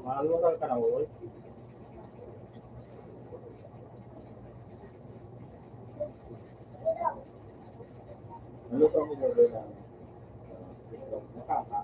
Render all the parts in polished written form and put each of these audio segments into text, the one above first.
Maluwag ka na, oy. Naluto ko ba na nakaka?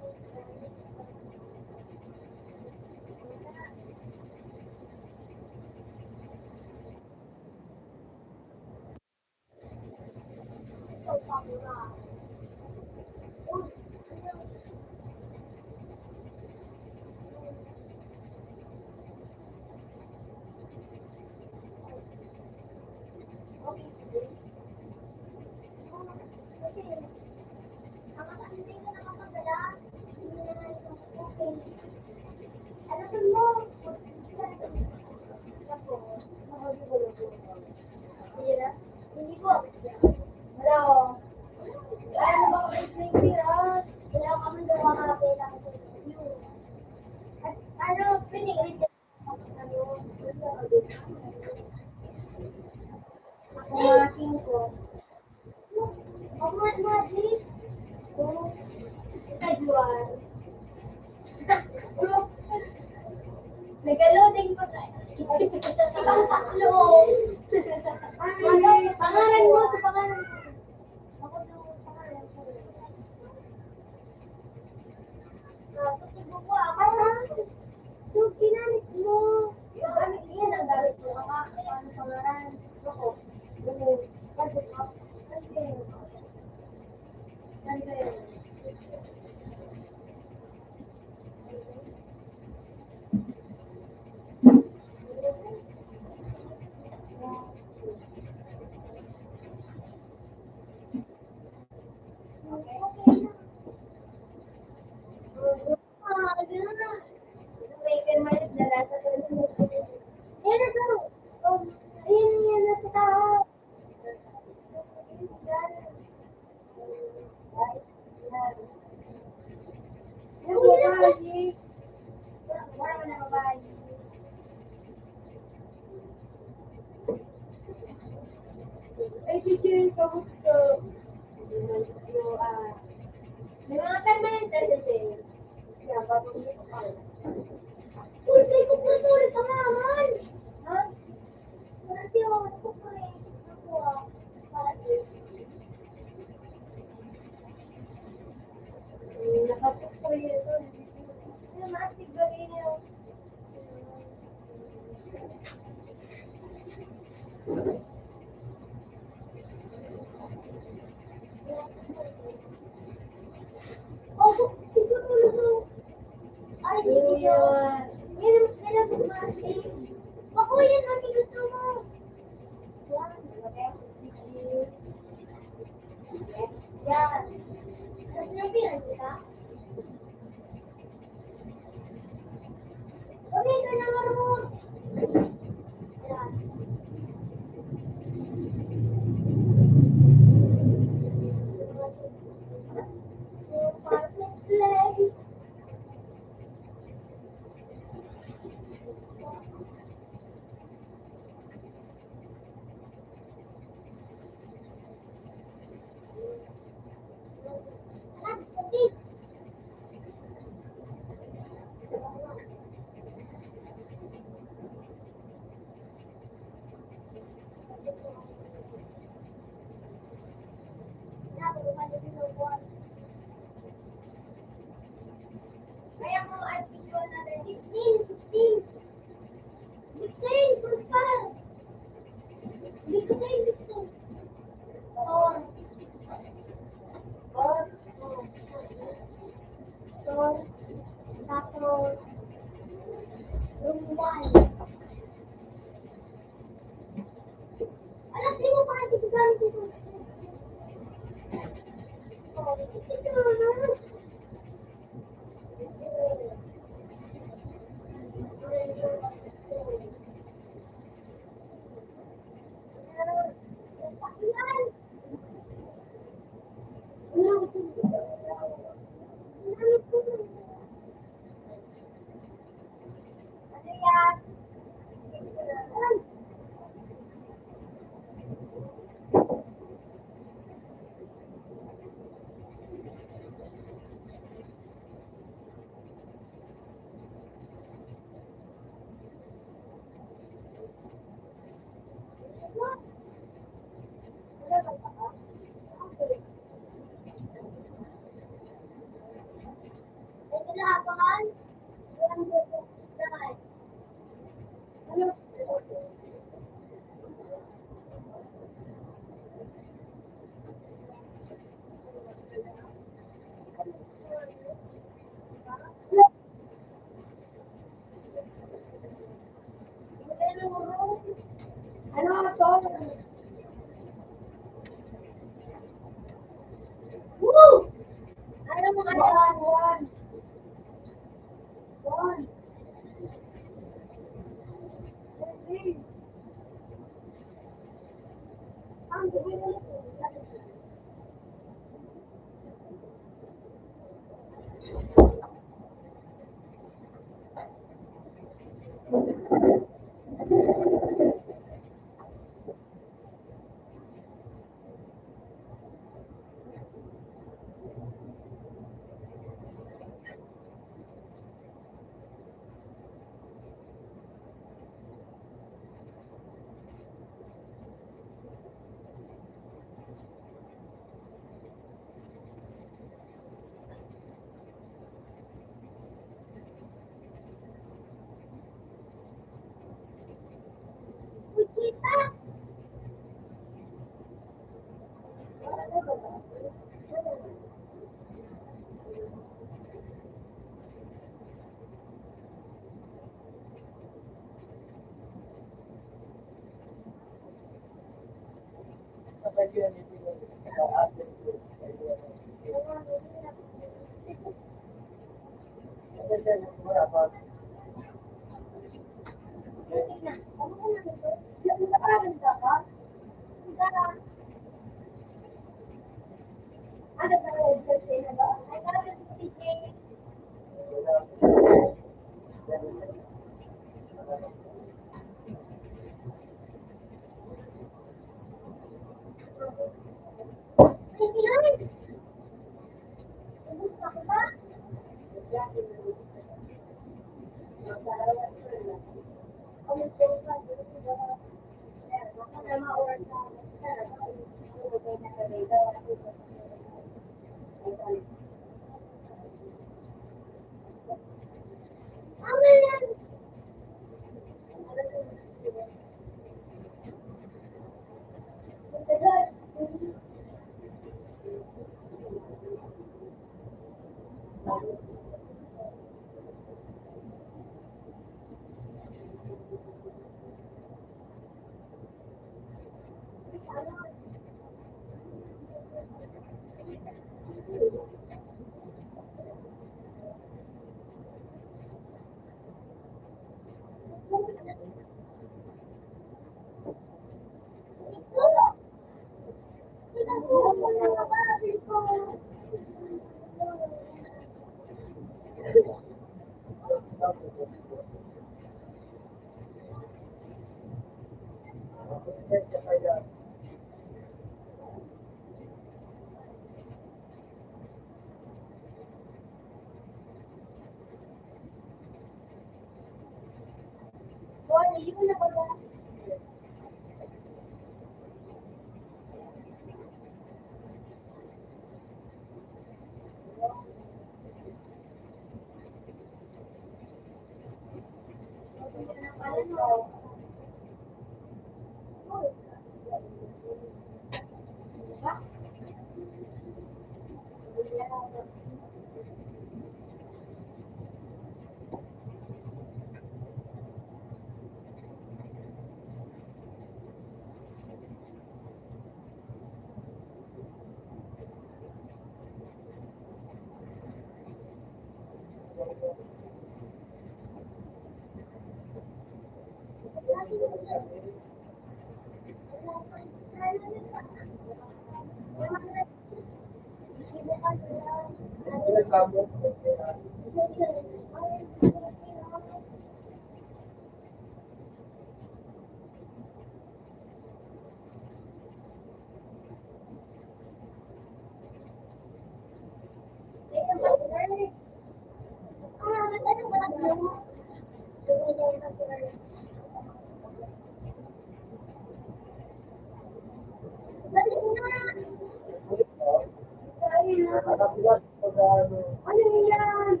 Ano yan?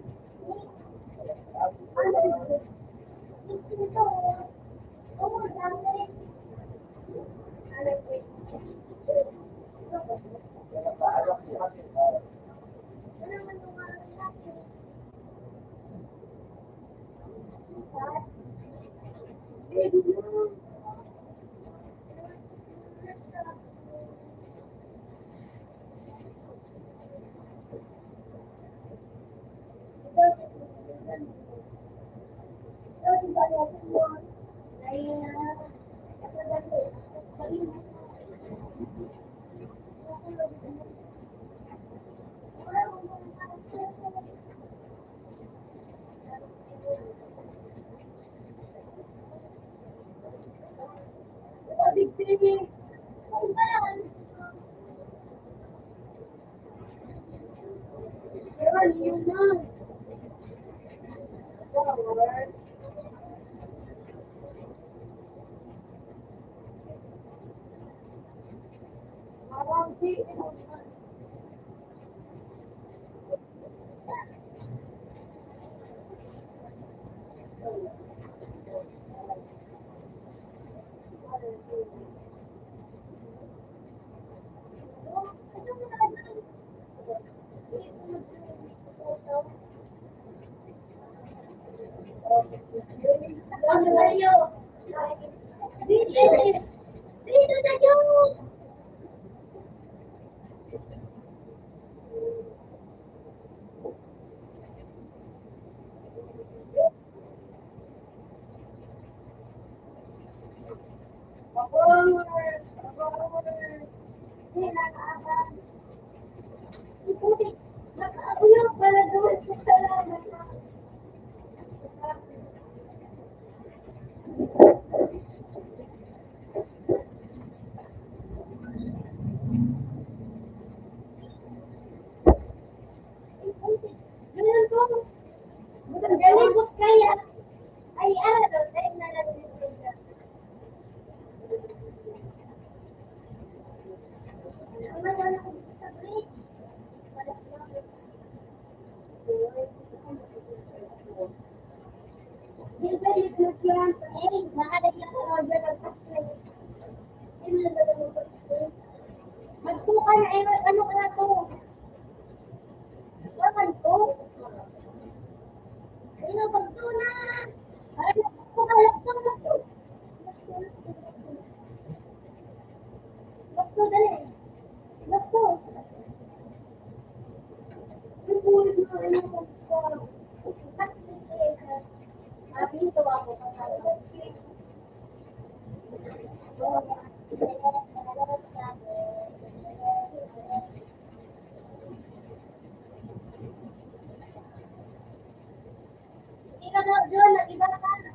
Ano? Ito. Oo, dami. Ano Magtukan na ano ka na to? Laman to? Ano magto na? Ay, lakso, lakso. Lakso, dali. Lakso. Yung bulit na ano ko. Sabi ito ako. Hindi ka na doon, nag-iba ka na.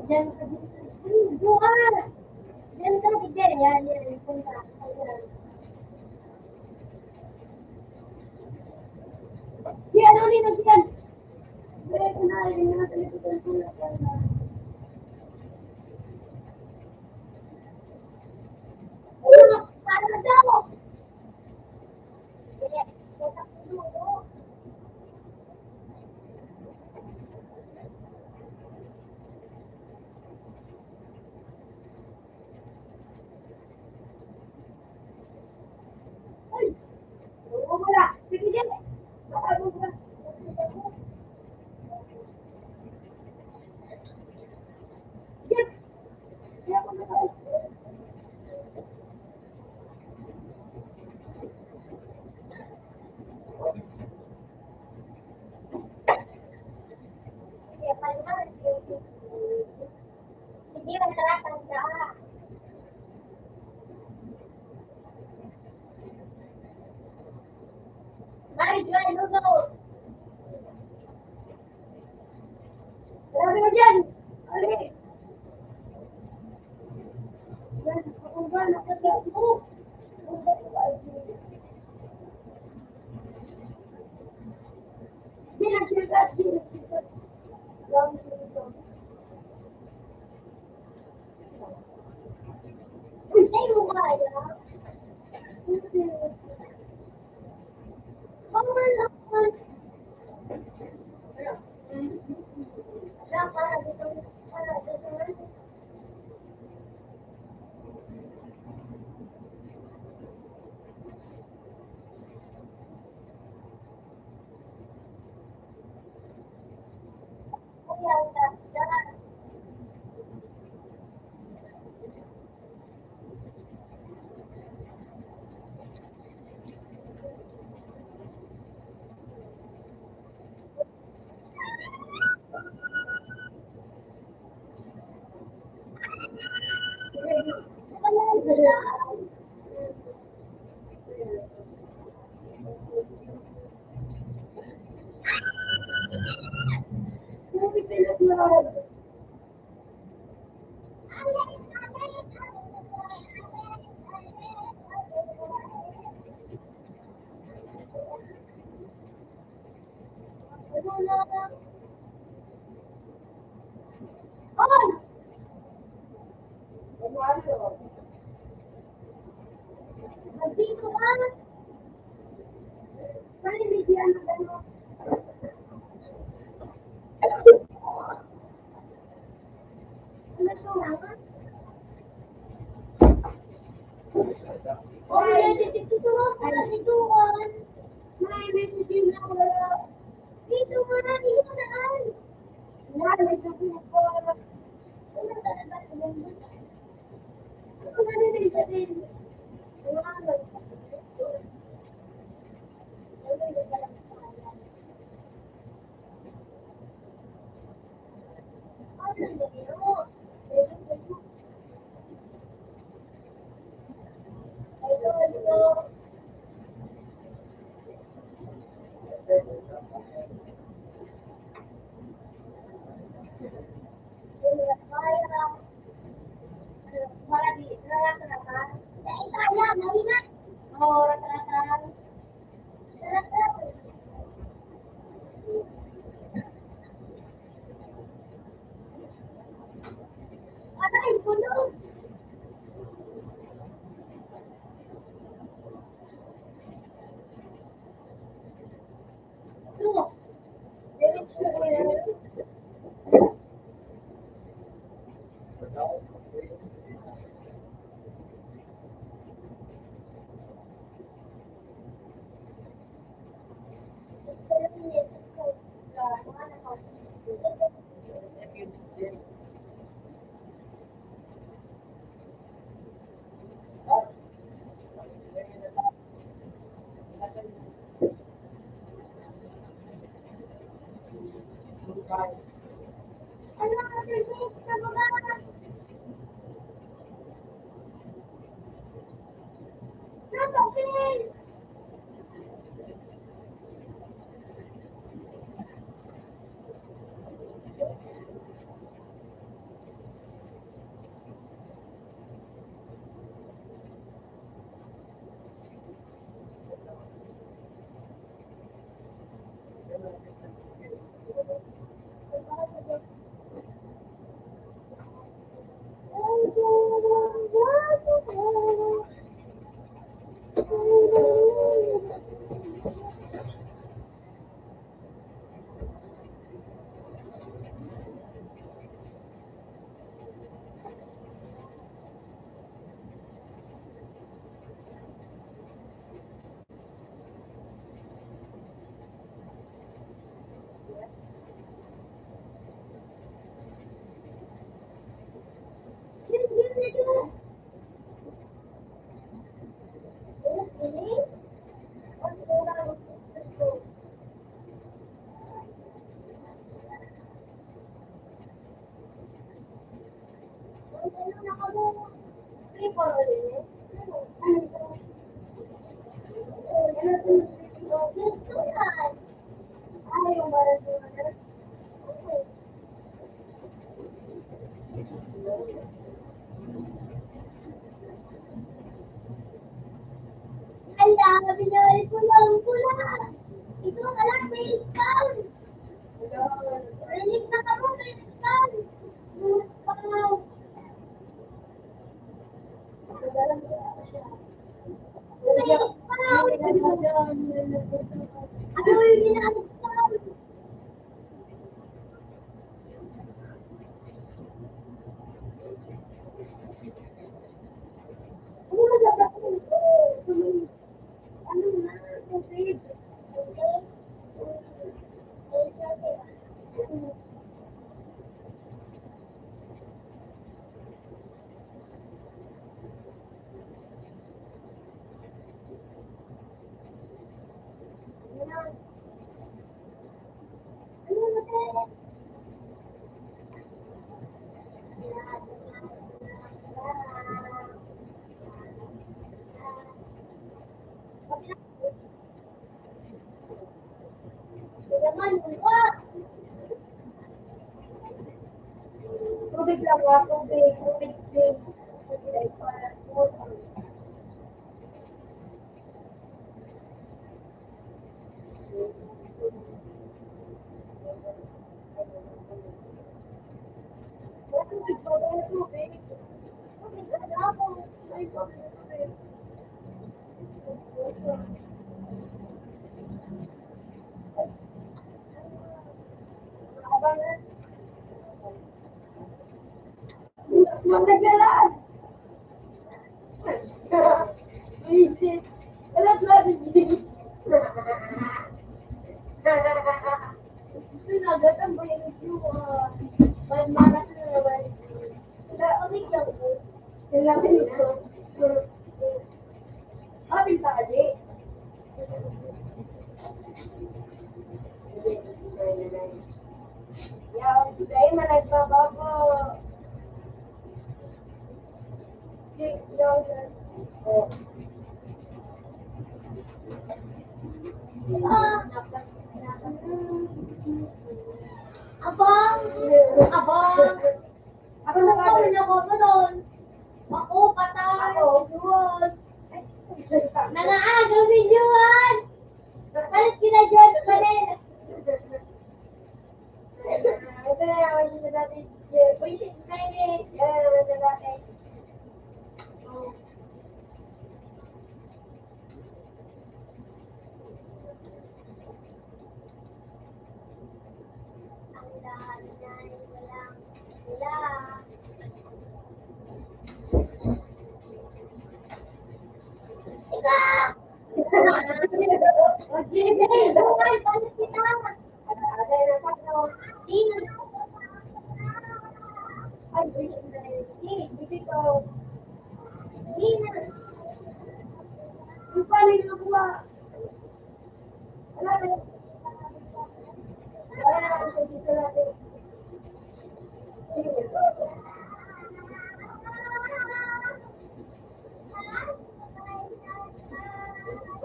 Diyan ka buwan. Diyan ka digay. Yan, yan. Punta. Yan, ano nito yan? Pero ito na, rin na natin ito. Ano? Para na daw. Ay, wala. Sige, yan. Ano ba? Yan. Yan, ano ba? Sige, paano? Hindi ka nakatanda. Mari, Joy, luto. Grabe mo dyan. Ali. Yan, ako ba? Nakatanda mo. Hindi na sila. Lang dito. Uy, tayo mo kaya. Bawal naman. Wala, para dito. Para dito. Kaya, dahan. Dito ka. Paninigyan ng ano. Ano ito naman? Oh, may dito ka pala dito ka. May messaging na wala. Dito ka na, dito na. Yan, may sabihin ko. Ano talaga sila? Ano na nila sabihin? Wala na. Ano ang service ka ba? Ala, binayad ko lang pula. Ito ang alam, may discount. Rinig na ka mo, may discount. Pangaw. Ano yung ginagawa? Tubig lang wa, tubig, tubig, tubig. Tubig pa ba yung tubig? Tubig na ako. Ay, tubig, tubig. Magagalan! Visit! Wala ba rin? Sinagat ang bayan yung manas na naman. Wala, ulit lang po. Sila ko. Habing tali. Yaw, today managbabago. Abang! Abang! Ako na ako doon. Ako, patay. Doon. Nangaagaw si Juan! Kalit kita Juan, panin! Ito na naman siya sa dati. Uy, shit, kain eh. Yan naman sa dati. Ang dami na walang wala. Ikaw! Okay, bawal, balik kita. Ada na pa no. Ay, hindi ko. Nina. Yung paano yung nakuha? Wala na. Wala na ako dito natin.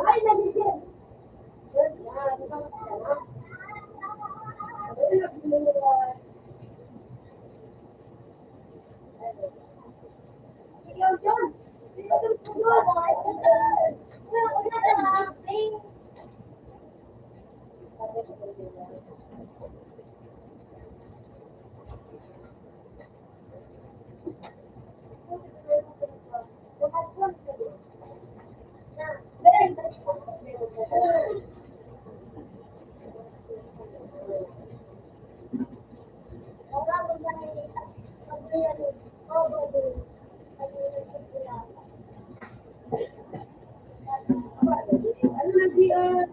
Ay, nandito. Ikaw, John. Ikaw, John. Ano na diyan?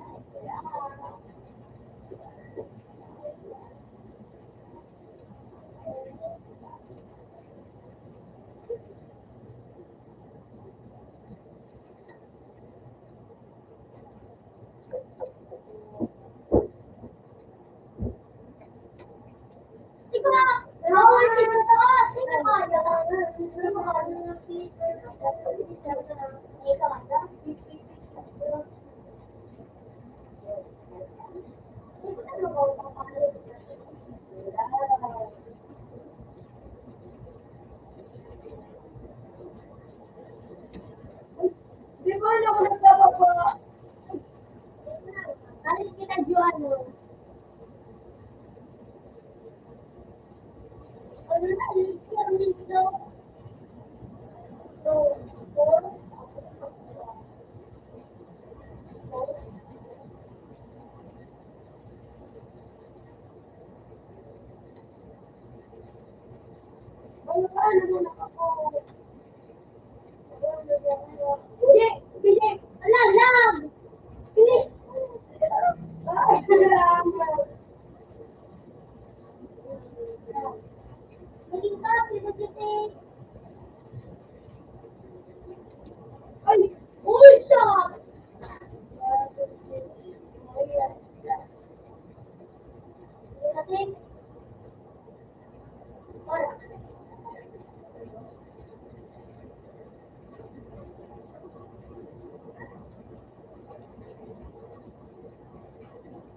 Di ba ano ko nagpapapa? Alis kita Juan. Ano na, alis kita dito. So, ano ba, ano na ako? Hindi, hindi. Ala, lag! Hindi. Ay, salamat. Naging ka, pinagsitik. Ay, uy, stop! Kasi, wala.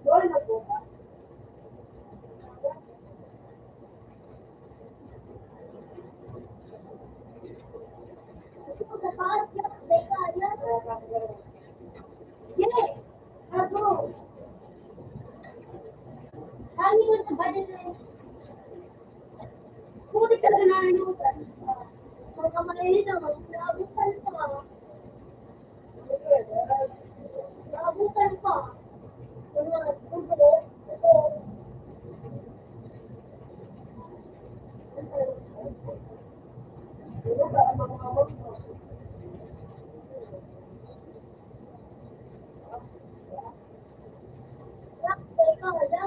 Doon na po ba? Kasi kung sa taas yan, teka, yan. Hindi. Ako. Hangin mo sa badan na yun. Kung ka na nananutan. Kung ka mahilig naman, naabutan pa. Naabutan pa. Kung nagpupo, ito. Ito ba ang mga kamot mo? Teka, wala.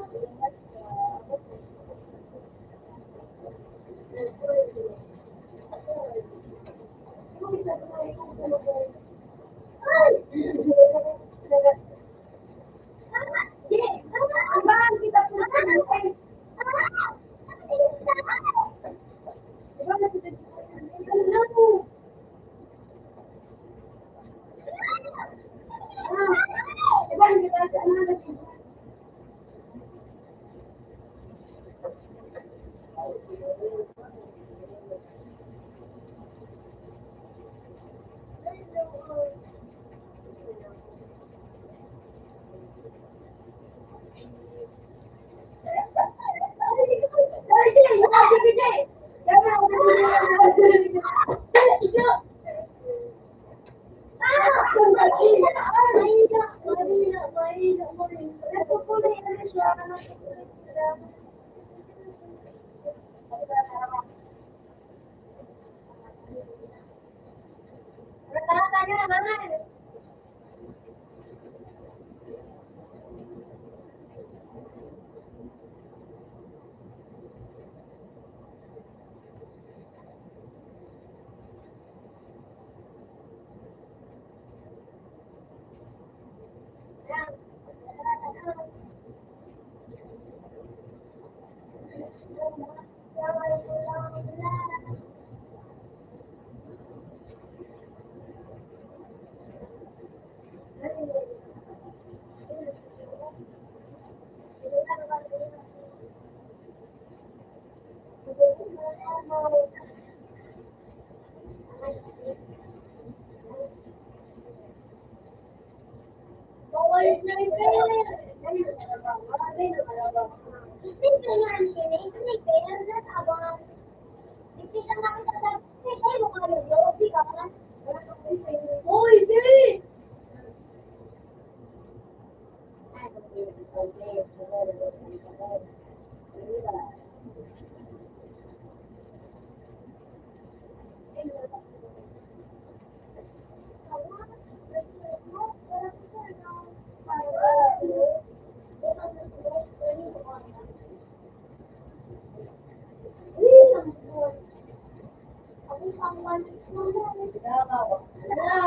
Wala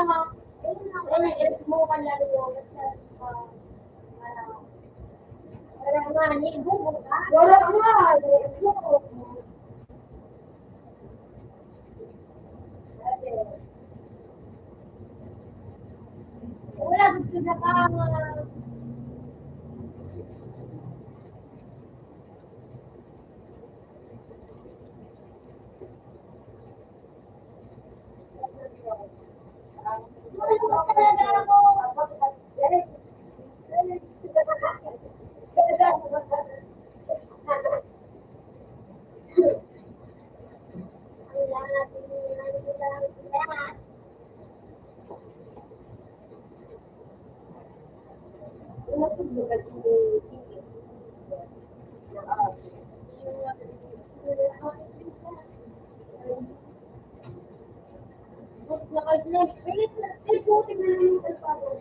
nga. Wala gusto na kama.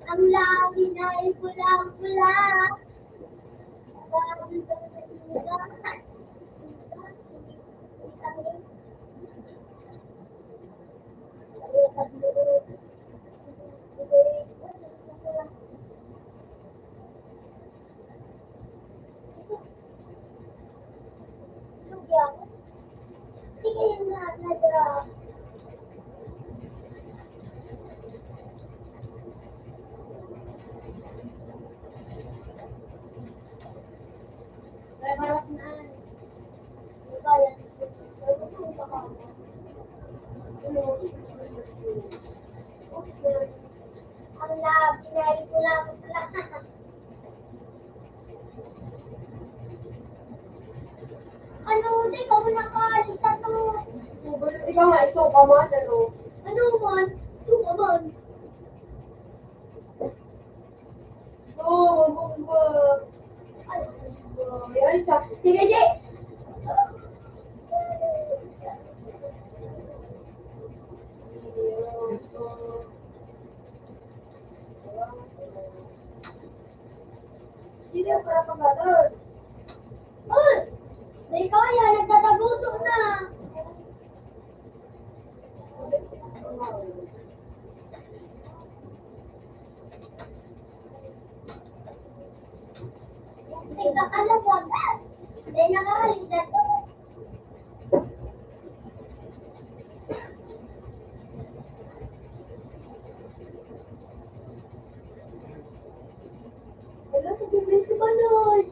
Ang lawi na pula-pula. Tingin na na-drop. Ang labi na pula-pula. Ano, di ka mo nakaalis sa to. Ikaw nga, ito ka man, ano? Ano man? Ito ka man. Ay, sige, Jay. Hindi para pagkaroon. Uy! Di kaya, nagtataguso na. Hindi ka alam mo, Dad. Hindi nakaalis na to. Wala, sabihin si Banoy.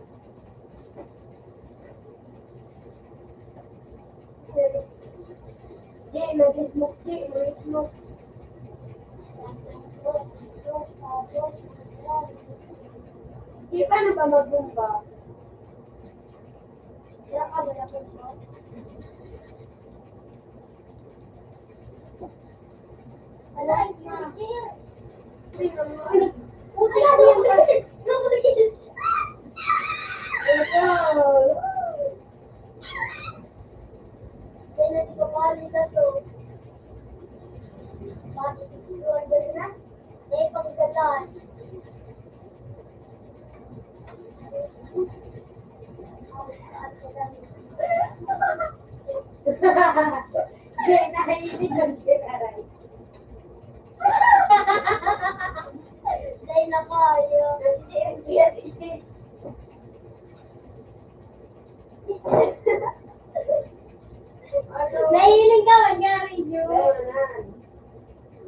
Jay, mag-smoke, Jay, mag-smoke. Jay, paano ba mag-bumba? Kaya ka ba na-bumba? Wala, na. Puti ka din ba? Kaya na di ko paalis sa to. Bakit si Kuya Bernas? Eh, pagkataan. Jay, nahihinig ang kinaray. Jay, na kayo. Nahihiling ka, mangyari, Ju.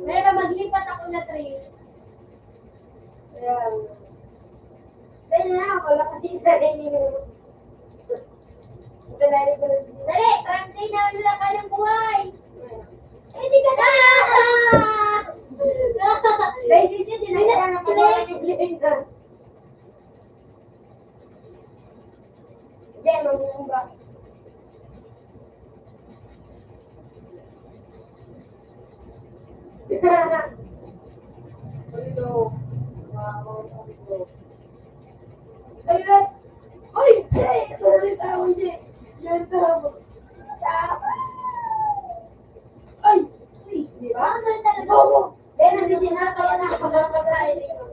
Pero maglipat ako na train. Dahil na ako, wala kasi nahihinig mo. Dali, trangkay na wala ka ng buhay. Eh, di ka na! Dahil dito, dinagyan ako ng Linda. Hindi, mamumba. Hello. Ayun! Uy! Jay! Sorry, tao, Jay! Yan, tao. Ay! Uy! Di ba? Ano talaga? Oo! Kaya nandito na, kaya na ako nakakain dito.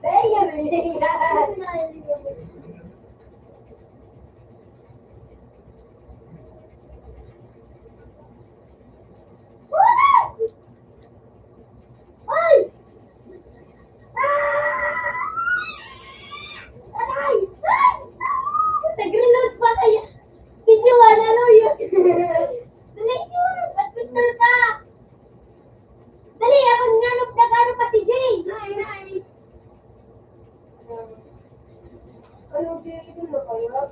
Kaya Ay! Aray! Nag-reload pa kayo. Video 1, ano yun? Dali yun. Ba't pistol ka? Dali, ako nanganap na gano'n pa si Jay. Nay! Ano dito na kayo?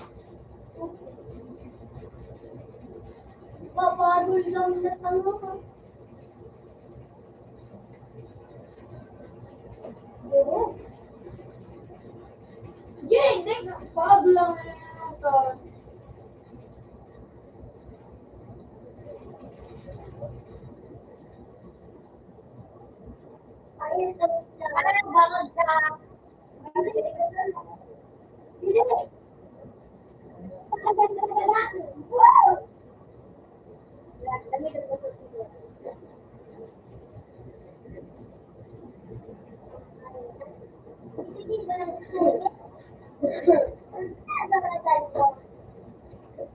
Paparol lang na tanong. Oo. Jay! Pablang na ito. Ayun, parang bangod sa... Hindi. Maganda ka na. Wow!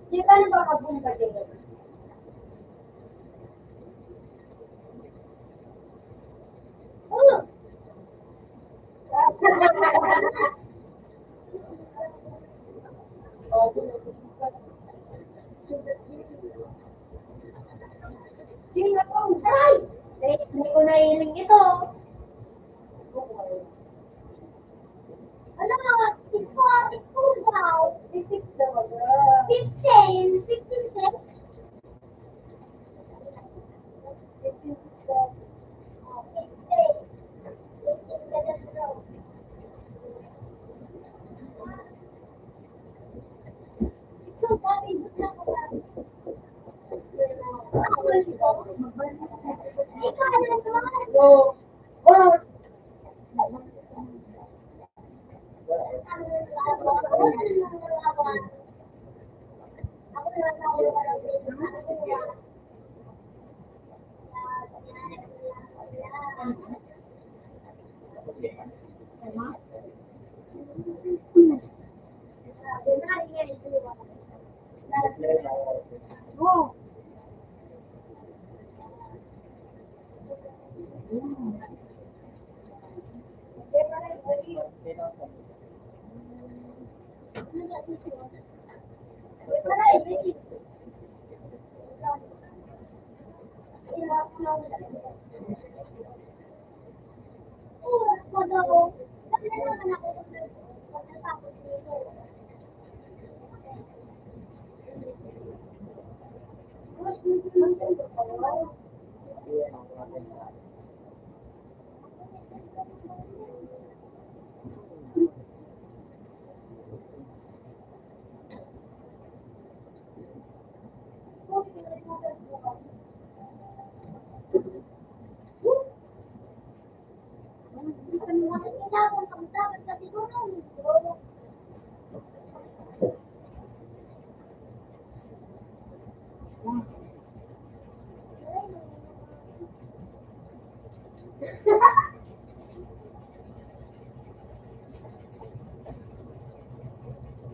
Di ba nakakabong ka din? Oh! Aray! Hindi ko nailing ito. Ano nga? School daw. 6 daw. 15. 56. Oh.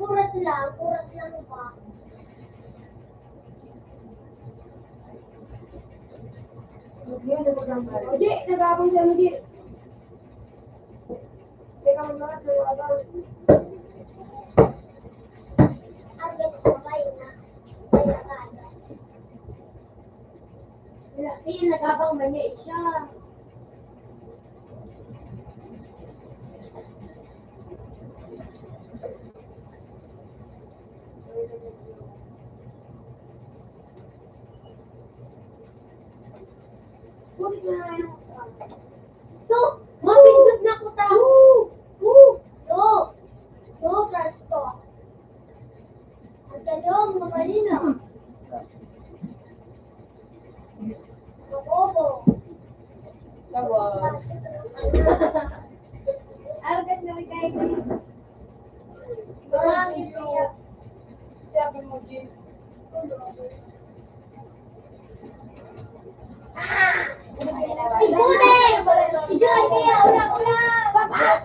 Puras lang ba? Hindi, nagabang siya hindi. Teka mo na, nagabang. Ang ganda ba yun na? Bayaran. Ayun, nagabang mali siya. So, mapindot na ko tao. Gasto. Ang talong, mamali na. Mabobo. Argat na may kain. Marami ito. Sabi mo, Jim. Ibune! Si Joy, kaya ulang-ulang! Papa!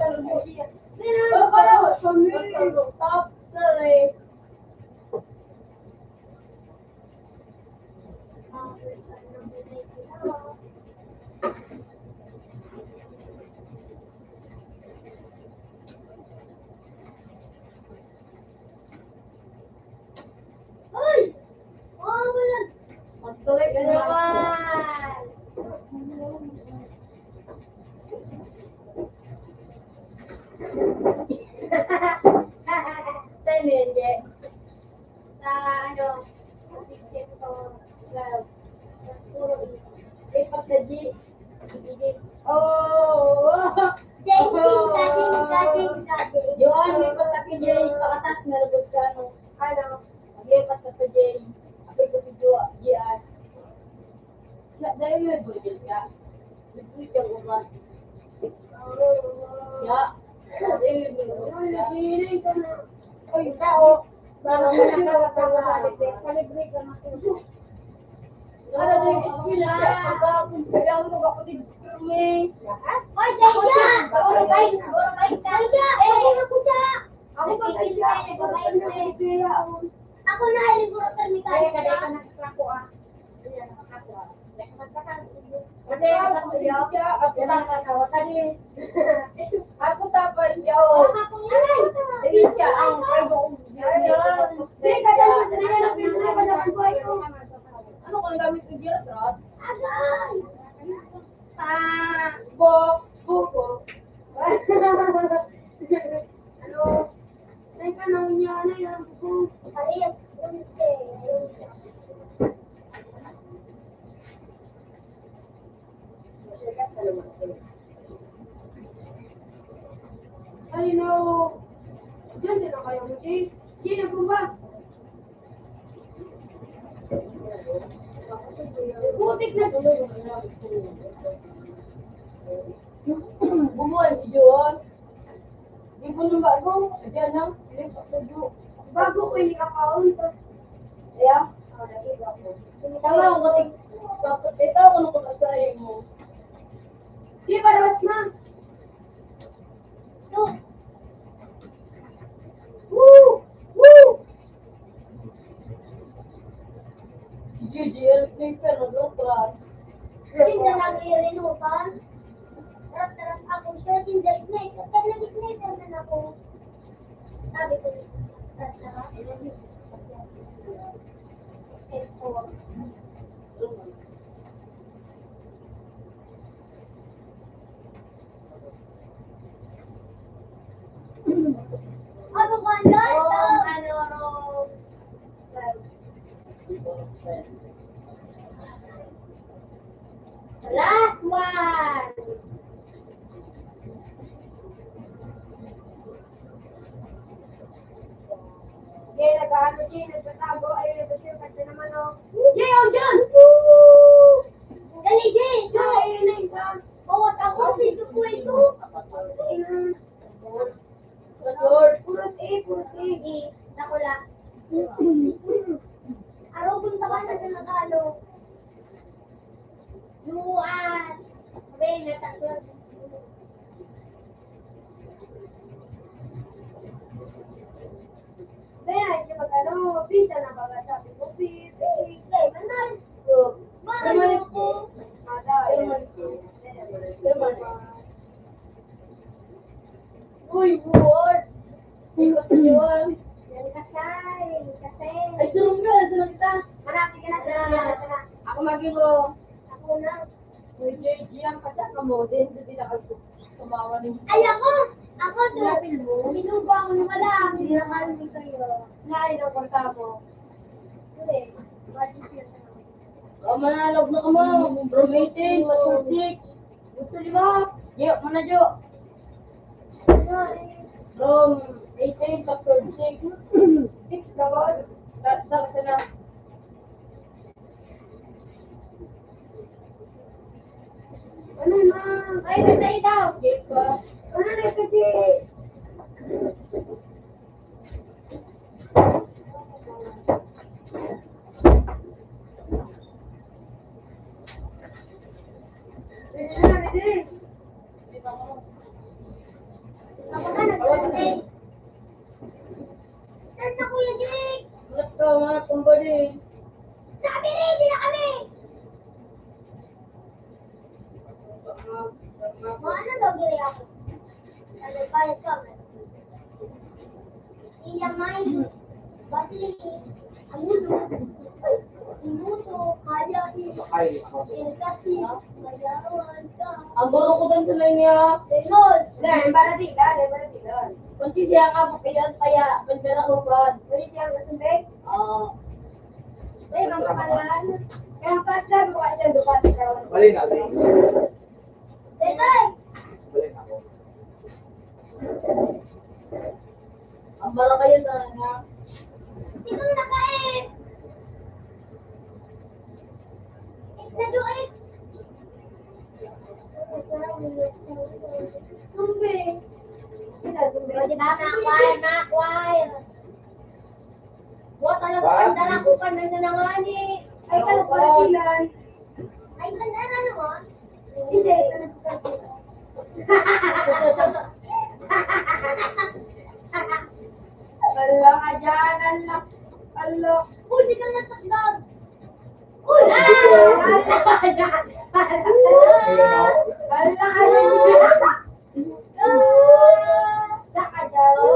akin Jay, pakatas, nalabot ka, ano. Ano? Mag-ipat ka pa Jay. Apay ko si Joa, Jian. Dahil may bulgil ka. Nag-tweet ka ba? Ya. Dahil may bulgil ka. Hinay ka na. Oy, tao. Para mo na kalibre ka na. Para din iskila. Pagkakapon kaya mo kapatid kami. Oy, Deja! Siguro bait ka. Ako na puta. Ako ba kaya? Ako na haliburo ka ni Kaya ka Kaya. na nagkako ah. Kasi ako siya, ako lang nakawata din. Ako tapos yaw. Ako yan. Hindi siya ang kayo. Hindi ka dahil madali na pinunay ko naman ko ito. Ano kung gamit ko dyan, Rod? Agay! Buko. Ano? Teka na niya na yan. Ayos. Ay no. Diyan din na kayo, Muji. Diyan na po ba? Putik na tuloy. Bumuhay si Joon. Hindi ko nung bago. Diyan na. Bago ko yung account. Kaya? Tama ako katig. Ito ako nung kakasayin mo. Di ba naman ma? So, Woo! Woo! GGL speaker na doktor. sinda lang irinukan. Tarap-tarap ako siya, sinda sniper. Kaya nag-sniper na ako. Sabi ko, tarap-tarap. Cellphone. Ako ganda ito. Ano, last one. Diyan nag-ano diyan, nagtatago. Ayun, nagtasipat na naman oh. Jay, oh, John! Dali, Jay! John! Ayun na isa. Bawas ako, video ko ito. Puros A. Sige, nakula. Araw, punta ka na sa Nagalo. Luan. Sabi, nataklo. Kaya, hindi mag-ano, visa na ba? Sabi ko, visa. Sige, manal. Mahal ko. Uy, buwan! Ikot na yun. Yan kasay. Kasi. Ay, sunod ka, sunod ka. Anak, sige na, sige na. Ako mag-ibo. Ako na. Uy, JG, ang kasama mo. Din, hindi na ako tumawa ng... Ay, ako! Ako, so, binubo ako ng wala. Hindi na kalmi kayo. Nari ng kwarta mo. Hindi. Bagis yun. Manalog na ka mo. From 18, 146. Gusto di ba? Yo, mana Jo. From 18, 146. 6 na boss. Tatak ka na. Ano na? Ay, basta daw. Gate ka. Ano na ito, G? Pwede na, pwede. Kapag ka nag-kasi. Start na, Kuya Jake. Ulat ka, mga kumbali. Sabi, ready na kami. Ano daw gili ako? Ano bayad ka? Iyamay. Batli. Amudo. Imuto. Kaya Ay, ako. kasi. Mayawan ka. Ang buro ko din tuloy niya. Tenol. Dahil, baratilan, baratilan. Kung siya ka mo kaya bandera ko ba? Pwede siyang nasumbek? Eh, mga kalan. Kaya pa, sabi ko kasi Ducati ka. Mali na, Ate. Teka. Mali na ako. Bara kayo sana. Ikaw nakain. Naduit. Sumbi. O, di ba? Nakwire. Buat alam ko, ang dala ko pa na nanangani. Ay, kalapatilan. Ay, sandara naman. Hindi, kalapatilan. Ala ka dyan, ala. Ala. Uy, di kang natagdag. Uy! Ala ka dyan. Ala ka dyan. Saka dyan, saka dyan.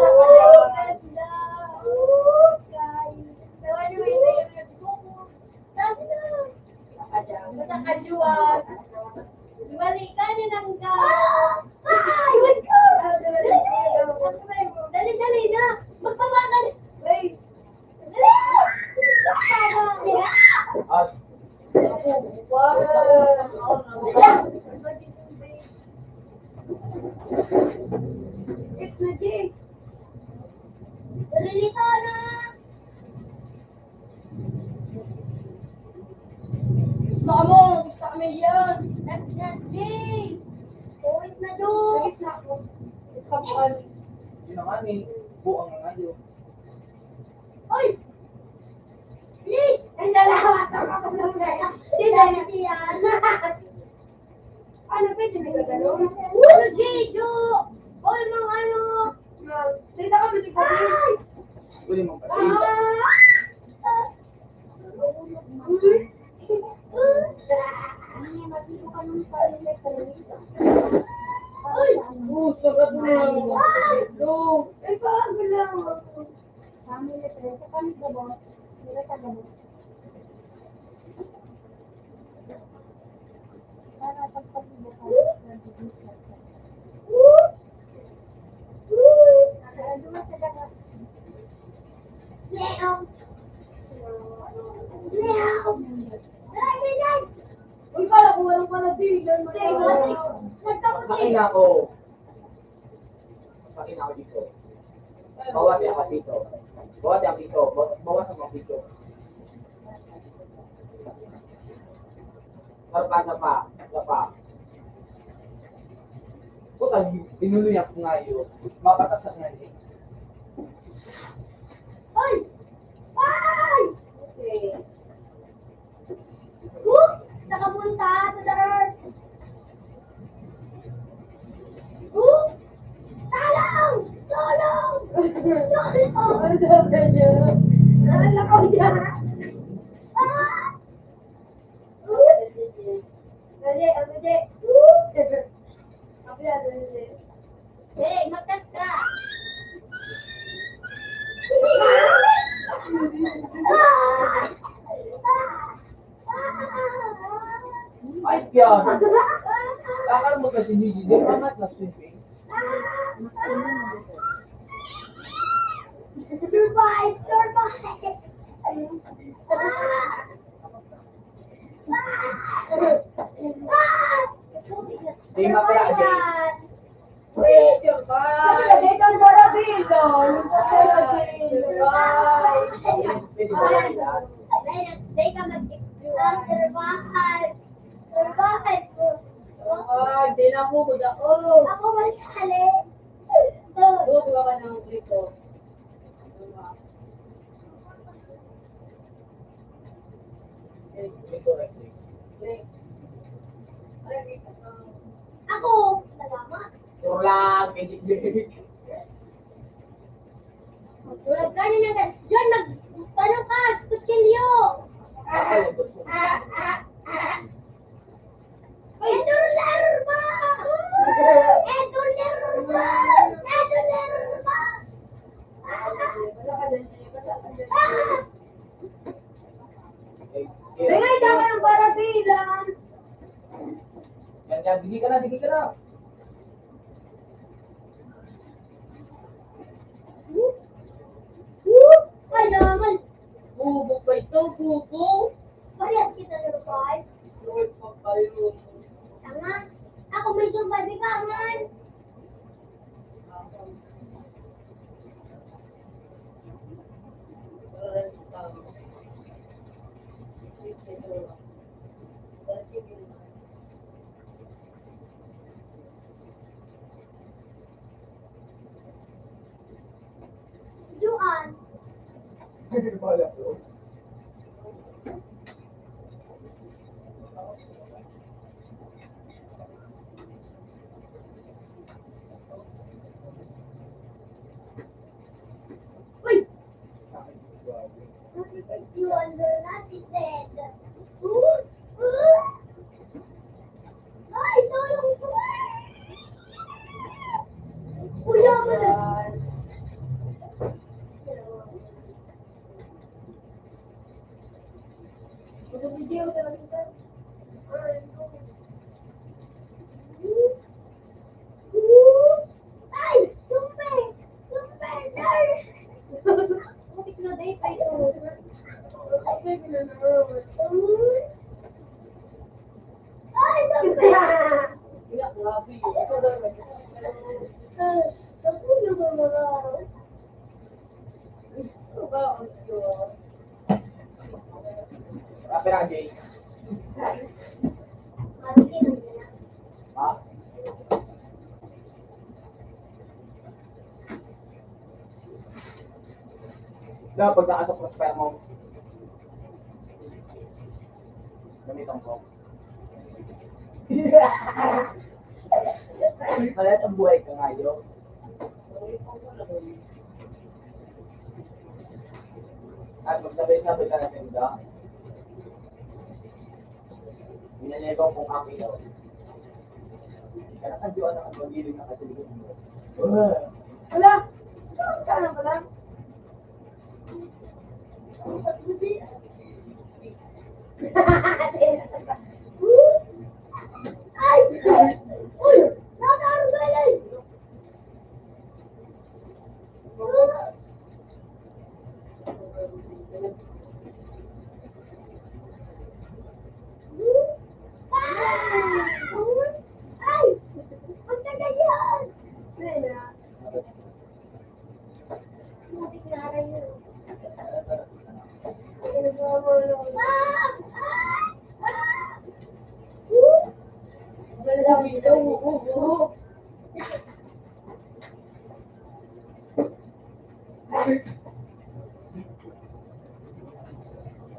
Saka dyan. Nakajuan. Balikan niya ng ka. Dali na. Magpamakan. Wait. At, It's na, Jay. Lilito na. Gusto mo. Gusto kami yan. That's not Jay. Uwit na do. Wait na ako. Kapal. yun naman eh. Buang nga ngayon. Uy! Please! Ang dalawa. Tama ko sa mga. Di dahil natin yan. Ano, pwede na gagalaw? Uy, Jay, do. Uy, mga ano. Dito kami si Kapil. Pwede mong pati. Sagat mo lang. Ay, bago lang. Leong. Leong. Ay, Uy, kala ko walang palabilan. Magpakin ako. Magpakin ako dito. Bawas yung mga piso. Bawas yung piso. Bawas yung mga piso. Sapa. Puta, pinuloy ako ngayon. Mapasaksak nga eh. Ay! Ay! Okay. Sa kapunta, to the earth. Talong! Tulong! Tulong! Ano sabi niya? Naalala ko dyan. Ah! Dali, ano di? Kapila, dali. Hey, magtas ka! Ay, Piyan! Kakal mo kasi hindi. Di amat na swimming. Survive! Di mapala agad. Wait, yung ba? Dito ang palabilan. Yung palabilan. Pwede ba yan lahat? Day ka mag-survive! Survive! Ay, di na mo. Kuda ko. Ako masali! Buka ka ng rito. Incorrectly. Ako! Salamat! Puro lang. Edit. Tulad ka na natin. John, tanong ka! Kutsilyo! Edor Lerma! Edor Lerma! Edor Lerma! Bingay ka ng palabilan. Yan. Digi ka na. Alaman! Bubo ka ito, bubo. Parehas kita survive. Lord, pagkayo. Tanga! Ako may survive ka man! Wala po. Uy! You under not dead. Ay, tulong ko! Kuya mo na! Video talaga sa Ay! Super! Super nurse! Butik na day pa ito. Ay, super! Wala, grabe. Ito daw. Ako na ba mga? Ito ba ang yun? Rapper na, Jay. Parang sino na? Ha? Na, pag nakasok mo sa pera mo, gamitan ko. Malat ang buhay ka ngayon. At magsabay-sabay ka na sinda. Binanyagaw kong aking daw. Kaya nakadyoan ang magiling na kasi likod mo. Wala! Saan na pala? Ay! Uy! Nakaroon! Ay! Ang tagal yan! Matik na aray yun. Ah! Ah! Ah! Wala daw. Oo.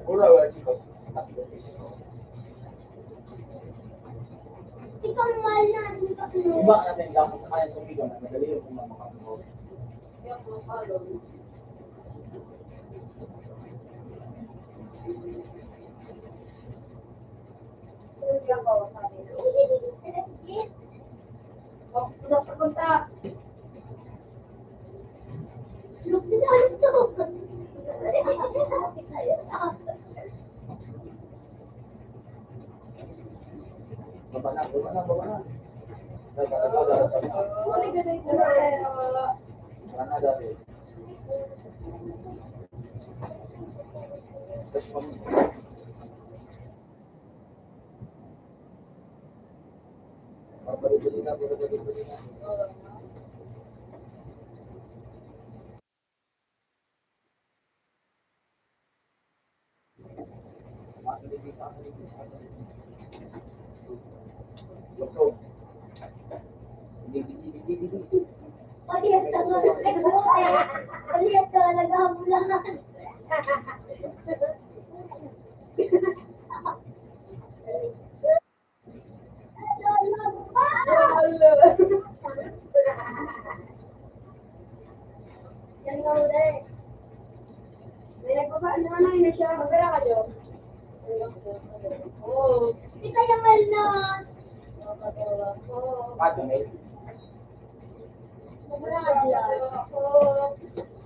Wala, wala, chiko. Ikaw mahal na, hindi ka Iba ka na sinda mo sa kanya sumigaw na madali yung kumamakas mo. Kaya po, palo. Kaya ko, sabi ko. Oh, punta. Look sila ito. Baba na, baba na, baba na. Dapat na. Wala ka na ito. Wala na dati. Tapos kung balik-balik na, balik-balik na. Masiligis sa akin. Loko. Hindi. Palihat ka nga. Palihat ka naghabulan. Yan nga mo dahil. May nagbaba naman na siya. Magkara ka, Jo. Oo. Hindi kaya malnos. Pato, Mel.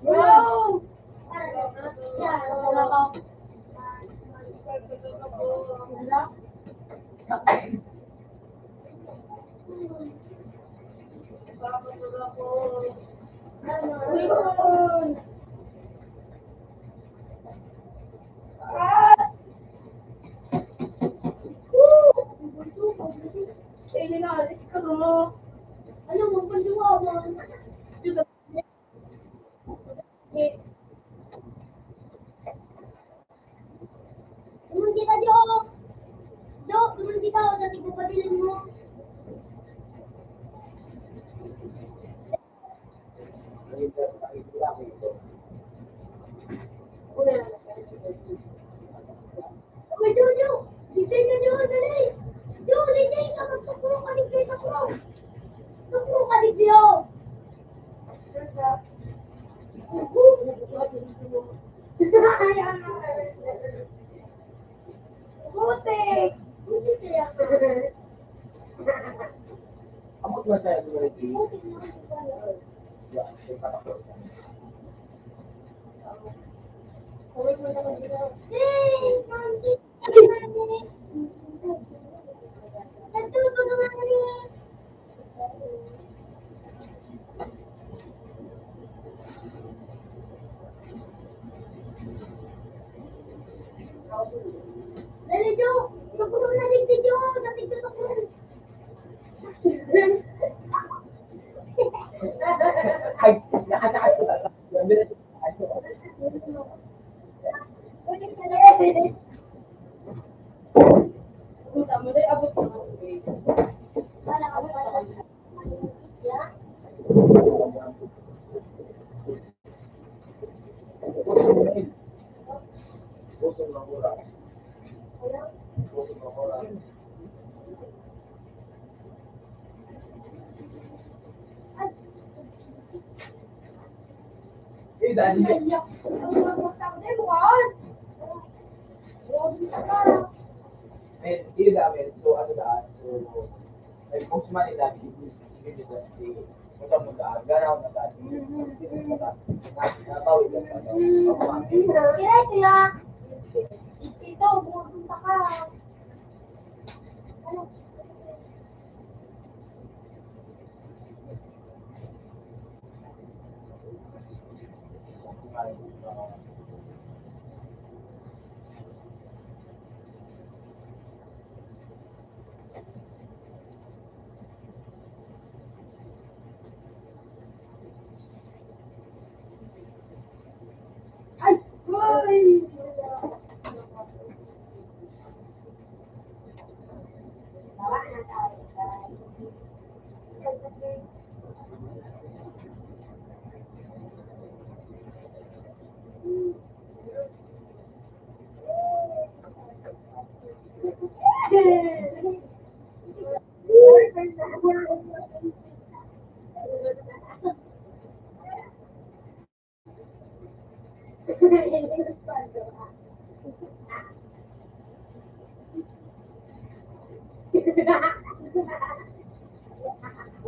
Wow! Yan, wala ka. Wala. Uy, ini na, alis ka mo. Ano mo, panduwawan. Tumunti ka, Jo. Jo, tumunti ka. Dati ko patilin mo. Una na lang. Uy, Jojo! Dito ka, Jo! Dali! Jo, dito ka! Magtuklo ka dito! Tuklo! Tuklo ka dito! Ayaw na! Butik! Butik kaya ka. Abot man sa'yo, Dumarit. Butik na kasi pala. Yan, may patakot. Uwi mo naman dito. Hey! Mami! Mami! Nagtulog ka, Mami! Dali, Jo! Tuklo na dito, Jo! Sa TikTok mo! Ay, nakasakit ko lang. Dumarit. Ulit ka dali! Puta mo, dahil abot ka ng uwi. Wala ka pala. Yeah? Pusong ng oras. Wala? Pusong ng oras. Ay, Eh, dahil naiyak. Ang mga magtanggal, buwan. Grabe ka. may hindi namin, so ano daan, so ay kung sumali na sige dito sige punta mo daan, ganaw na daan, nabawi ka sa ano, Kira ito ya. Ito, pumunta ka. Ano? Ay! Ay! Tawa na tayo, guys.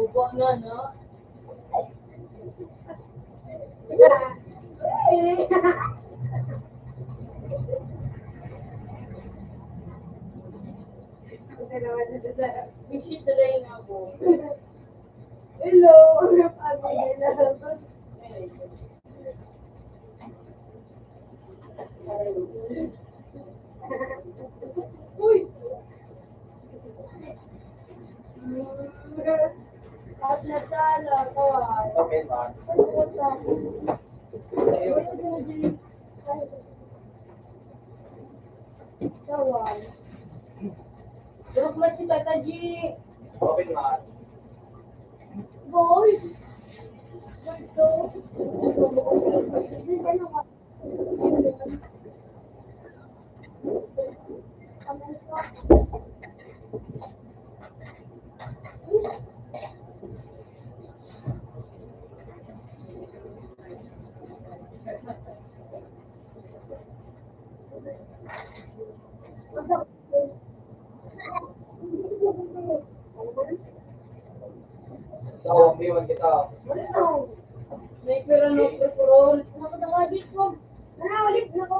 Upo na, no? Visit na rin ako. Hello, ano pa ba? Uy! At nasala, kawan. okay man. Kawan. Durok mo si Tata G. Okay man. Boy. Ito. Ano ka? Ikaw, umiwan kita. Naipira ng preferol. Nakatawagin ko. Ulit na ko.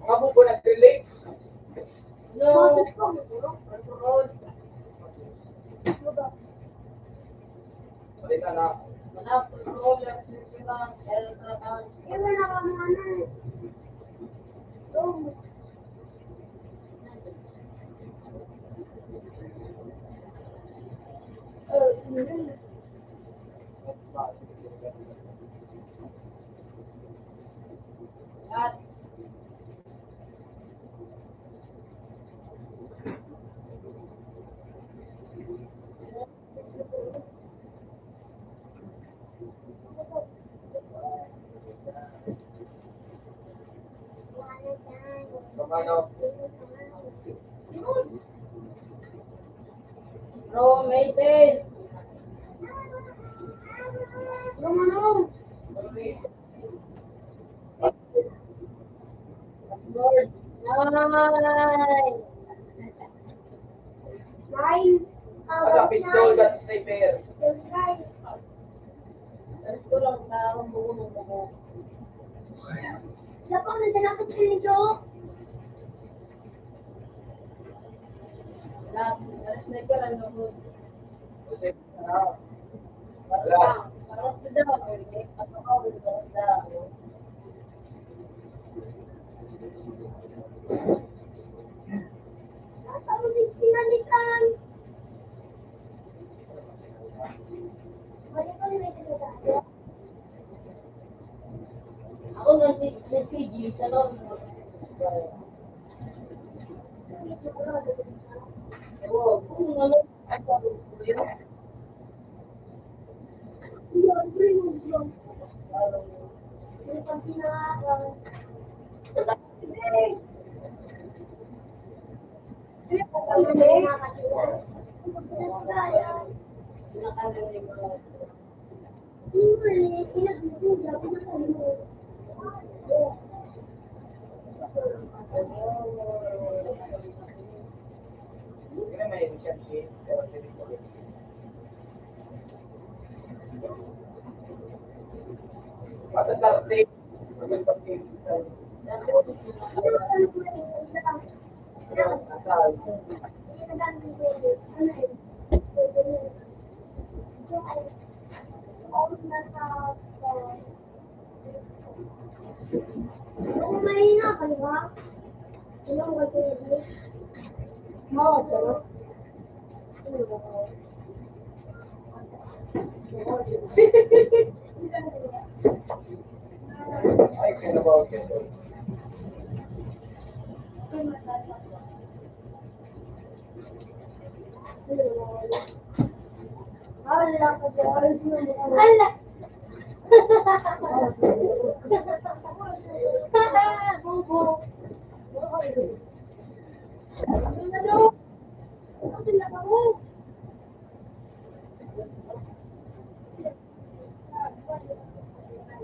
Mga bubo nag-relate. No. Preferol. Balita na. Mana preferol. Naipira. Meron na lang. Ewan na ka mana. At Yung ano? Lord. Nine. Nine. Ano, pistol, gun, sniper. Nine. Ang kurang na ang buo mo. Wala pa, nandalapit sa nito. Lahat. Alas na ka lang ako. Kasi, wala. Parang sa daw. Ano ka ba daw? Ako din pinalitan. Wala pa may pinalitan. Ako nag-sige sa loob. Ewan, kung ano. Yun, yun. Yung pag pinakakan. Hindi na may efficiency. Pero hindi ko rin. Matatarte. Magpapagpapit sa Kung mahina ka, di ba? Ilang ba ito yun? Oo, pero. ay, kinabaw ko. Hala ka dyan. Hala! Bobo. Ano? Ano sila ka mo?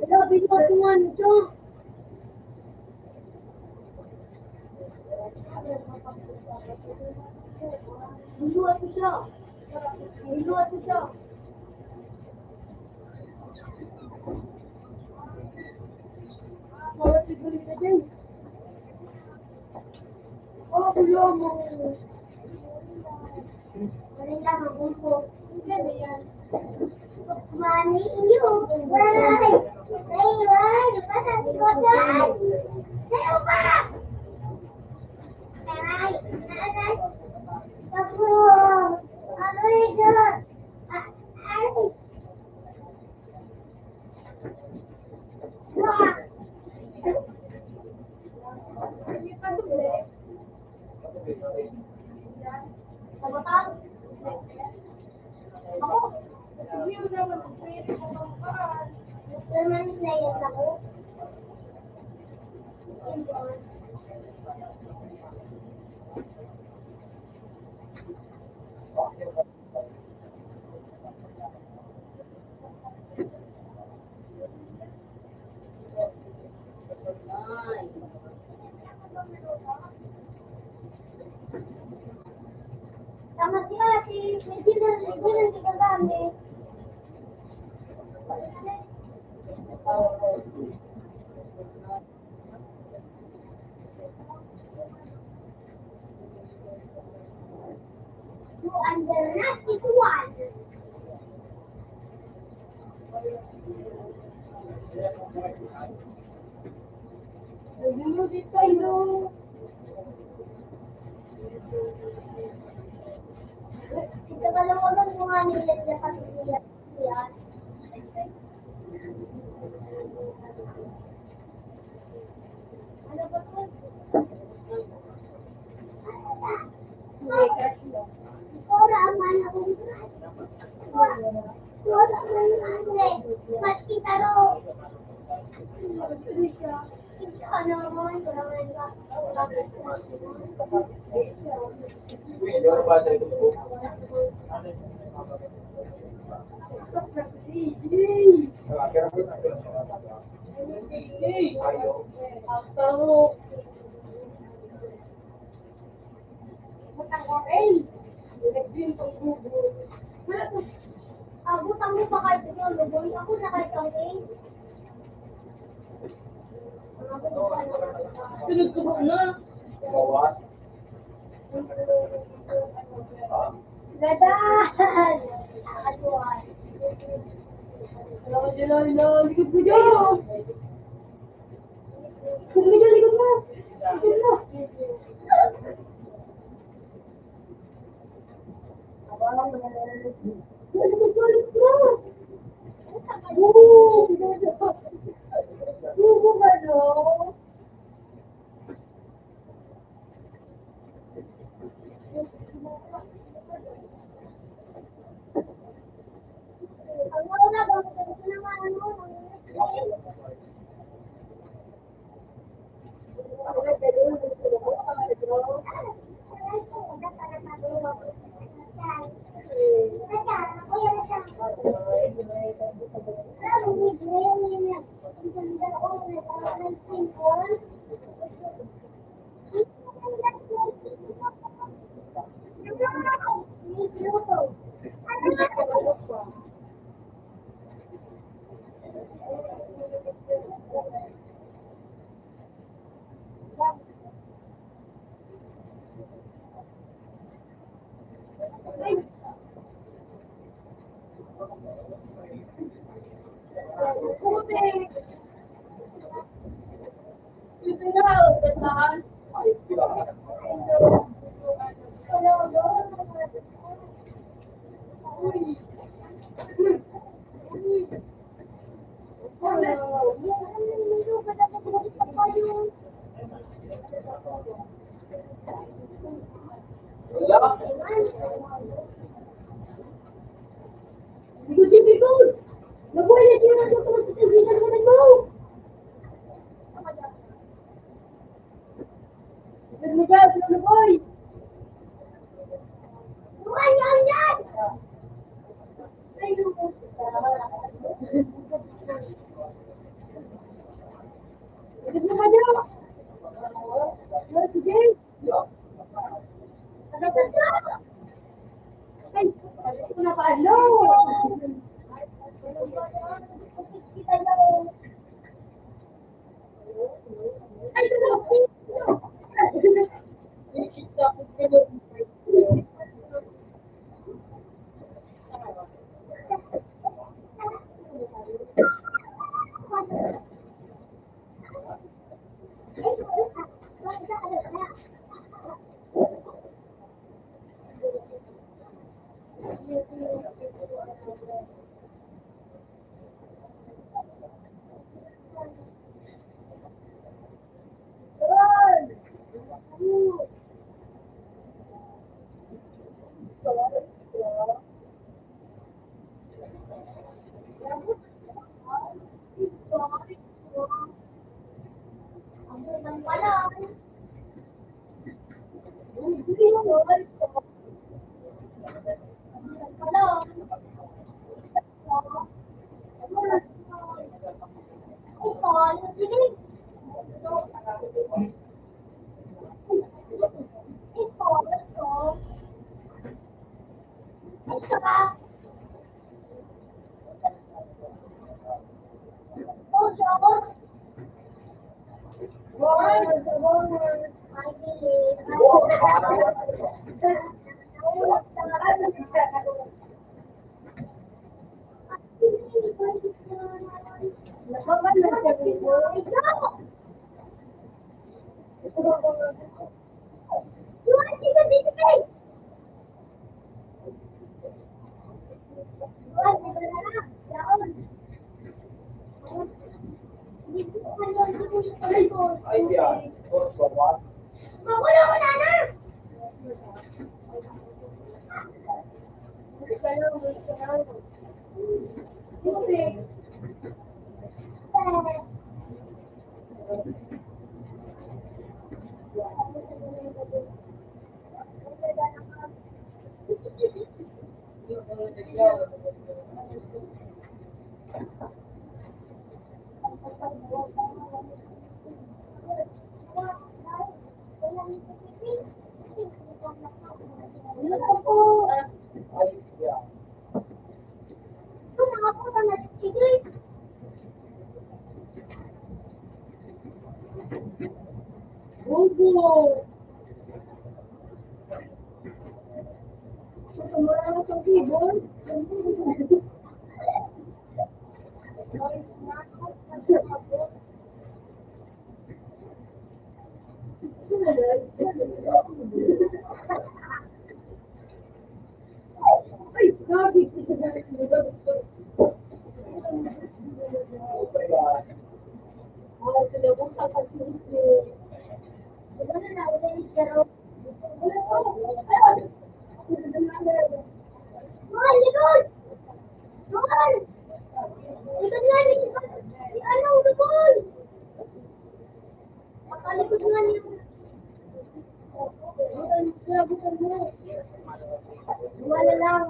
Hala, binatuan ito. Binuhat ko siya. Binuhat ko siya. Para siguro ka din. Oh, kulo mo. Marila, magulpo. Sige, ba yan? Mani, iyo. Why? Ay, why? Pasabi ko dyan. Sa'yo pa! Ay, nanay. Ako. Ano ito? Ay. Wah. Hindi pa duli. Sabotan? Ako? Hindi mo naman ang pwede ko magpaan. Permanent na yan ako. Tama si ate. Hindi na hindi ka gamit. You under not is one. Nagulugit kayo. Ito kalamutan mo nga nila sa pag-iiyak. Ano ba ito? Hindi, crush mo. Ora man akong crush. Ora man andre. Mas kita ro. Ano mo? Ora man ka. Video ba sa ito? Stop na kasi. Yay! kabayo. Paro. Butang orange. Nag-green pang bubo. Butang mo pa kahit ito yung luboy. Ako na kahit ang orange. Tunog-tubog na. Bawas. Gadan! Sakaluan. Likod mo dyan. Likod mo dyan, likod mo. Likod mo. Likod mo, likod mo. Bubo ka, no? Ang wala ba? Ito naman ano? Dito na, gandahan. Wala. Likod dyan, likod. Nabuhay na siya ng doktor sa sabitan mo na mo. Likod mo dyan, sila nabuhay. Likod mo ka dyan. Sige. Ay, sabi ko na paano. Ay, tulo. Ay, yan. Boss, bawas. Magulo ko na na! Tumura na sa keyboard. Ay, gabi. Wala lang.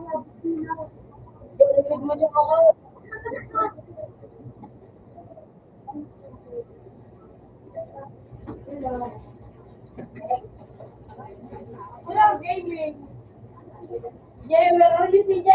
Hello, gaming. Jay, where are you, CJ?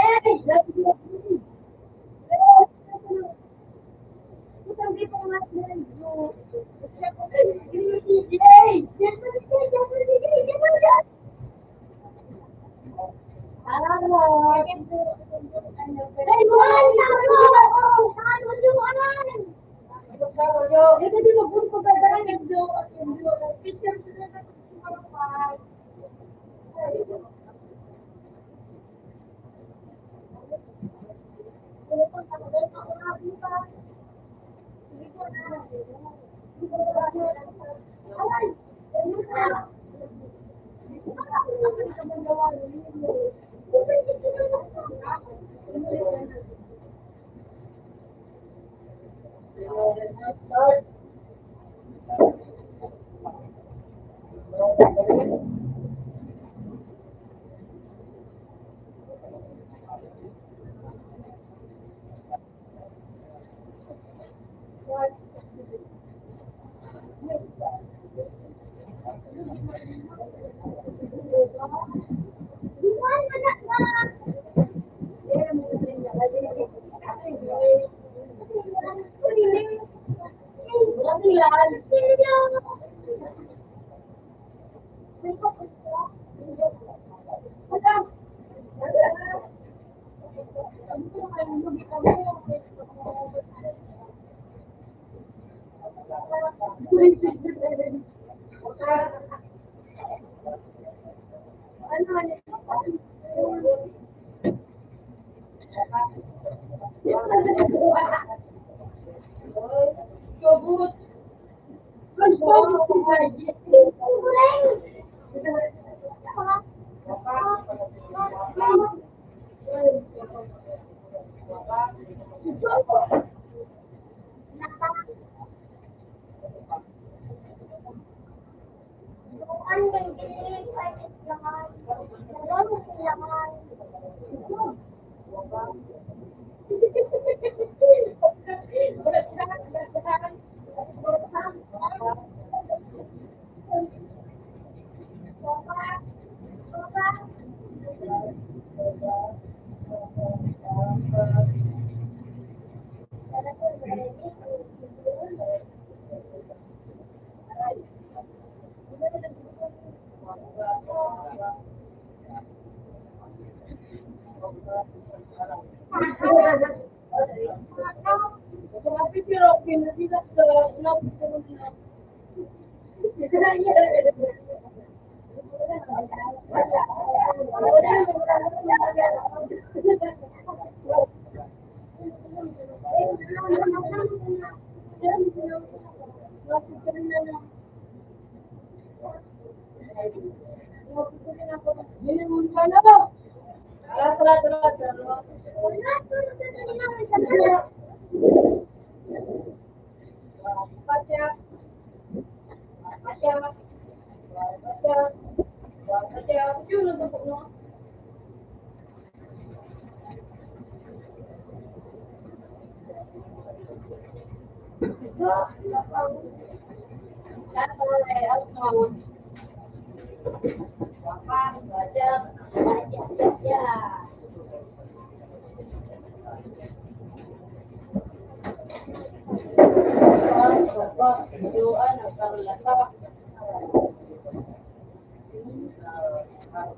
Then,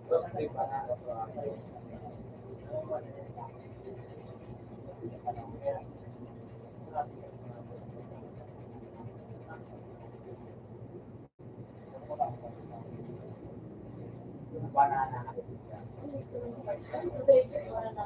Terus gimana soal banana? ito yung wala na.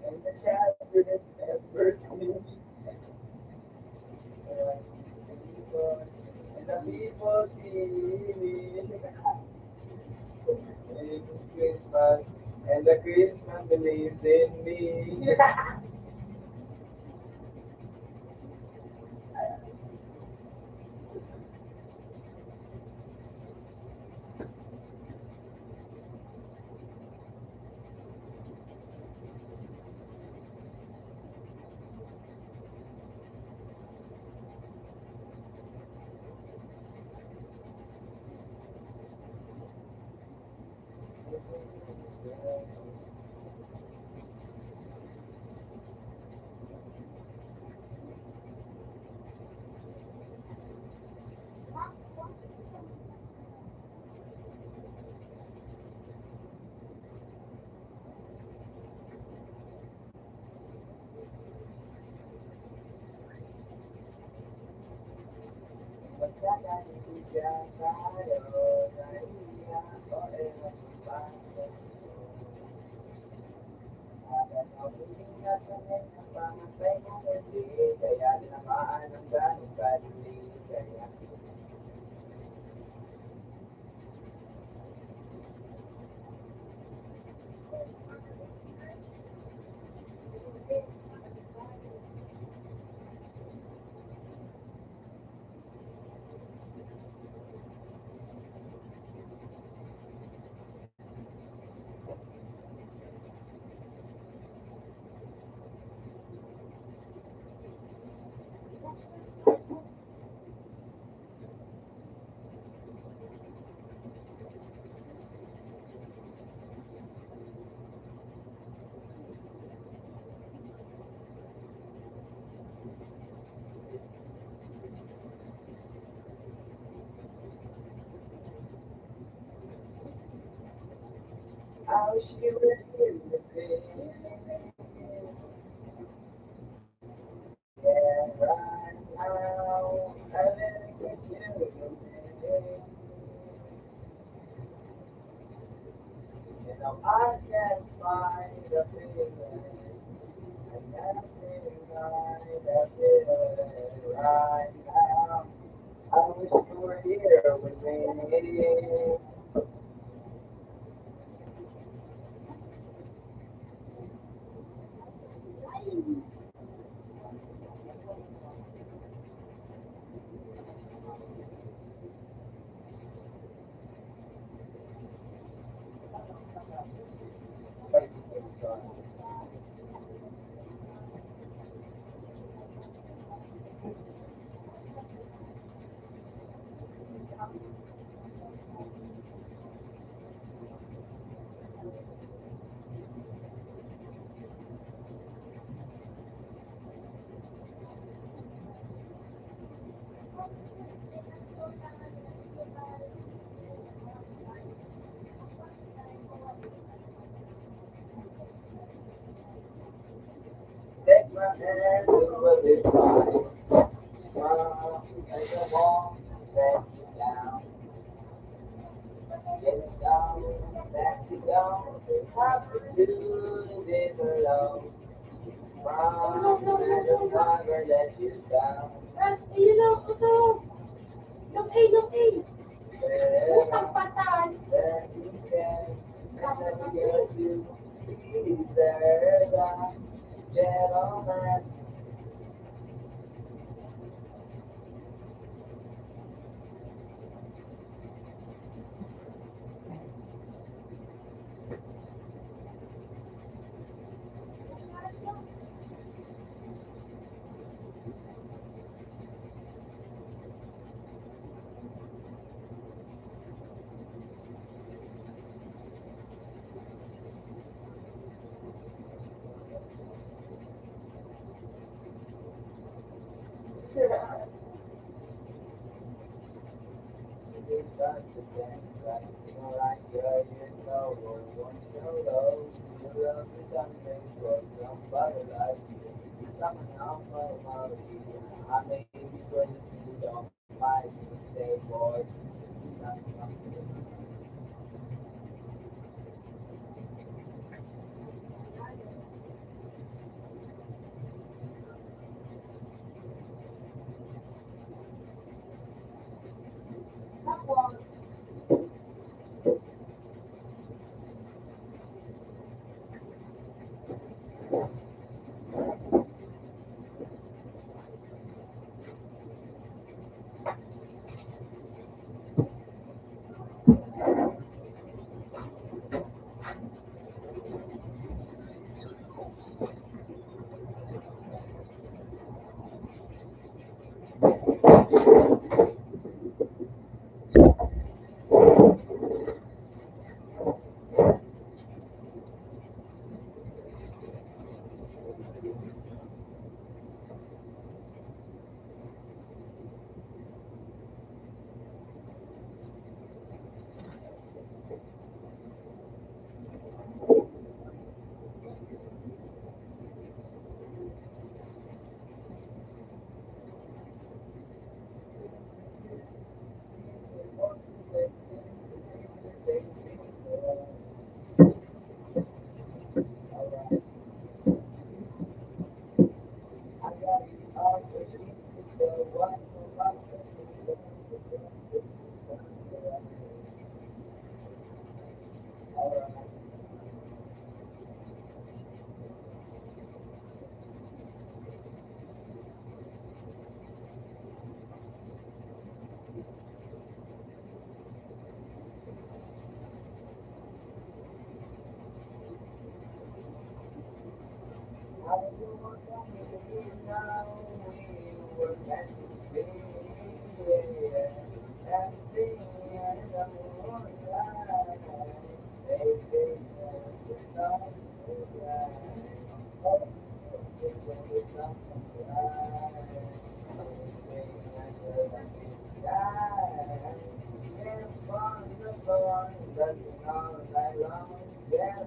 And the chat didn't ever see and the people see me in Christmas, and the Christmas believes in me. Magkakaibigan tayo, nahiya ko ay magbago. Agad mabing at ngayon ang pangantay mo muli, kaya tinamaan ang ganong kadili. Kaya wish you were here with me. Yeah, right now, I really miss you. You know, I can't find a feeling. And nothing like a feeling right now. I wish you were here with me. Take my hand, it will be fine. As I walk, let you down. Yes, down, let you down. Have to do this alone. From and I'll never let you down. At, ayun na, ito. Yung A, yung A. Utang Wherever patal. that you can, and never get you. Deserve a gentleman. You start to dance like sing like girl, you know you want to know. You love me something for somebody like you. Coming off of my feet, I may be crazy, don't mind me, say boy. It's not something. Alright, I got it all for sleep. It's the one who loves Alright. How you want me now? We were meant to be, yeah. And singing in the moonlight. They say that the stars will rise. Oh, think when the sun comes rise. Sing until the midnight. Yeah, from the floor, dancing all night long. Yeah,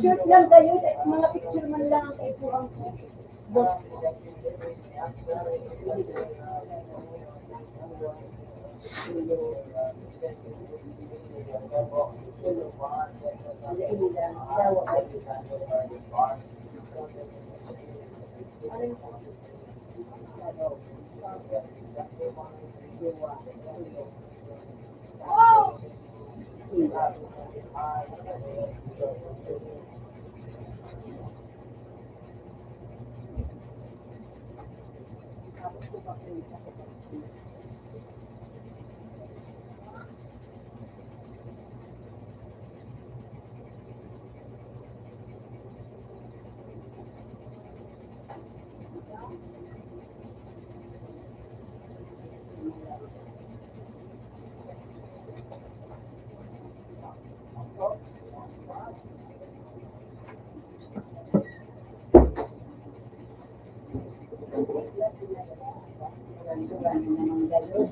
Shoot lang kayo, mga picture man lang ang kaipuan ko. Dos. Ano naman gano'n?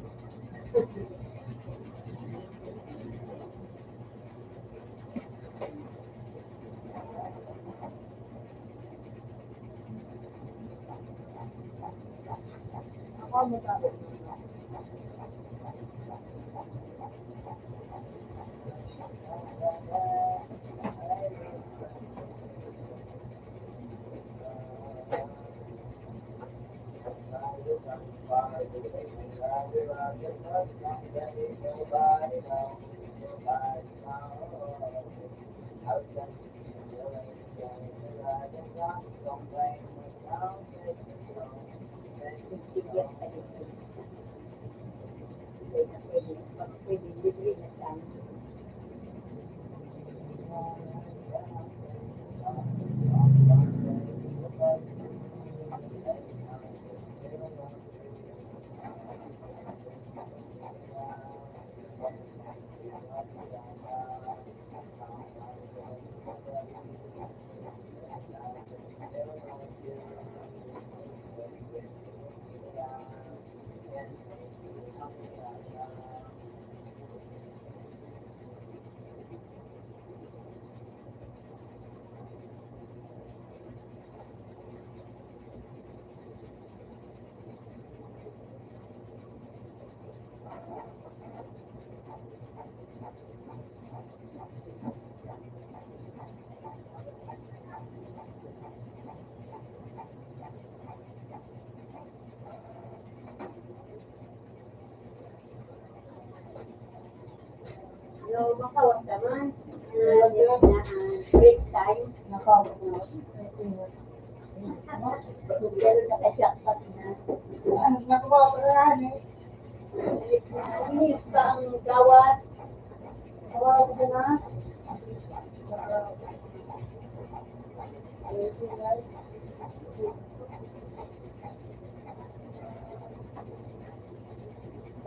Ako mo sabi. Sige, ayun. Pwede libre na siya. No, makawat naman. Break time. Nakawat na. Pero nakasakpat na. Nakuha ko na rin. Inis pa ang gawat. Nakawat ko na.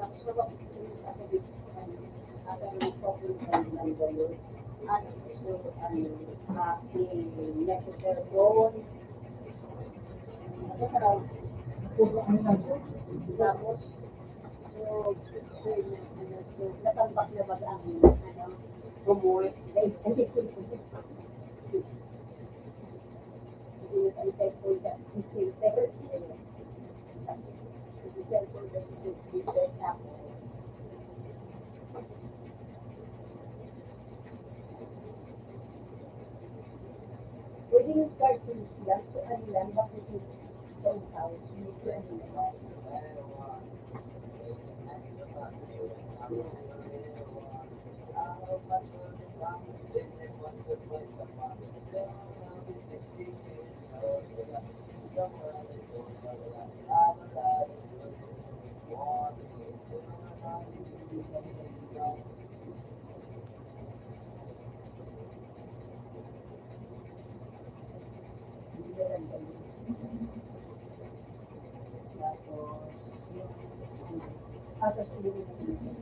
Tapos ako, necessary goal. Tapos, natambak na ba ang homework? Hindi ang cellphone ka, filter. Yung cellphone ka, filter ako. Pwede yung cartoons lang, so ano lang, bakit yung downtown, hindi ko ano lang. Hindi na lang ganun. Tapos hindi na ganun.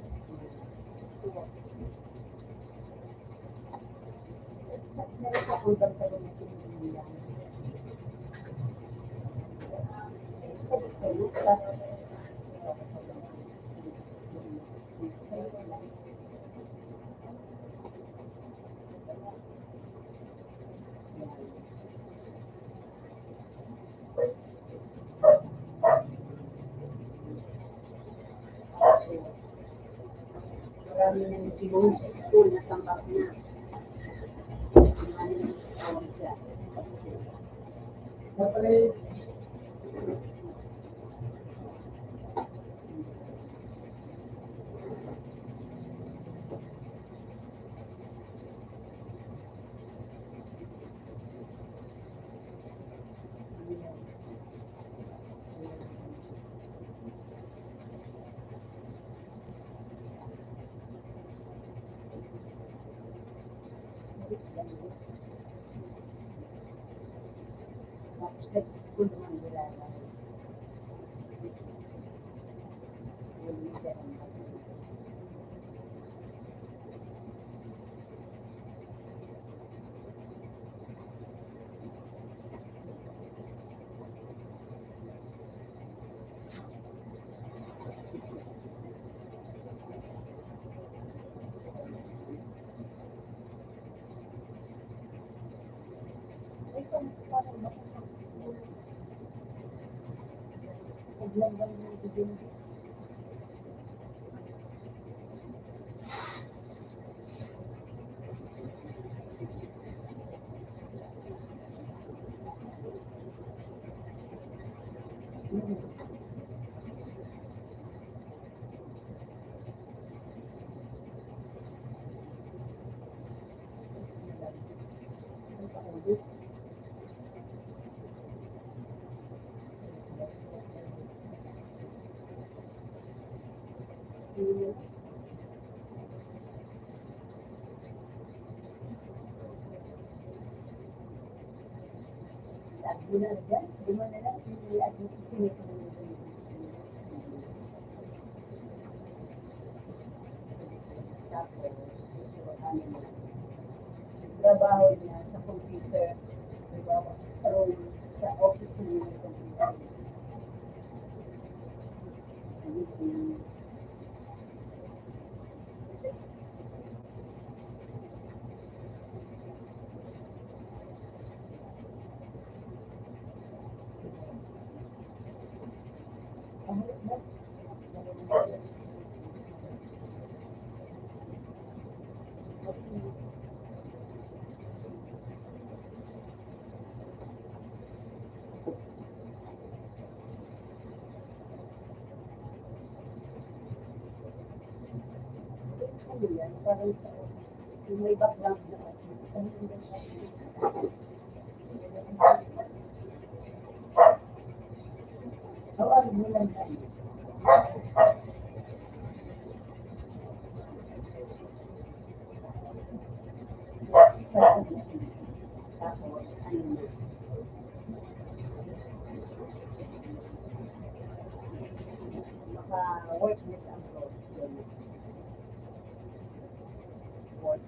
Sa nakapuntan pa rin natin yung lang. Sa lupa. Marami na yung ibong sa school na tambak na. Marami na yung siya. Dapat tapos nag-school naman nila na school leader ang Trabaho niya sa computer, nagkakaroon sa office niya ng computer. Ano yan? Parang sa office. Yung may background na office. Ano yung office? Tawagin mo lang tayo. Tapos, ano na? Maka-work na sa abroad. Work.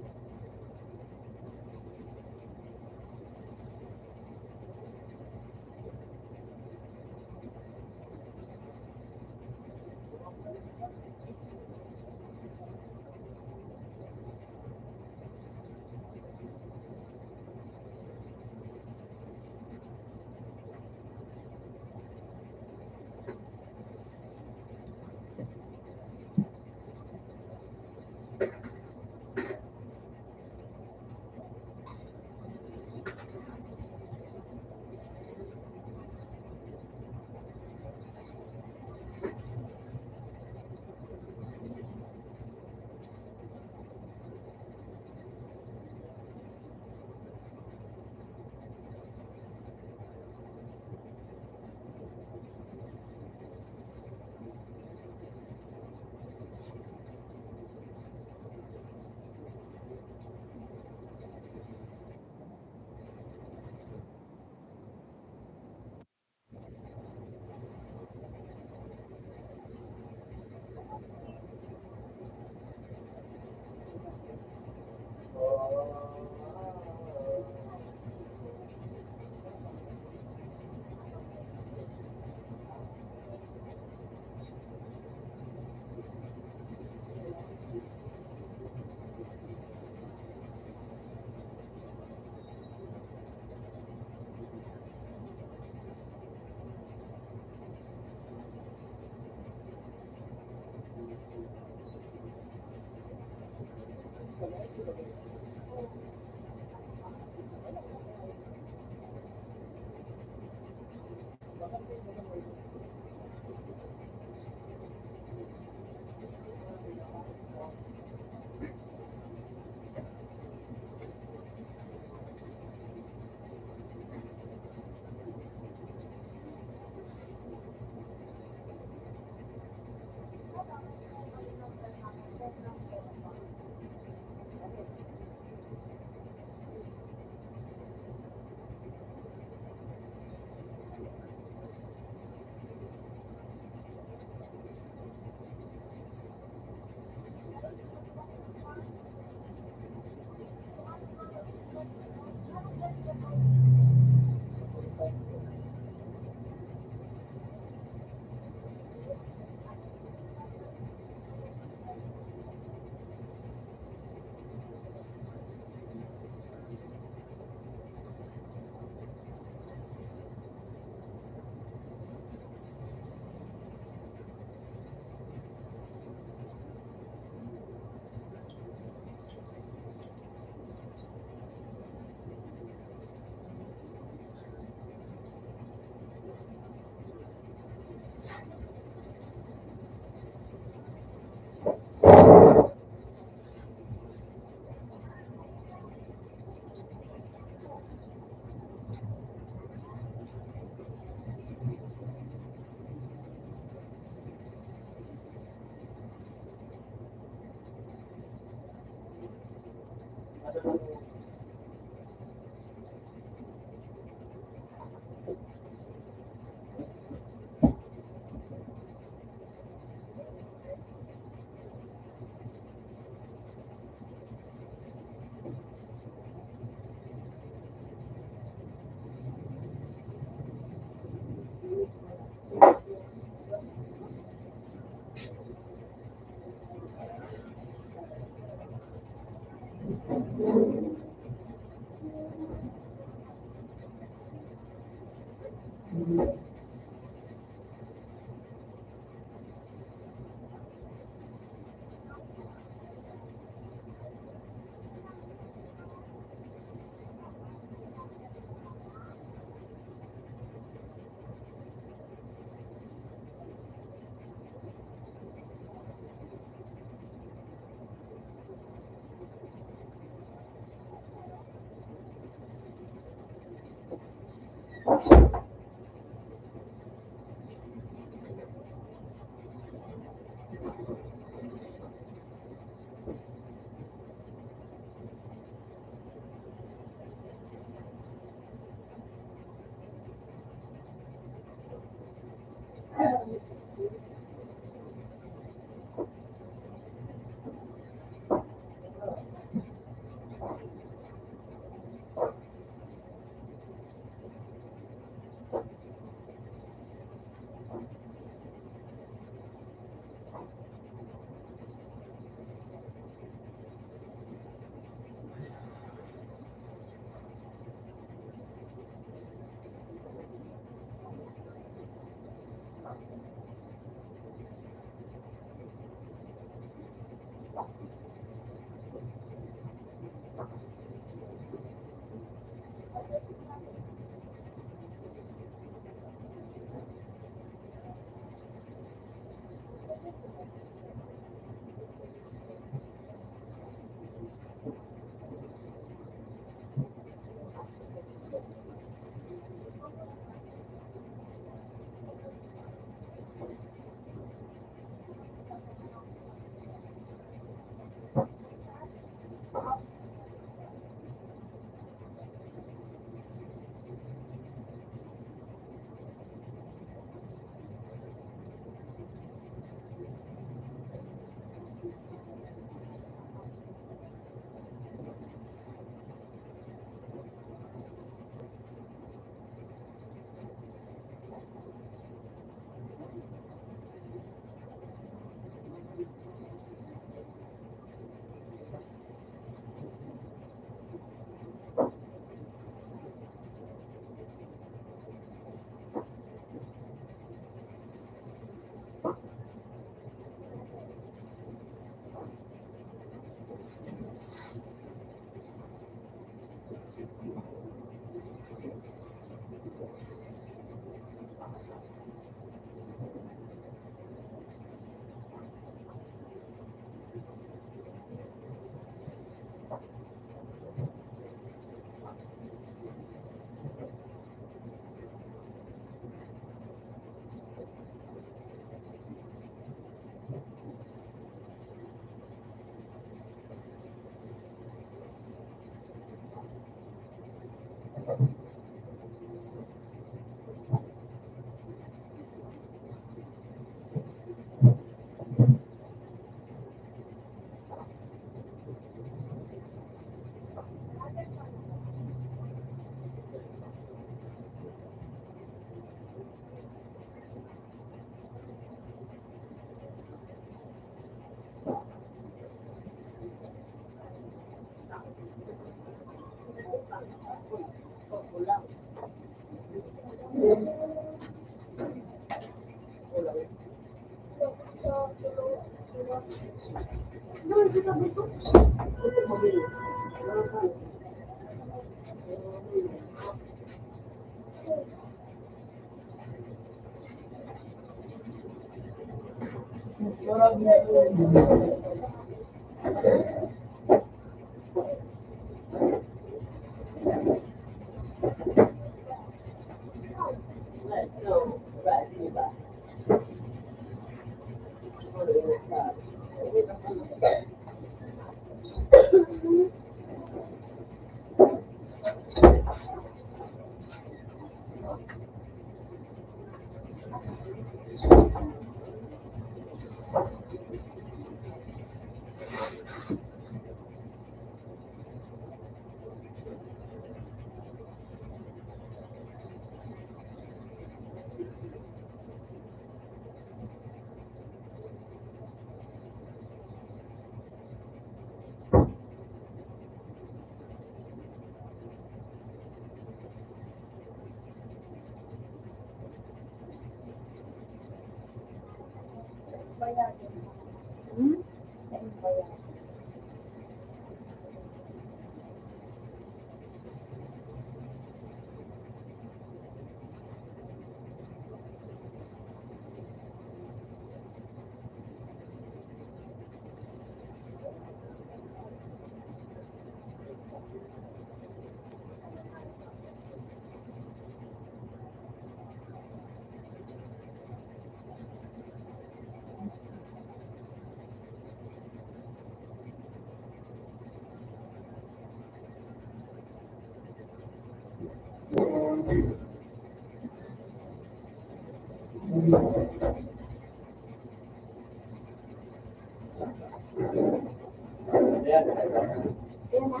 Yan na.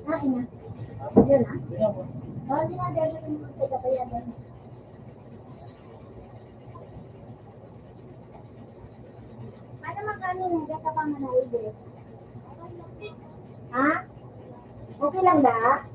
Kain na. Yan na. Oh, di na gagawin mo sa kapayagan. Ano magkano na? Gata pa nga na ulit. Ha? Okay lang ba?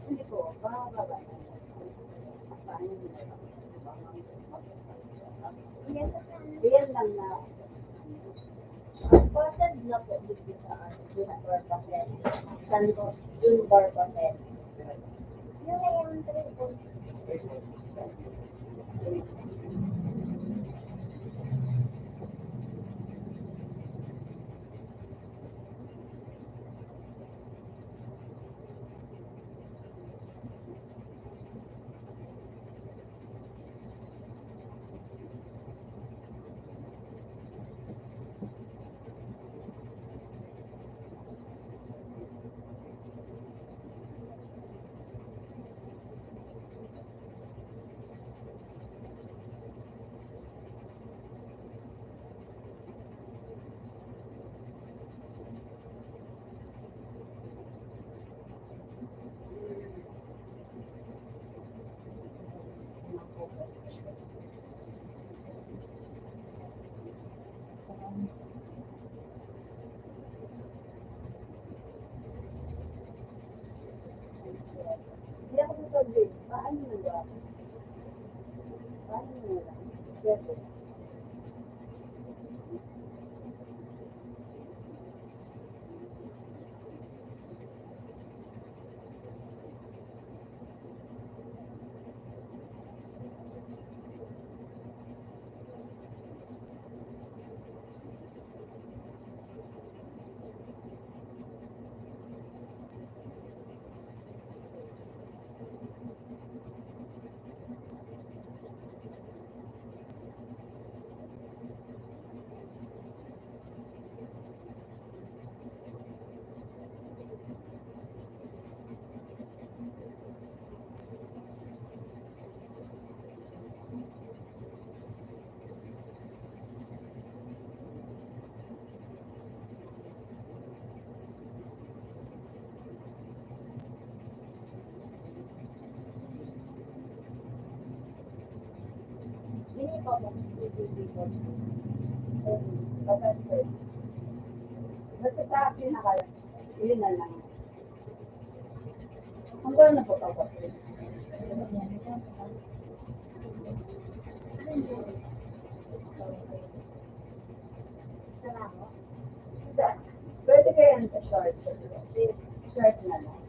Hindi po, bababa. Yan lang na. Posted na po dito sa June Barbasen. San June Barbasen. Yung ngayon, 3 po. Hindi ako sasabi. Paano na ba? Paano na lang? Pero, hindi pa mo. Basta sa akin na kaya. Yun na lang. Hanggang na po tapos. Pwede kayo yan sa short. Short na lang.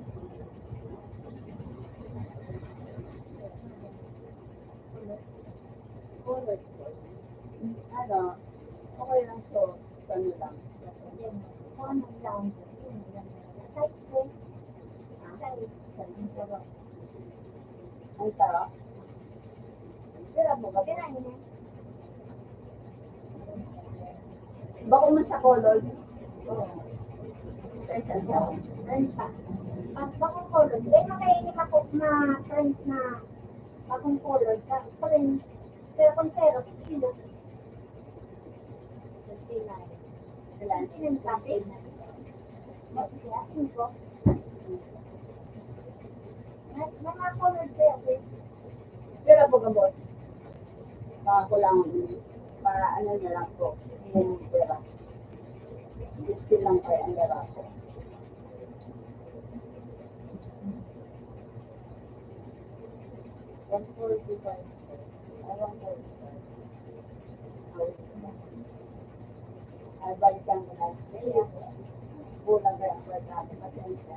Forward po. Ano, okay lang so, ano lang. Kung ano lang. Size po. Size. Ang sarap. Kira mo ba? Kaya yun eh. Bako mo sa color. Sa isang taon. Ano pa? Bakong color. Dahil makainit ako na print na bagong color. Print. Pero kung Xerox, kilo. 29. Wala. 29 copy. Kaya, 5. Mga color kaya, okay. Pero po gamot. Baka ko lang, para ano na lang po. Yung pera. Gusto lang kaya ang pera ko. $145. Ay, $145. Ay, balikan ko na. Kaya, bulang kaya ang pera natin. Pasensya.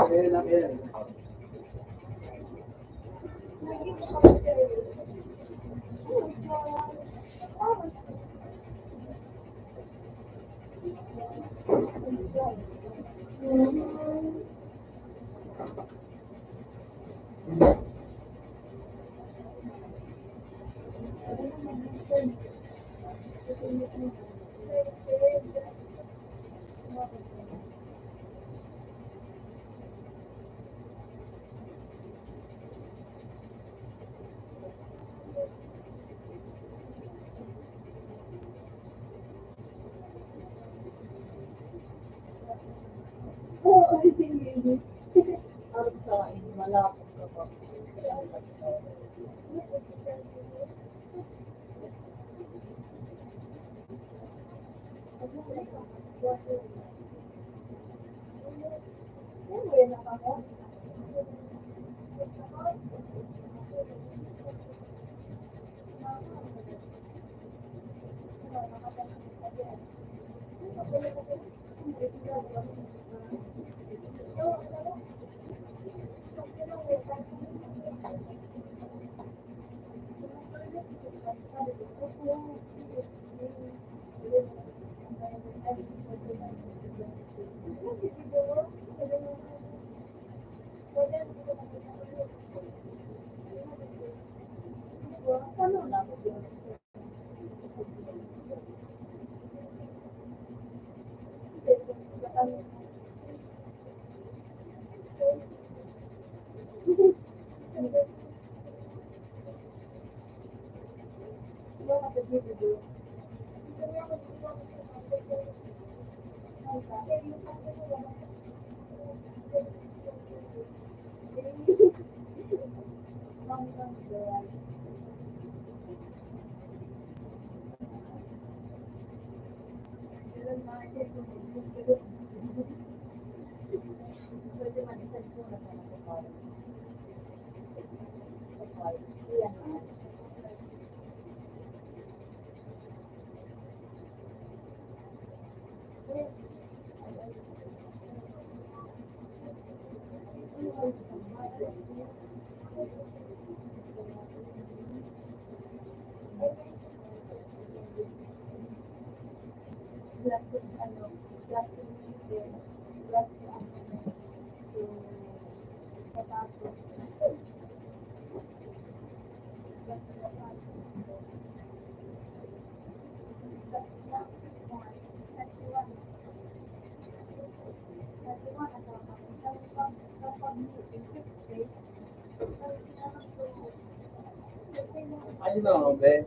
Kaya lang yan. Harap sa akin, malapot ka pa. Ano na, be?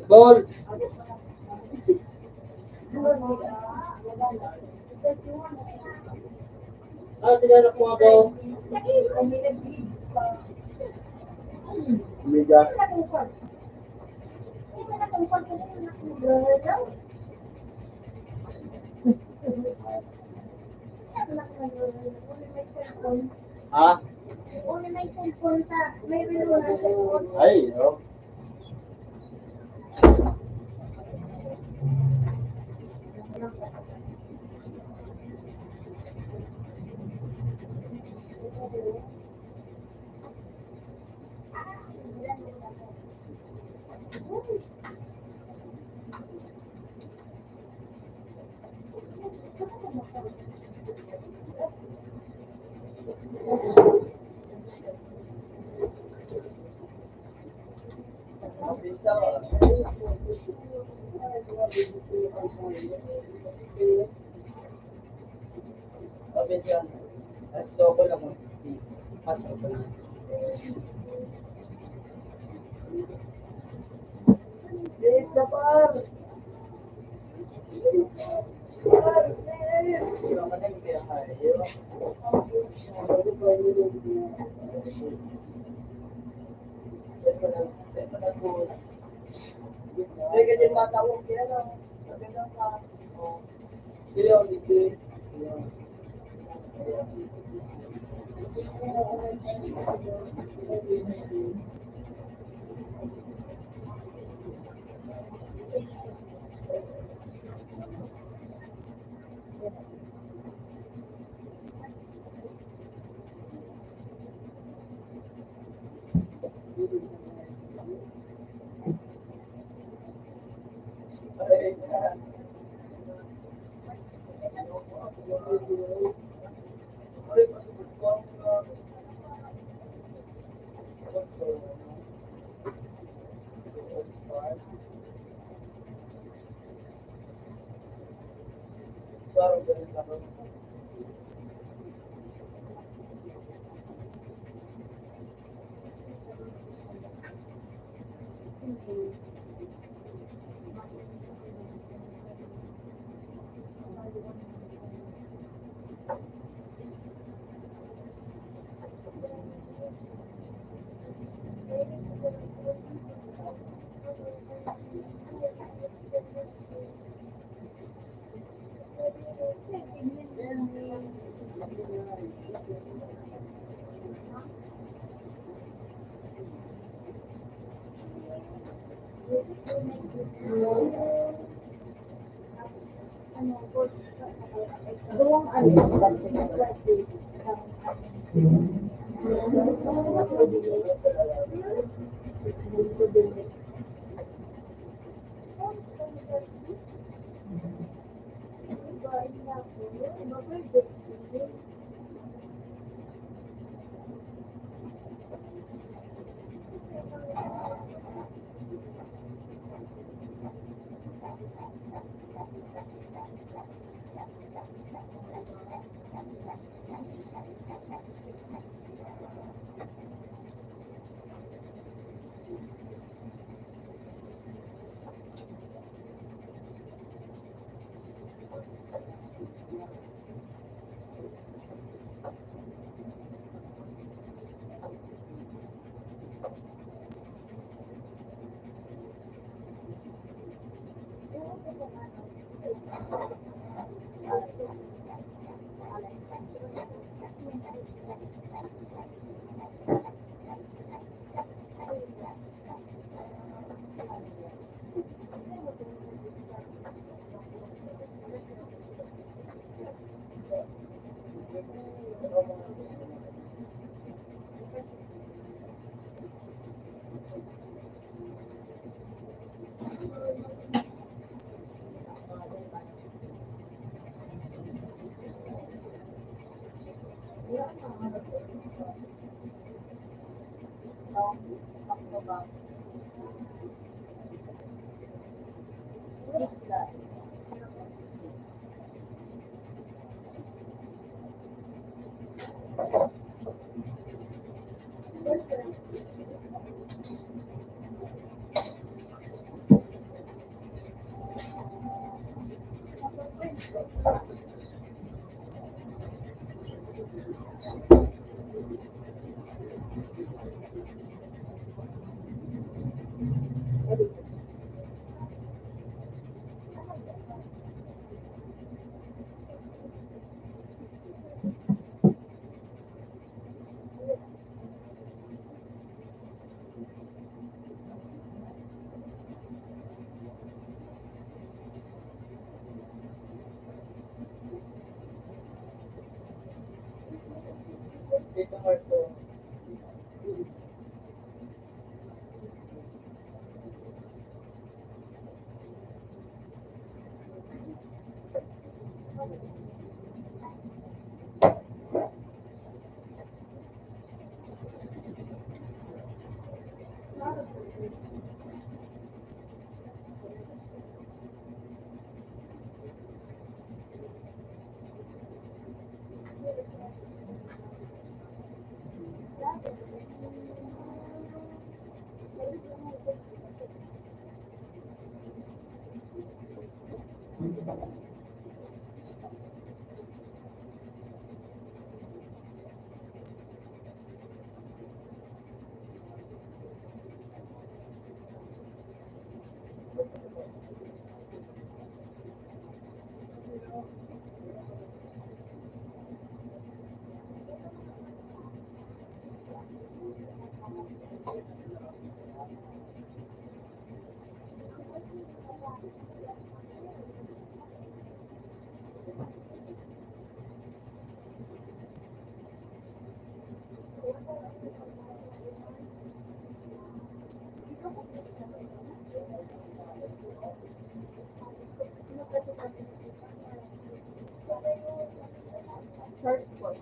Ball! Ah, tinanong mo ako. Amiga. Ha? Una may cellphone sa, may relo na cellphone. Ay, oh. Sabi siya, gusto ko lang mag Wait na par! Par! Par! May ganyan matawag yan, no? Magandang ka. Dilaw, dito. Doon Dito Marco. Short course.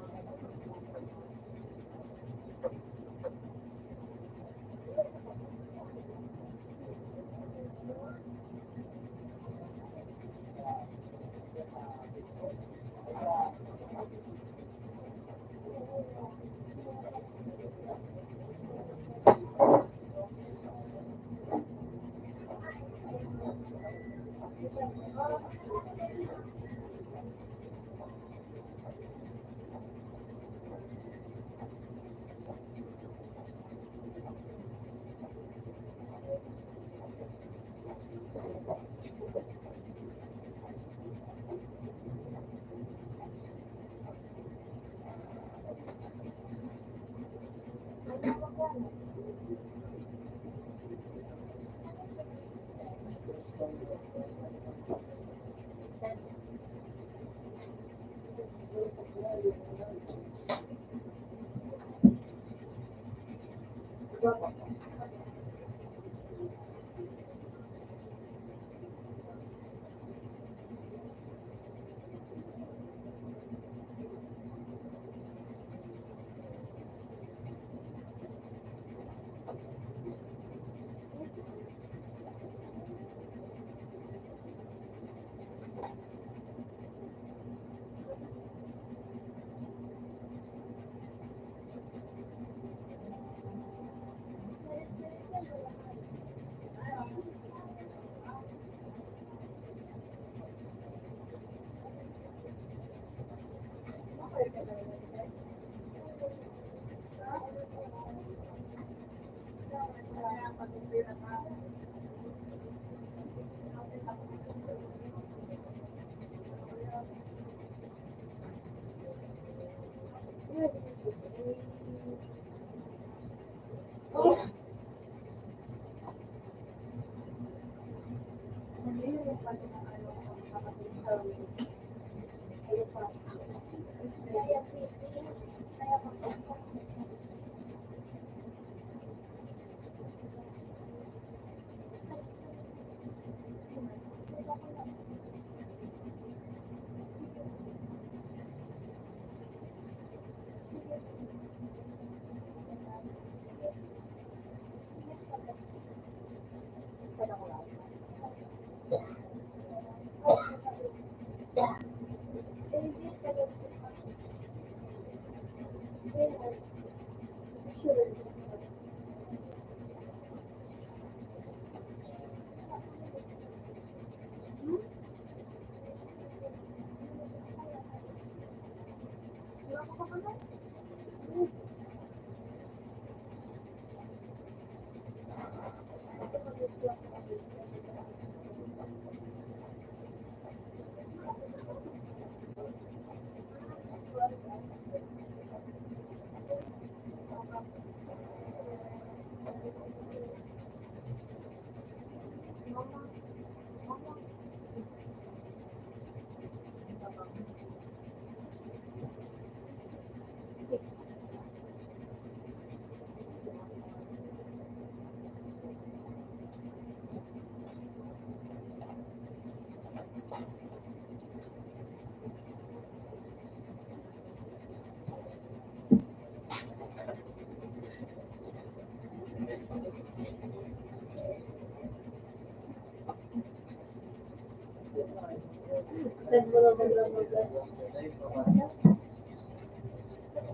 Send mo lang lang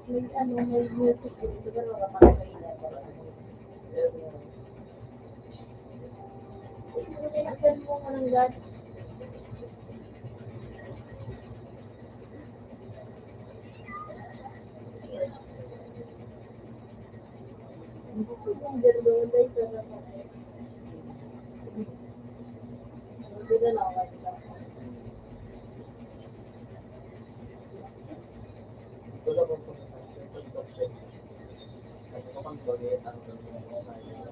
may ano, may music din. Siguro makapagpahinga. Tinagyan mo ko ng God. Gusto kong gano'n ay sa naman. Hindi na lang ako. Kulit ang gagawin sa iyo.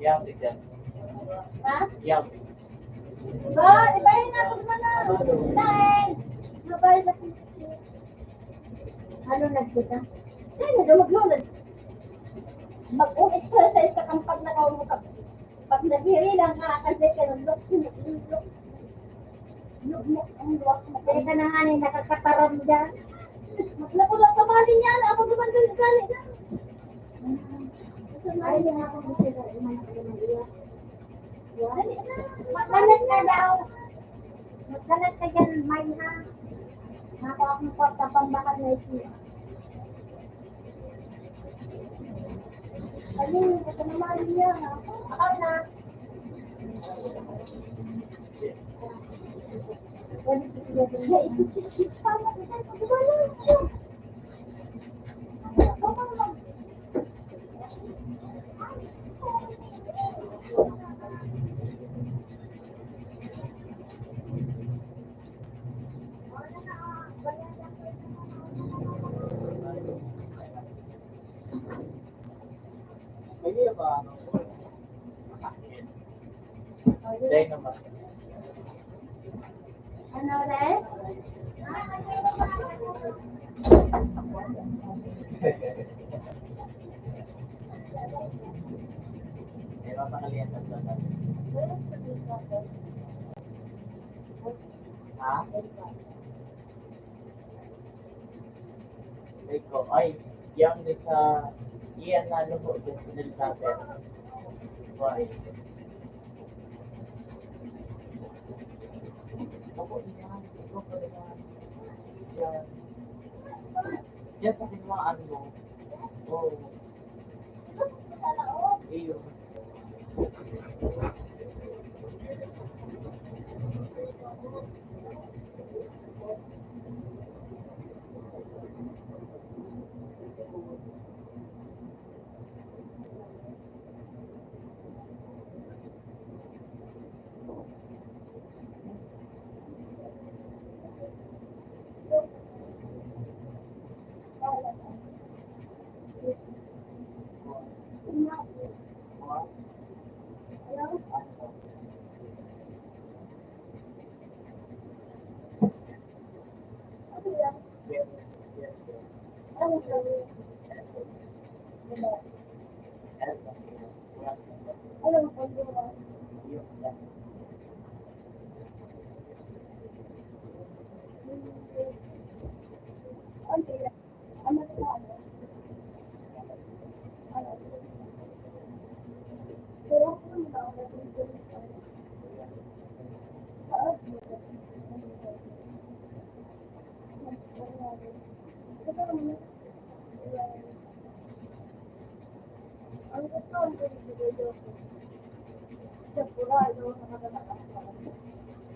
Yang bigyan. Ha? Yang. Ba, ibayin na ako naman na. Dahil, mabayad ako. Ano nagkita? Ay, nagulog-lulog. Mag-exercise ka kang pag nakaumo ka. Pag nagiri lang ka, kasi ka ng look, Kaya ka na nga ni nakakataram dyan. Maglako lang sa mali niya na ako naman gali na. Ay, hindi nga ako gusto na iman. Magkalat ka daw. Magkalat ka dyan, may ha. Nako akong kwarta pambakan na isi. Ayun, ito naman niya. Ako na. Ya, ikut sis sama kita bagaimana itu? Pwede ba? Dahil naman. Ano rin? May mapakalian na sa natin. Ha? Iko, ay, yang din sa iyan na ano po, yung sinil natin. Why? Ako, iyan. Ito pa naman. Yan. Yan sa kinuhaan mo. Oh. Iyo.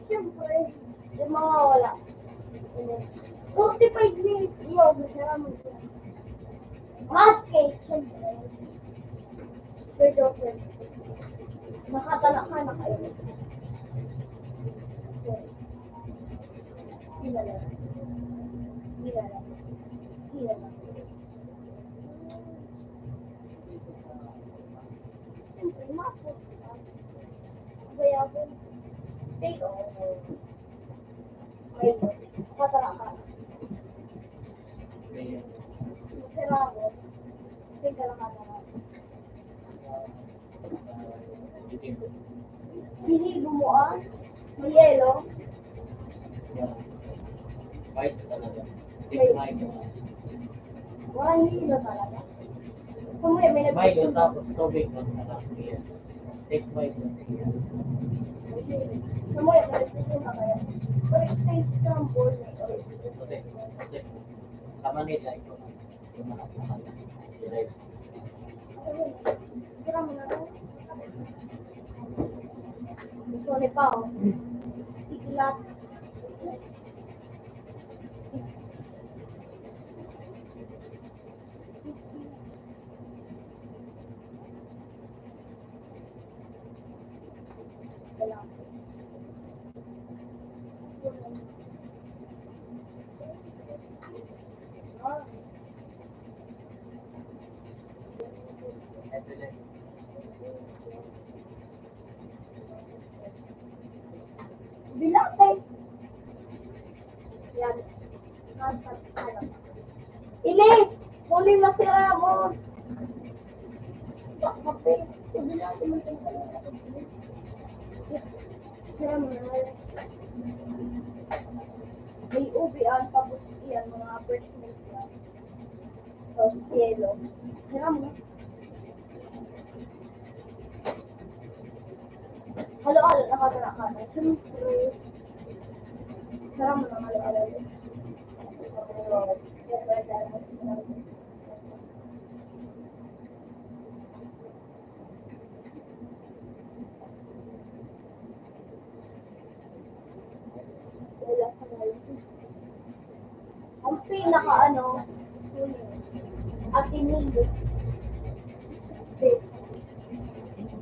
Siyempre, di mawawala. 45 minutes yun, masarap mo siya. Hot cake, siyempre. Sir Joseph, nakatala ka na kayo. Kilala. Kilala. Kilala. Siyempre, mapos ka. Kaya po, take over. Ayun, nakatala ka. Masarap mo. Take ka lang katala. Hindi bumuan, may yelo. White talaga. Take Milo. Walang hilo talaga. Sumuya, may Milo nagpipin. tapos tubig ng nakakiyas. Take Milo. Sumuya, may nagpipin ka kaya. Pero stage scramble. Puti. Puti. Sa Manila ito. Yung nakakahan. Direct. Sira mo na rin. Gusto ni pa, oh. Sticky lot. Ito lang. May ubian, tapos iyan, mga fresh milk yan. Tapos yelo. Sarap mo. Halo-halo na ka na. Siyempre, sarap mo na halo-halo. Wala sa ngayon. Ang pinaka atinilo.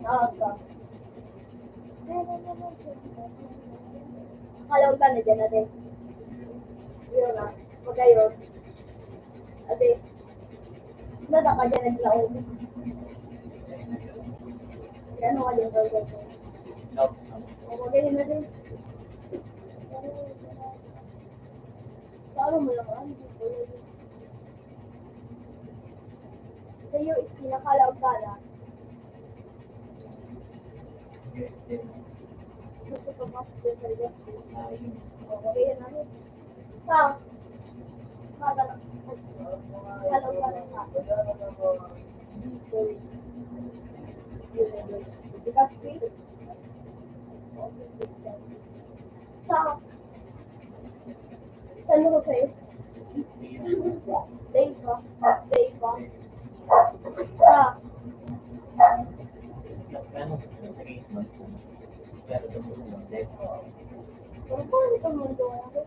Aga. Halaw ka na dyan, ate. Yun na. Magayon. Ate. Nada ka dyan naglaog. Ano ka dyan, burger ko? Magayon na din. Paano mo lang ang sa'yo is pinakalaog ka na. Gusto ko mas din sa ligas. Magayon na din. Sa halaw ka na sa because sa ano ko sa'yo? Dave ba? Sa kung paano ito mundo ako?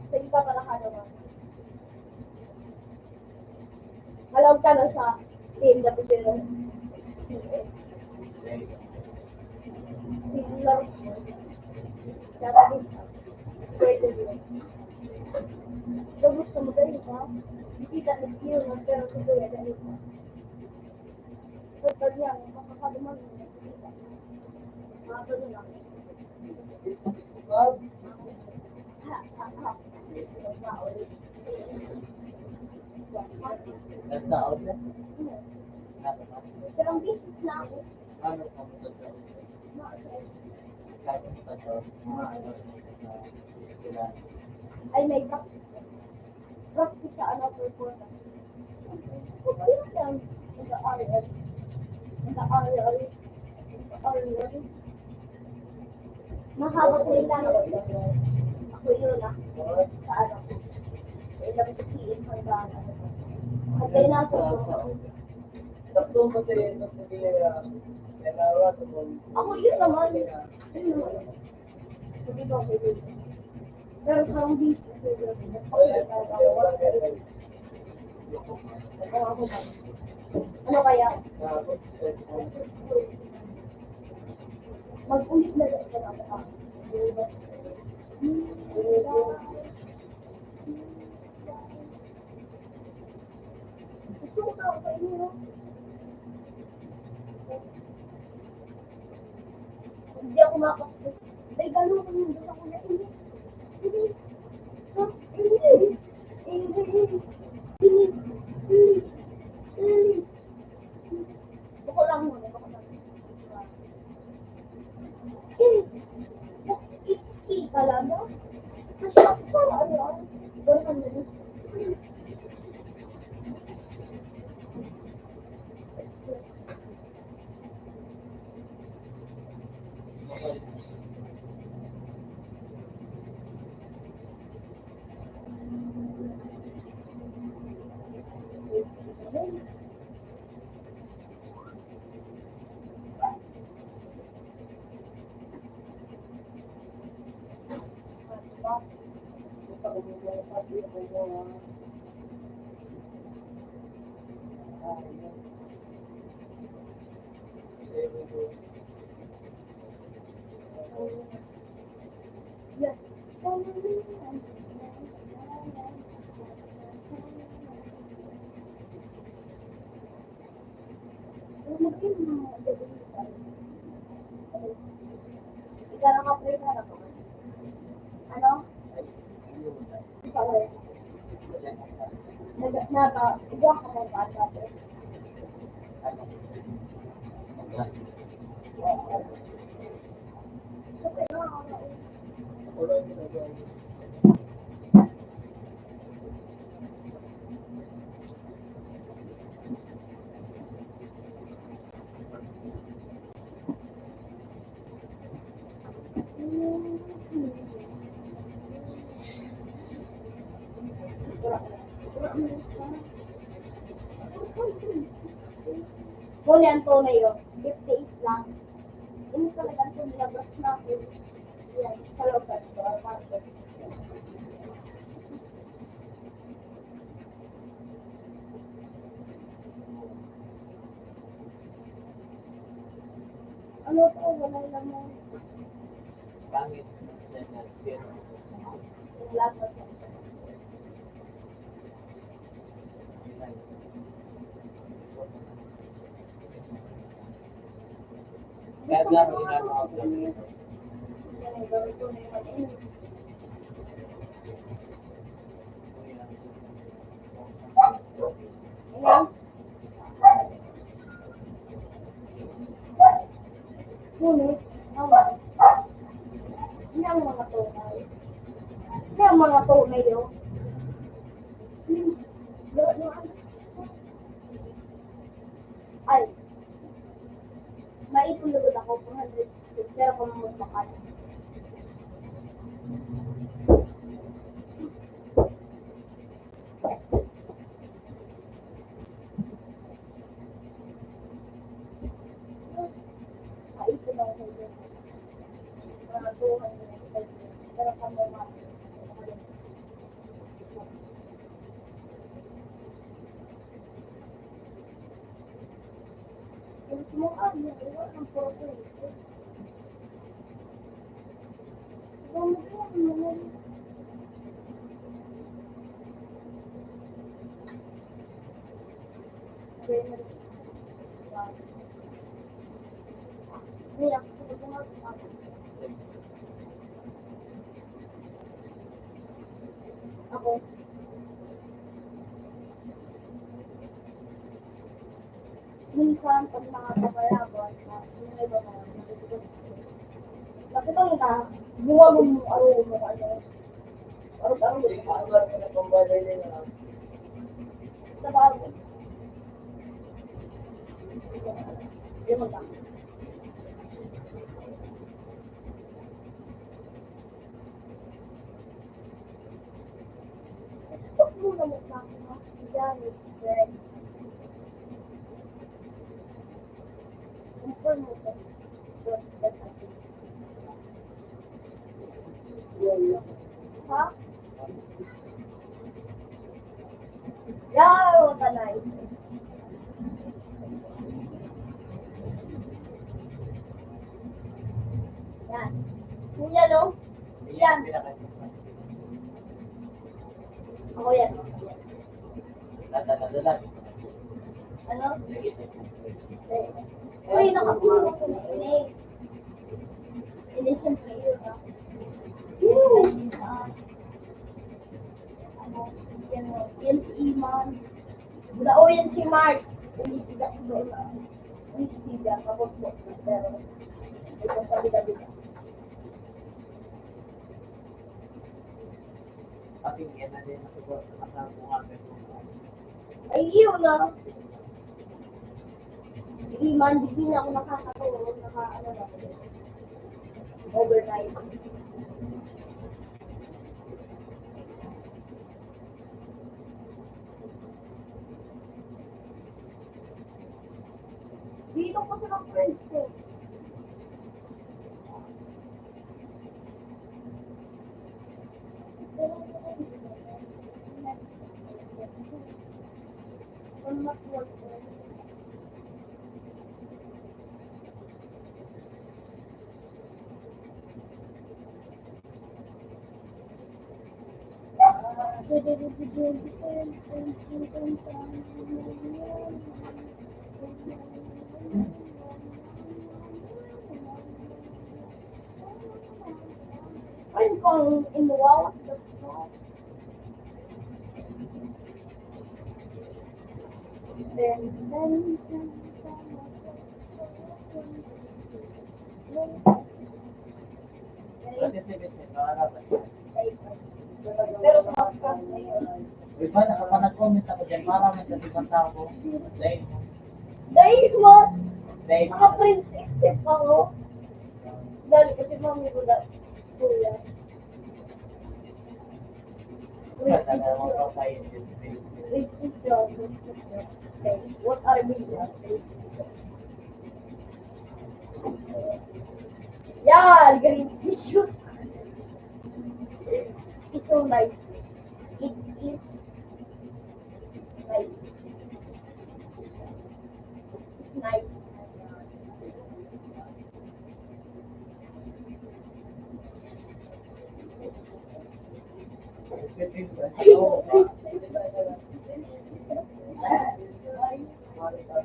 Sa iba pala ka naman. Halaw ka na sa BMW CS. Similar sa tabi square to view. So gusto mo dali ka? Hindi ka nag-view na pero sa kuya dali ka. So pag yan, makakaduman mo na sa mga pagod lang. Pero ang business na ako. Ay, may practice. Practice sa ano performance. Okay lang. Nag-RL. Mahaba ko yung tanong. Ako yun sa ano. AWCS hanggang hanggang nasa Tatlong kasi ako yun naman. Hindi ba ako yun? Pero sa ang business, ano kaya? Mag-ulit na rin sa mga gusto ko na ako sa inyo. Hindi ako makapasok. Dahil gano'n ko yung doon ako na ini. Bako lang muna. Talaga? Kasi ako para ano? Doon ka na rin. Yes. Ikaw naka-play na ako. Ano? Sorry. Nata, ikaw ka mo pa dati. Ngunit ang tunay yun, 58 lang. Hindi talaga ito nilabas natin. Yan, sa local store, market. Ano to? Wala naman. Pangit na zero. Yung lahat na Kaya laro inano ako lang. yan ang gawin ko na yun. Ayan. Ngunit, hindi ang mga tunay. Hindi ang mga tunay yun. Please, ay, maipulugod ako 400 pero kung magmakal. Maipul ako sa iyo. Mga 200 pero kung magmakal. Mo ano, ang photo. Ako. Minsan, pag nakapapalaban, yung iba na, nakita mo na, buwa mo mo, araw mo, ano, araw-araw mo, sa bago. Yun mo lang. Stop mo na mo lang, ha? Yan, friends. Confirm mo ko. Ha? Yeah, what a nice. Yan. Yung yan, no? Yan. Ako yan. Dadala. Ano? Uy, nakapulong ko na inig. Inig siyempre yun, ha? Ano? Yan si Iman. O, yan si Mark. Umisiga si Lola. Umisiga, kapag po. Pero, ito kabila-bila. Pati yan na din siguro nakasabungan ko. Ay, yun lang. Si Iman, hindi na ako nakakatulog. Naka-ano na ako. Overnight. Dito ko sila friends ko. Friend kong inuwaw. Pero sumaksak na yun. Diba, nakapag-comment ako dyan, maraming sa ibang tao. Dahil mo, Dahil, naka-prince except ako. Dahil kasi mami ko na kuya. dadala mo pa kayo. Wait, good job. Okay, what are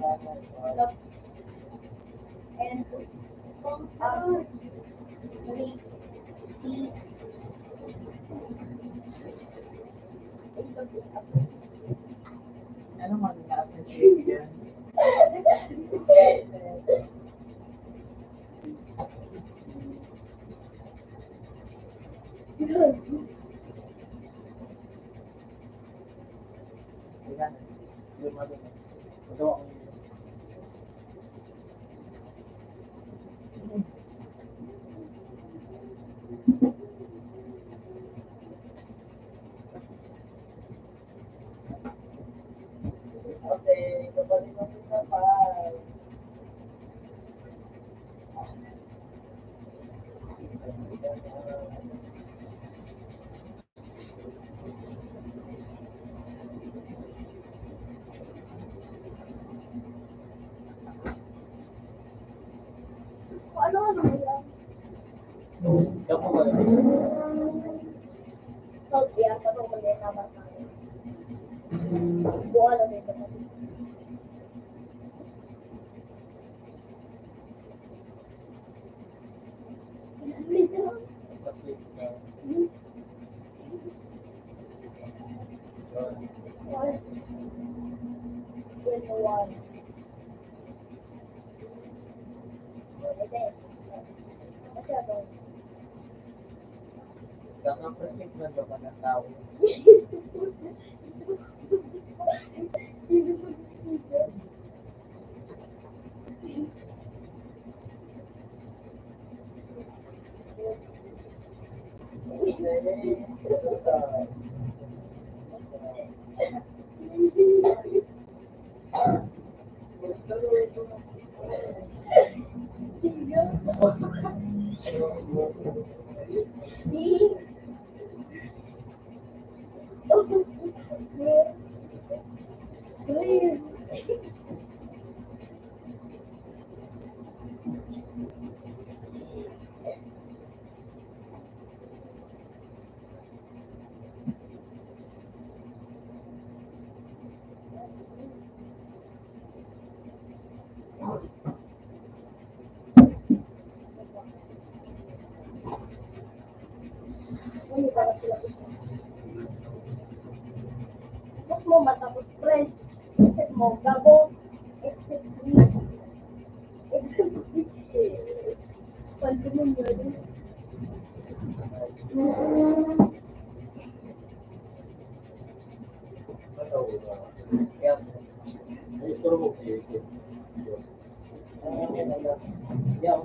Love and read, see, and love it up. Ano man na-appreciate yan? Yan. Lumalim. Magawa ko yun. Okay, kabalik mo sa pa. Kung ano mo yan? Kamu ba? Salt yan, pero mali naman tayo. Buwan na dito. Kapit ka. One. 21. Ito. Kasi ako. Kaka-appreciate man ba ng tao? Hindi para sila gusto. Tapos mo matapos friend. Except mo, gabo. Except me. Except me. Panto mo yun. Yan. Ay, puro mo kayo. Yan.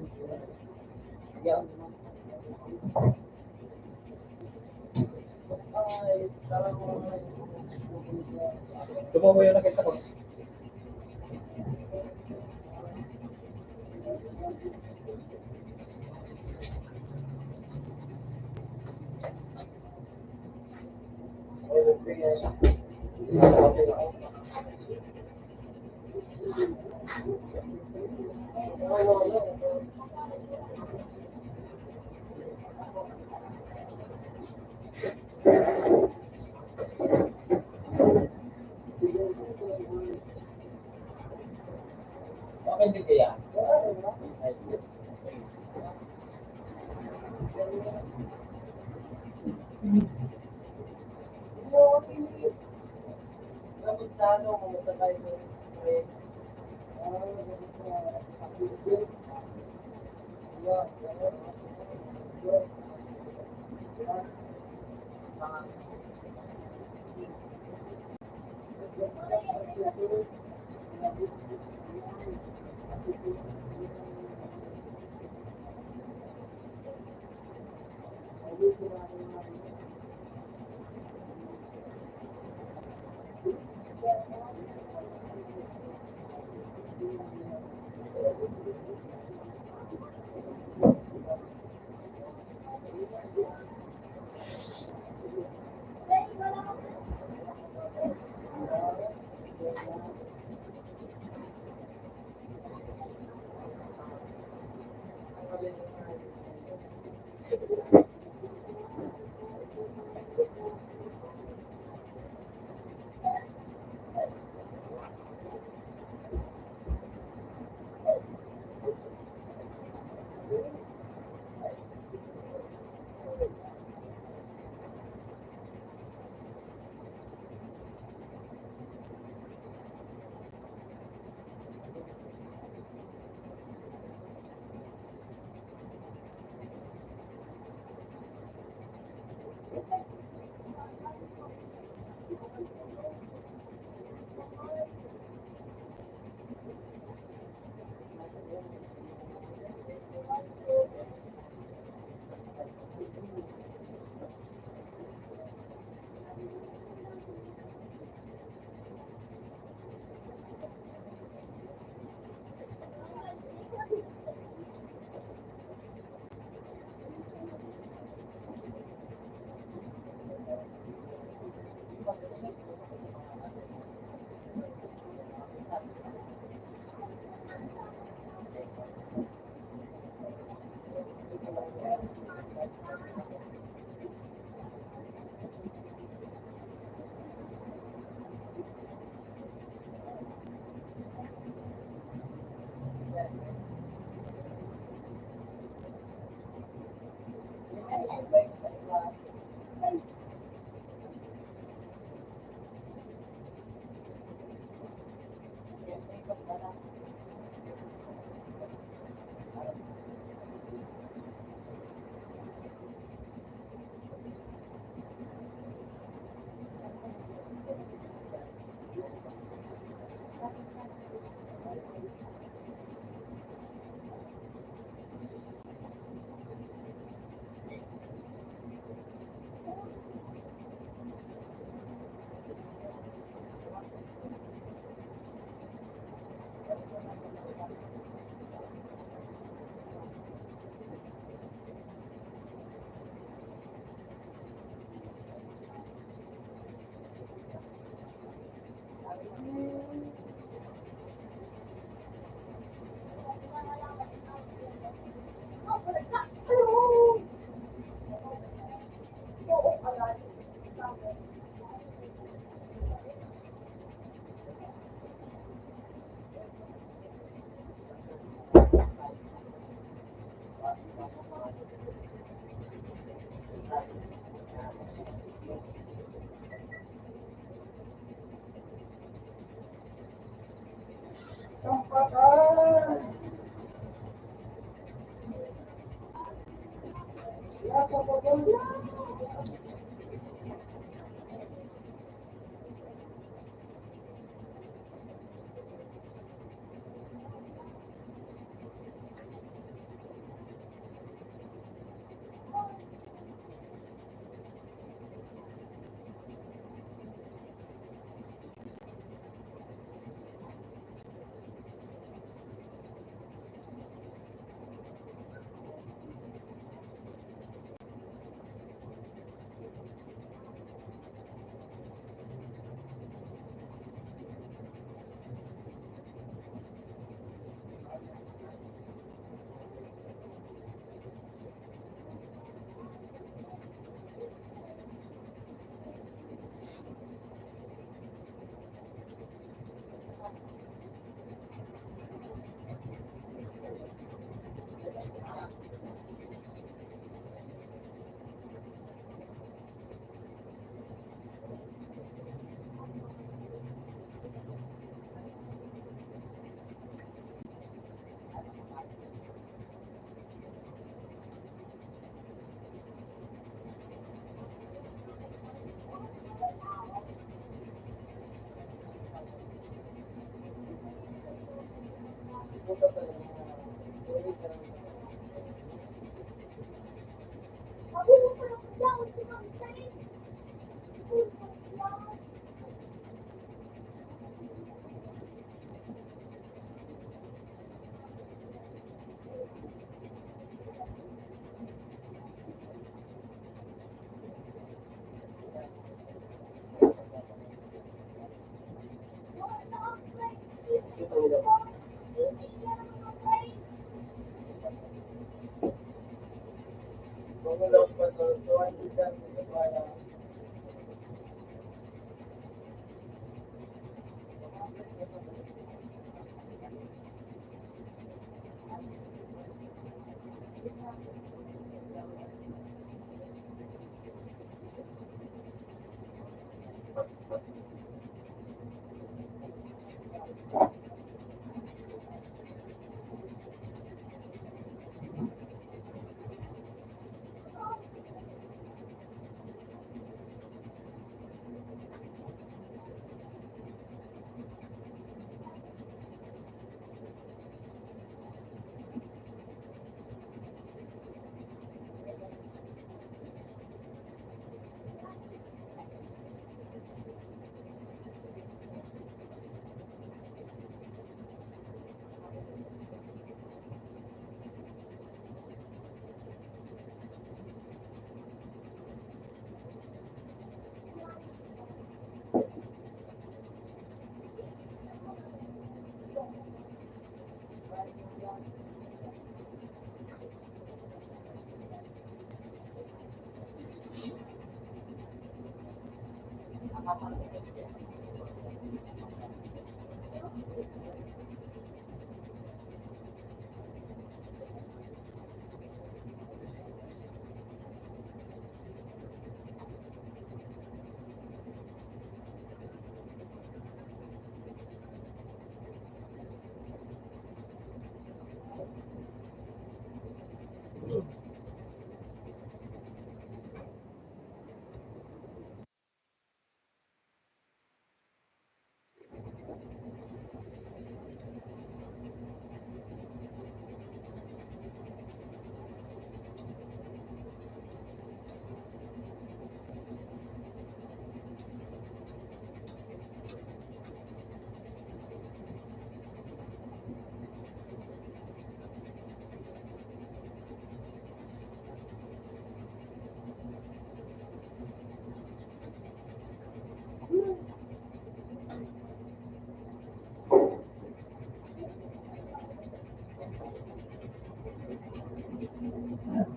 Yan. Ay, tarang mo na. Tumawa yun na kita ko. Okay din kaya? Ay, Kamusta kamusta kayo?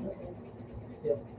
Siap.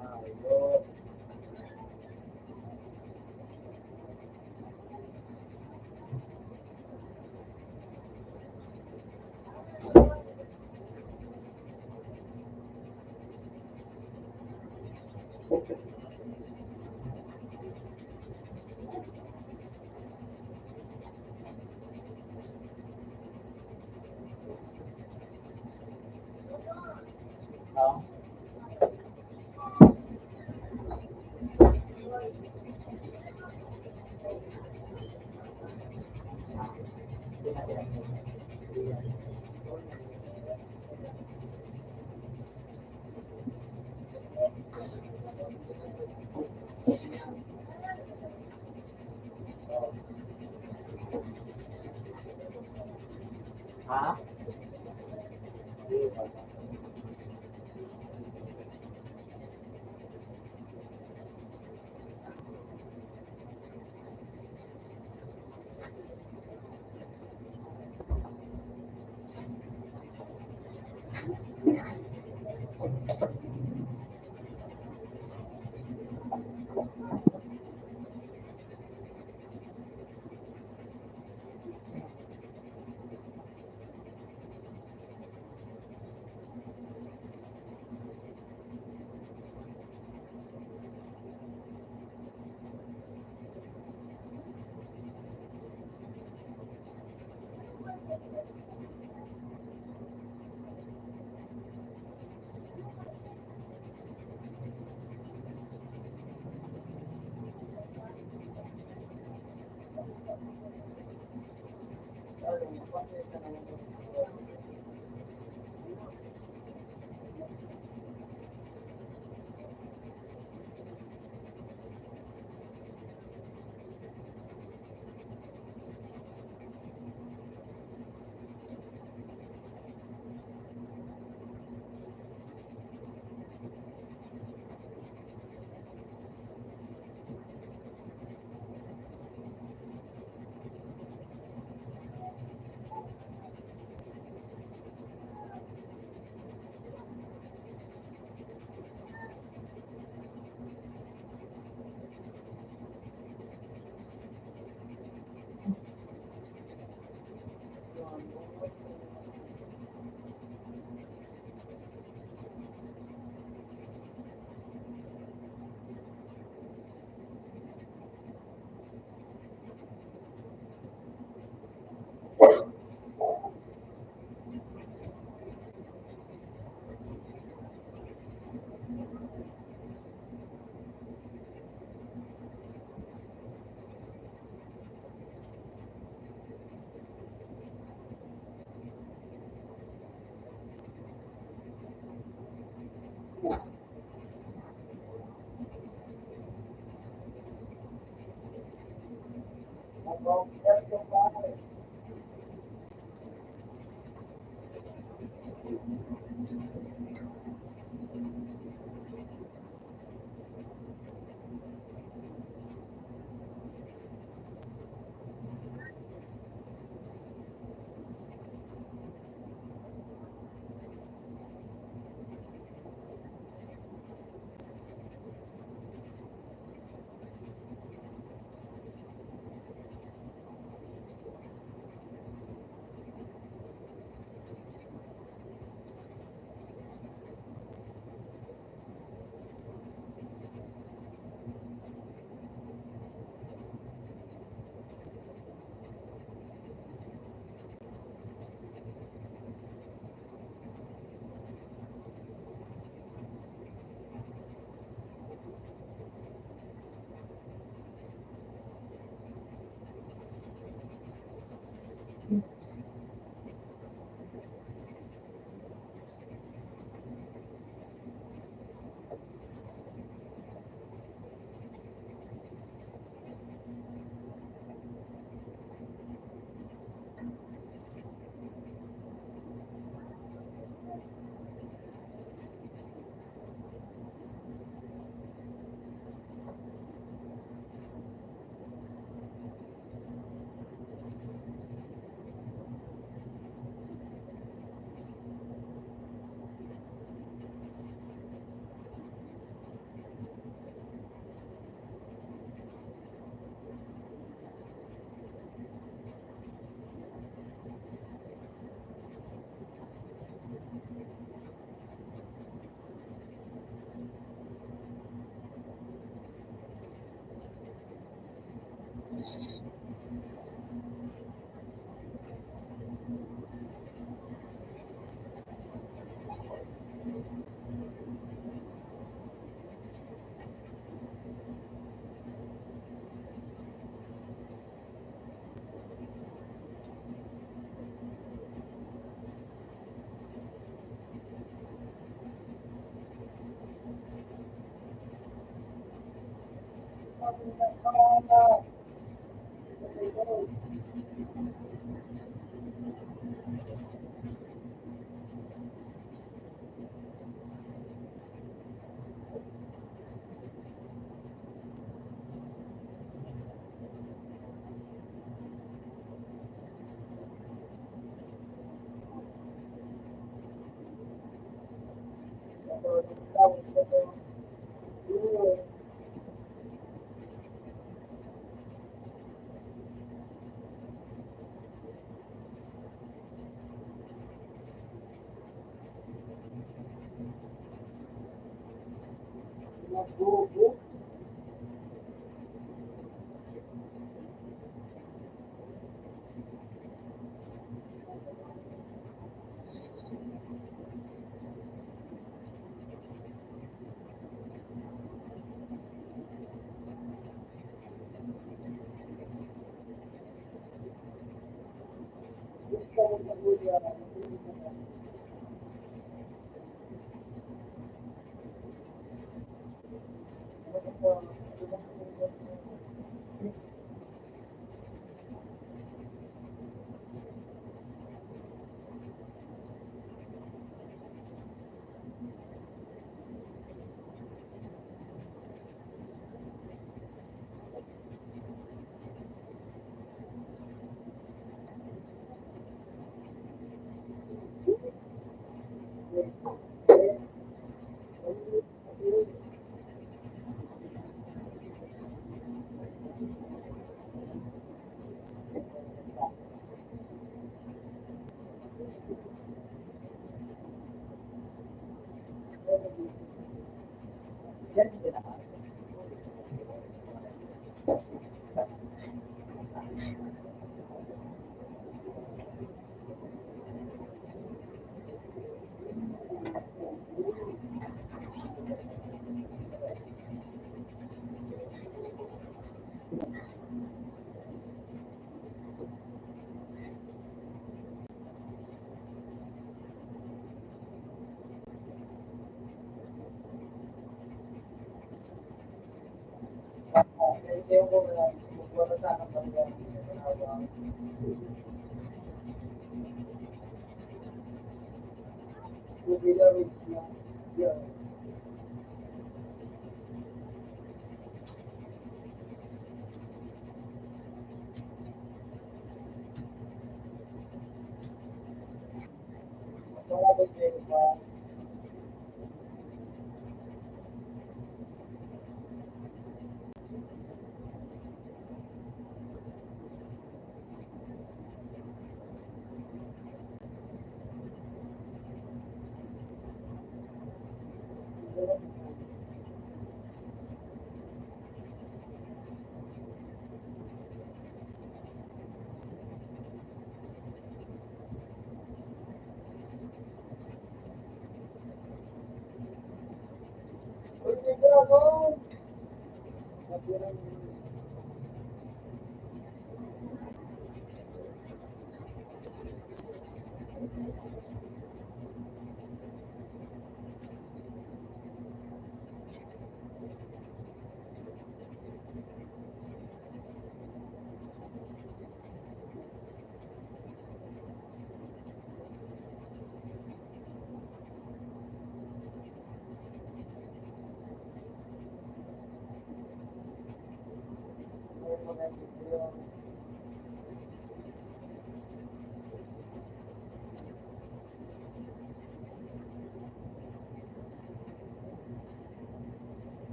Ayo. Không. Cái này là hả?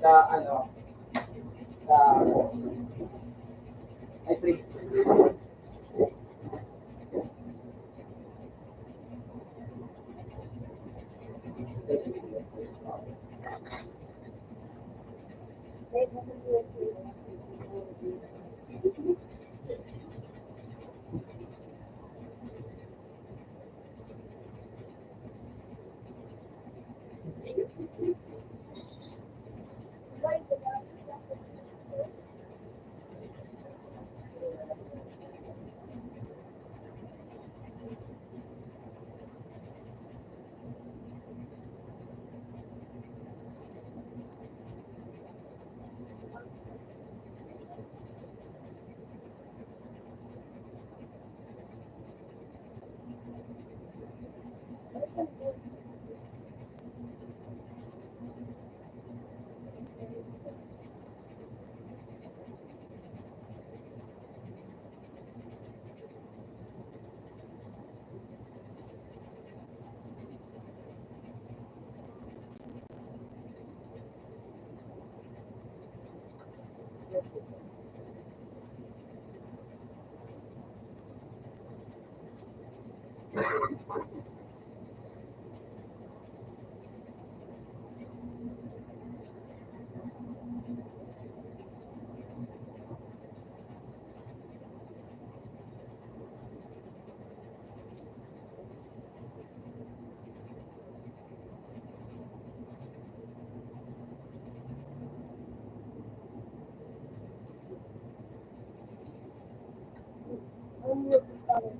Sa ano, sa ay pre. Wait, I'm with the father.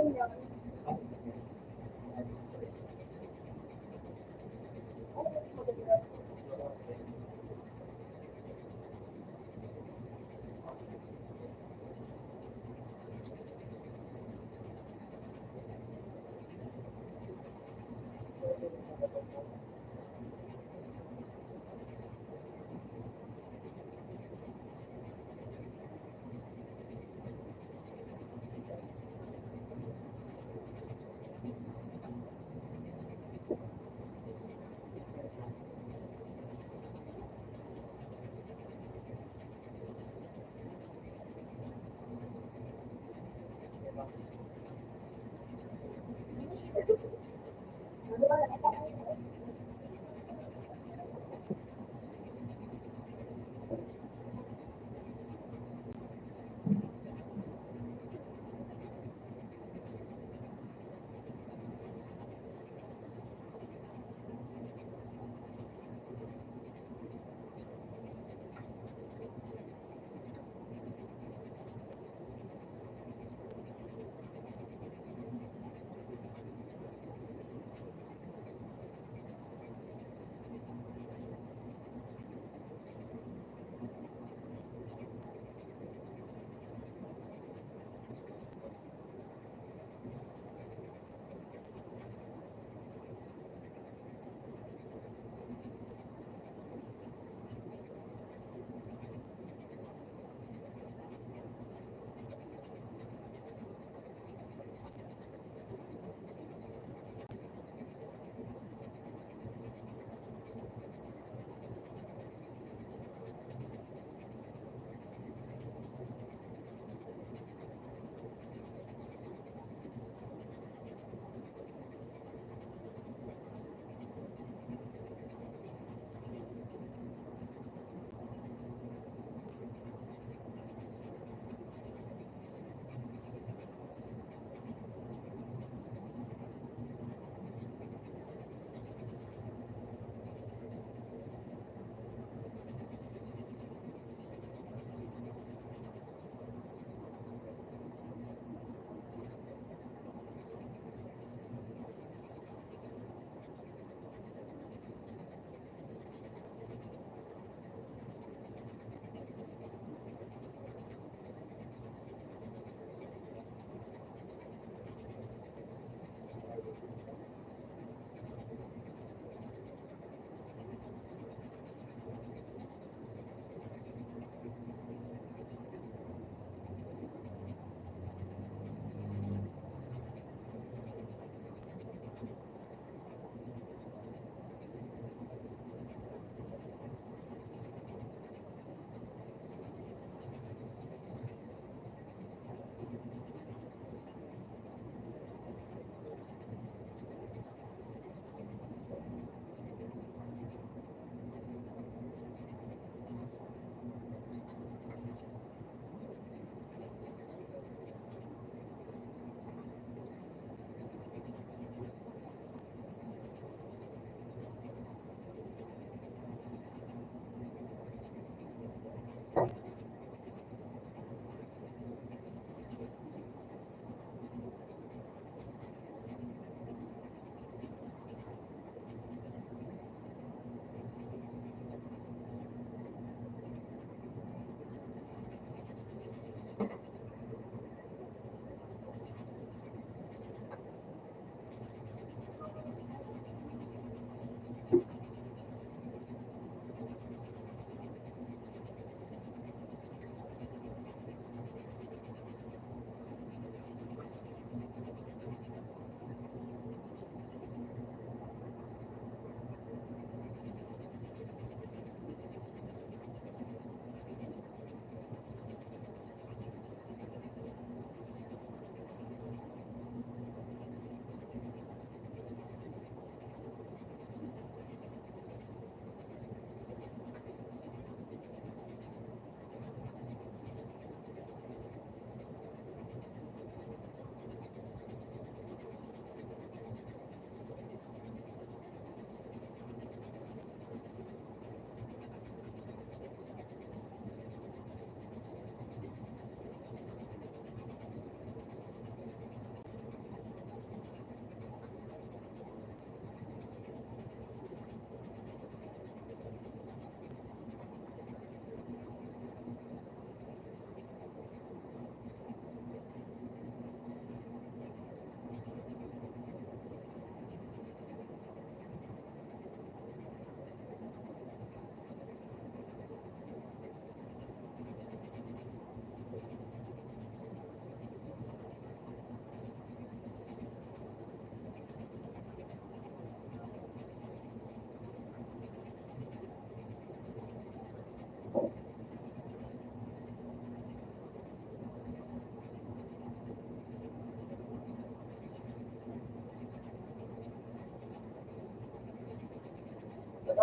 rin yun. Ay, maganda.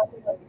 Ha?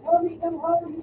Hurry, come hurry.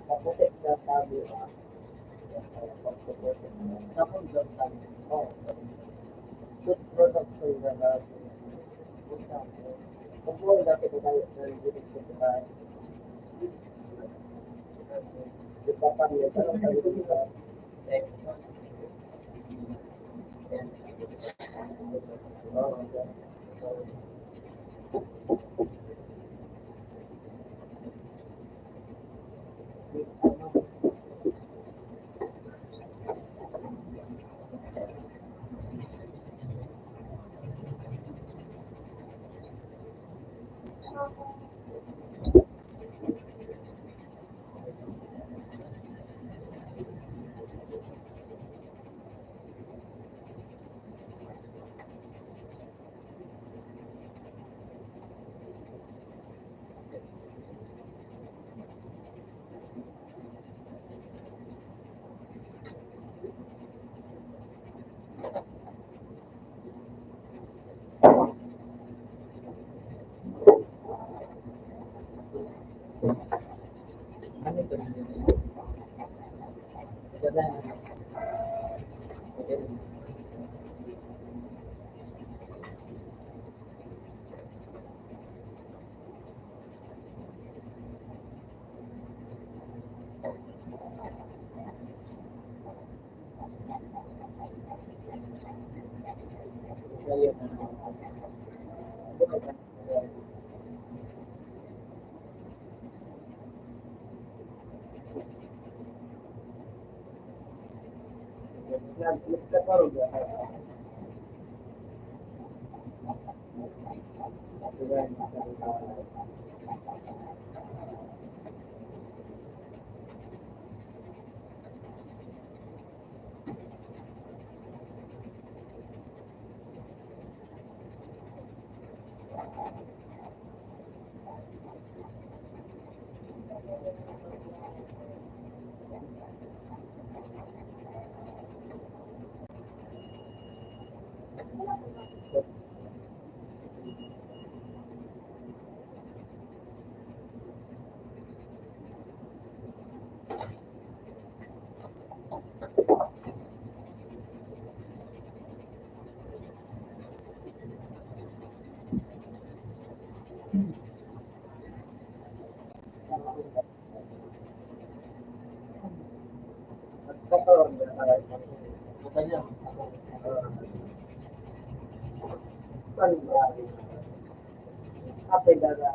Kaputik na tabi ah. Tapos doon tabi. Oh, good production na natin. Kung mo dati ko tayo na rinig ko tayo. Ipapangyo ka lang tayo dito. Oh, okay. Ano ito? Maganda. Okay. Ayun. Apa yang ada?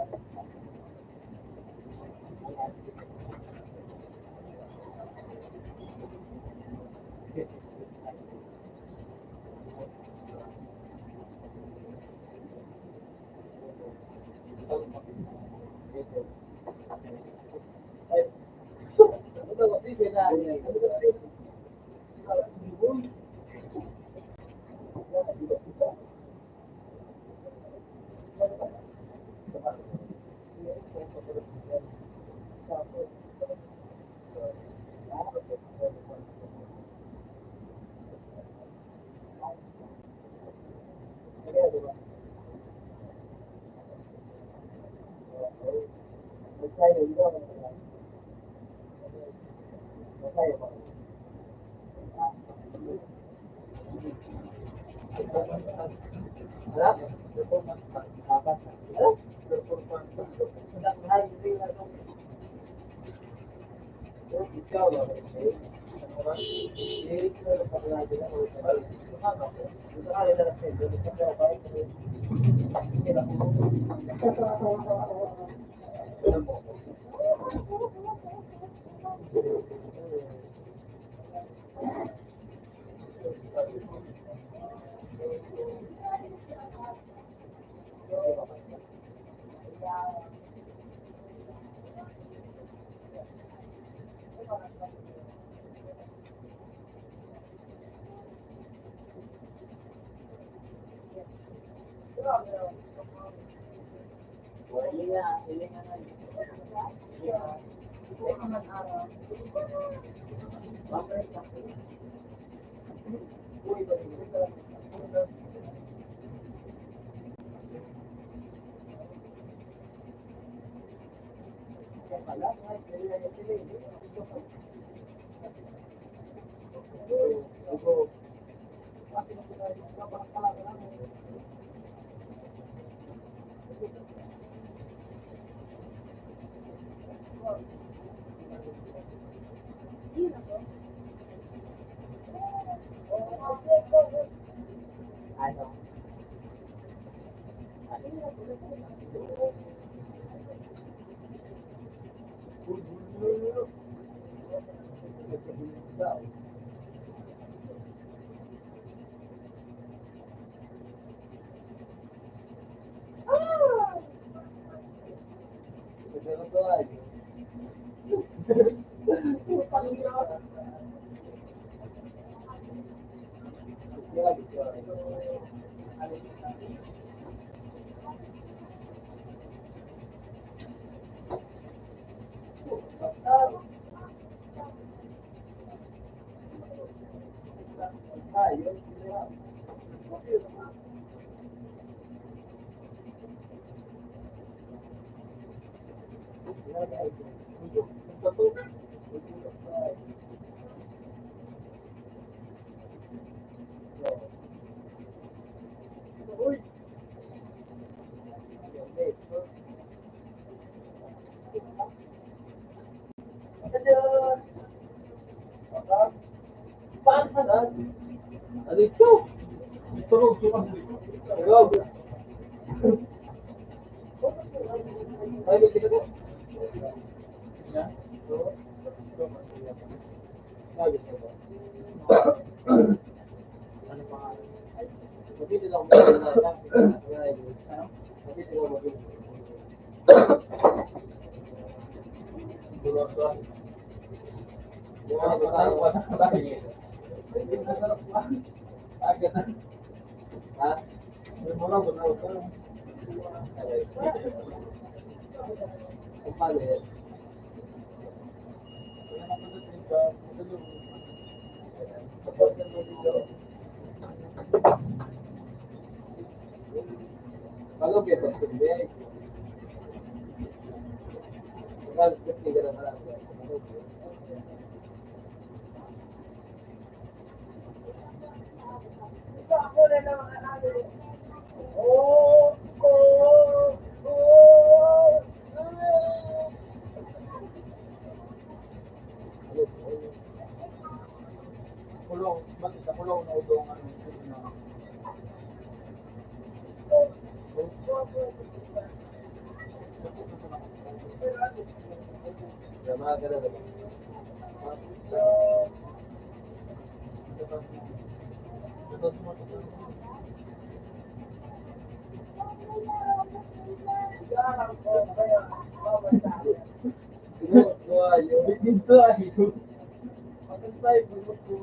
Yun ako. Ano? Yun ako. Ah! Ano ito? Tunog, tunog. Tunog. Ay, may tingnan mo. Sabi ko ba? Ano pa? Mabili lang ako ng mabili lang mabili. Tunog ba? Ha? Mura ko na ito. Paano yan? Kalau kita sendiri, kita harus tinggal dalam kulong, bakit sa kulong na udong ano na Drama ka na naman. Dito ayo. Bakit tayo pumunto?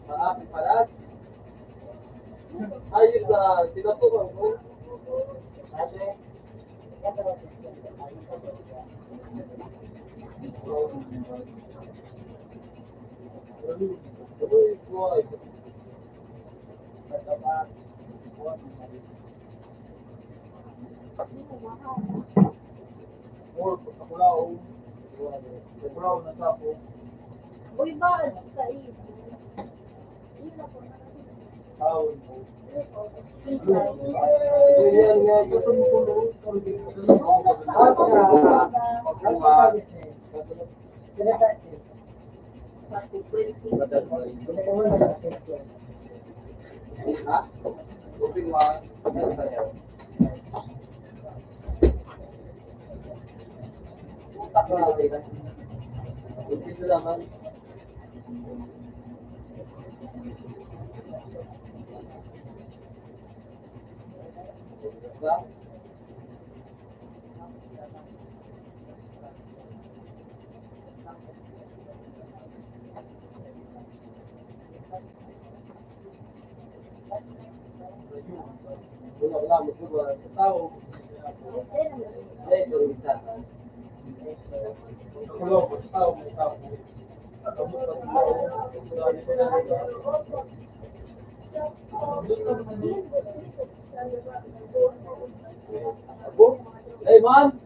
Maapit palat. Ayos na, tinatukan ko. Ate, Uy, bakit sa iyo? Yun ako. Abo? Hey, man!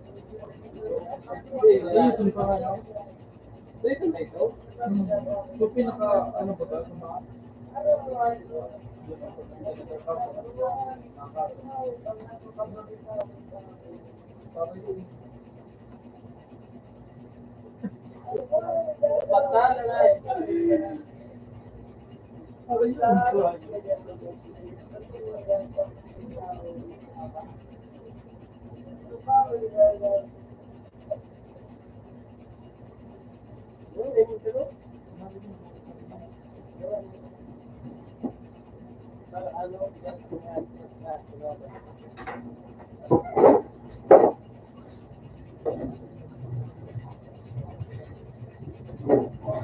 Ayun pa nga, no? Dito na ito? So, pinaka, ano ba ito? Patala na.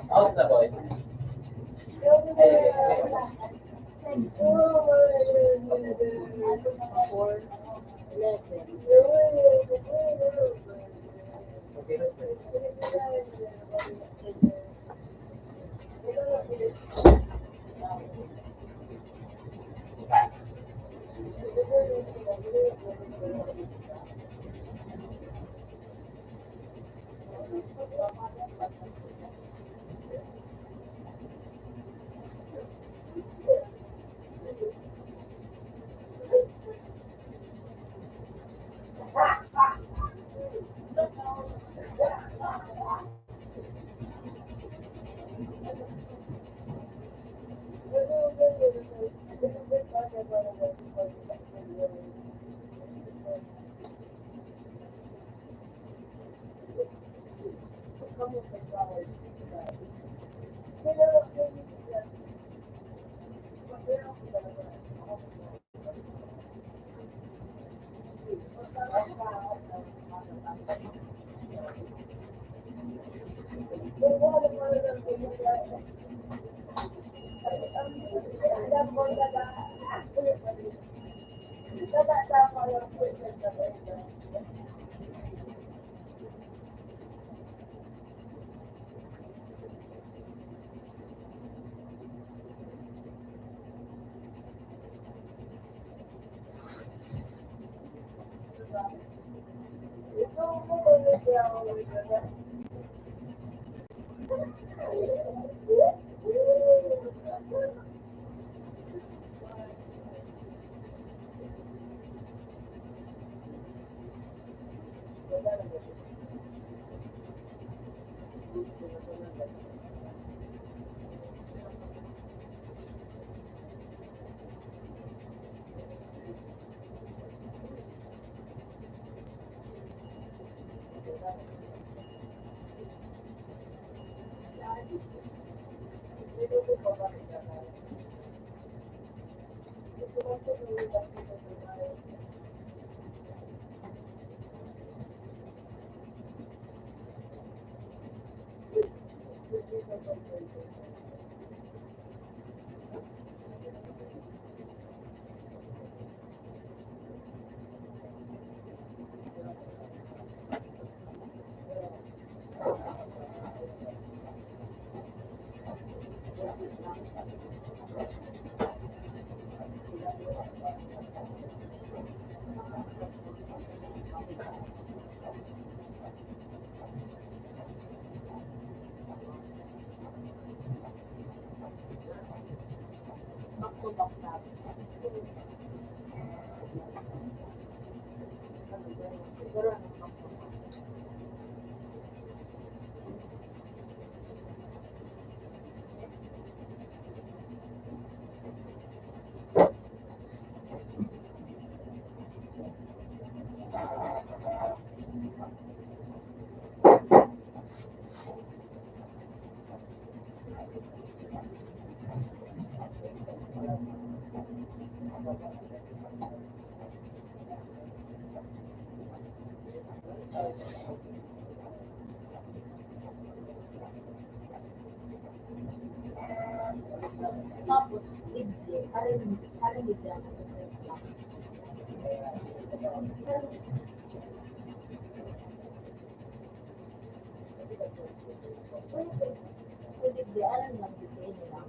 Out na boy. Tapos, libre. Parang libre ako. Kung libre, alam lang libre nila.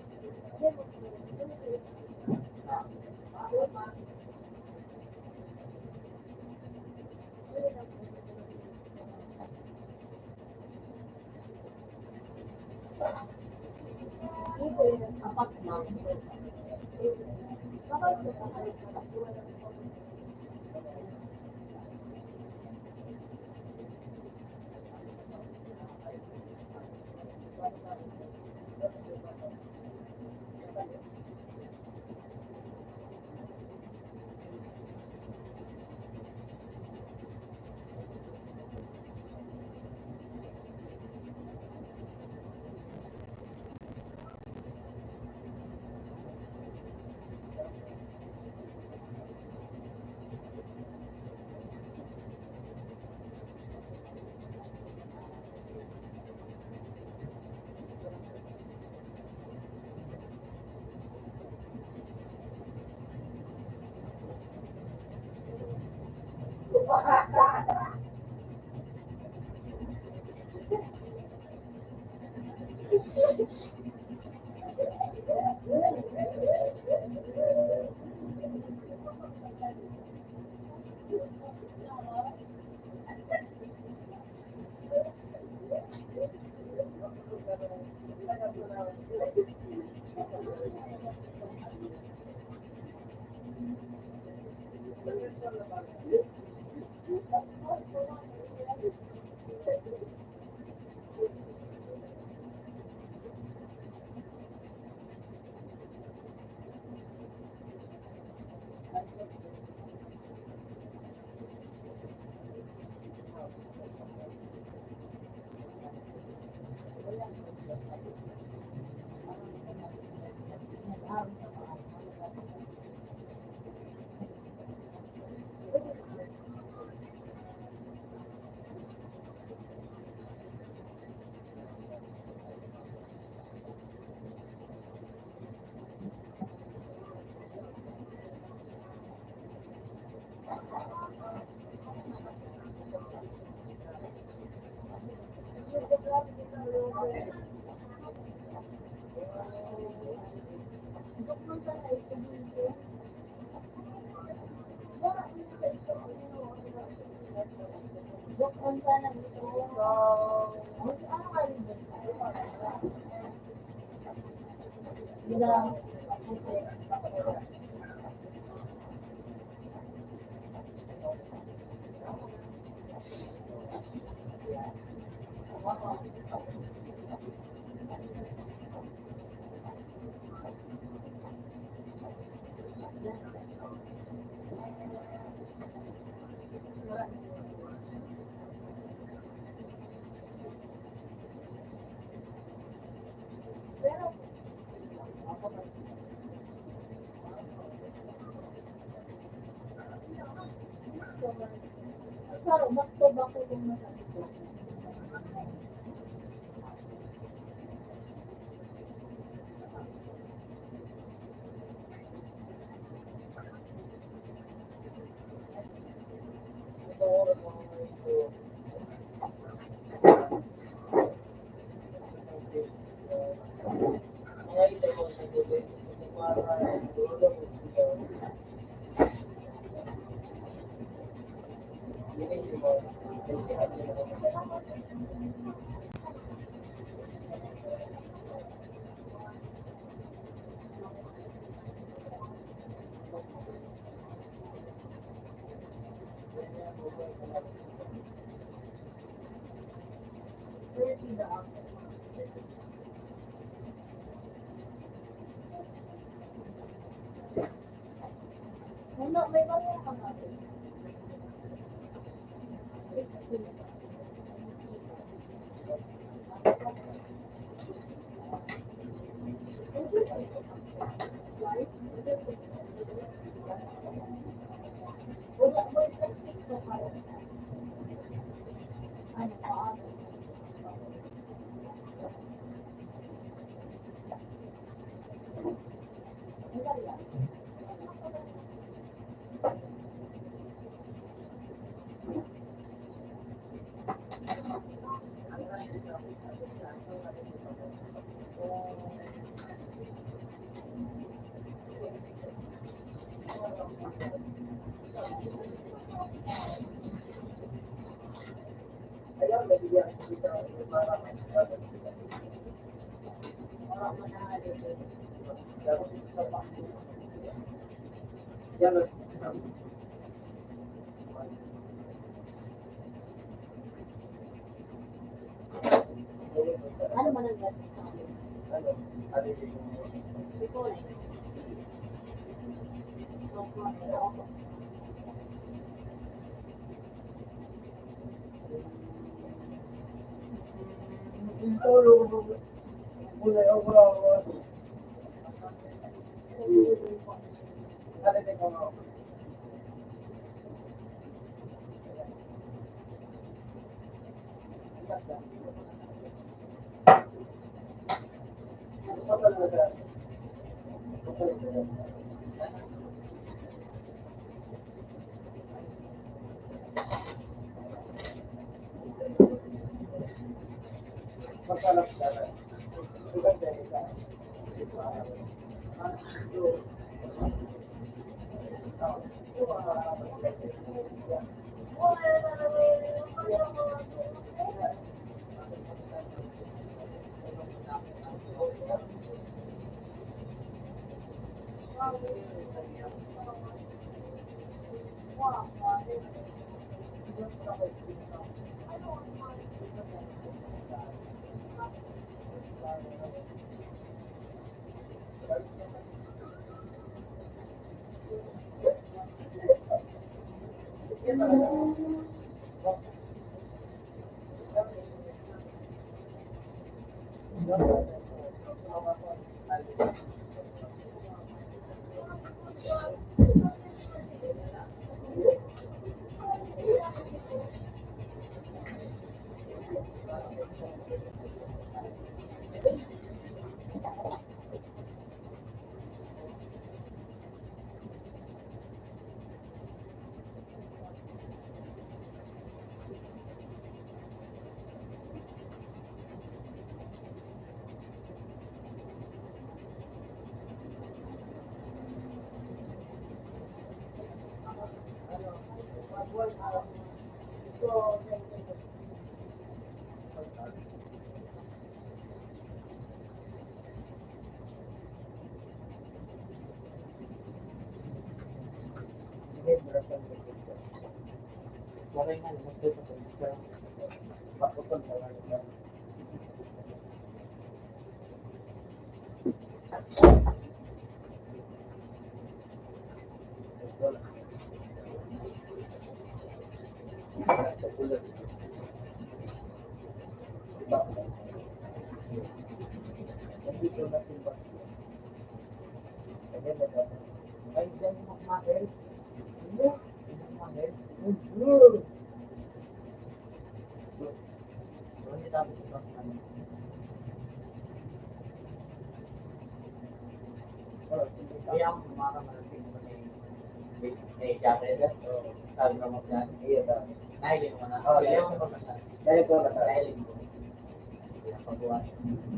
Ano, may mga ka ba? Wala mo yung plastic ko kayo. Ano pa? Yan. Ano man ang gat? Ano? Ano yung Ito na. Opo. Mulai overall. Ada di kono. Masalah sekarang. Bukan dari sana.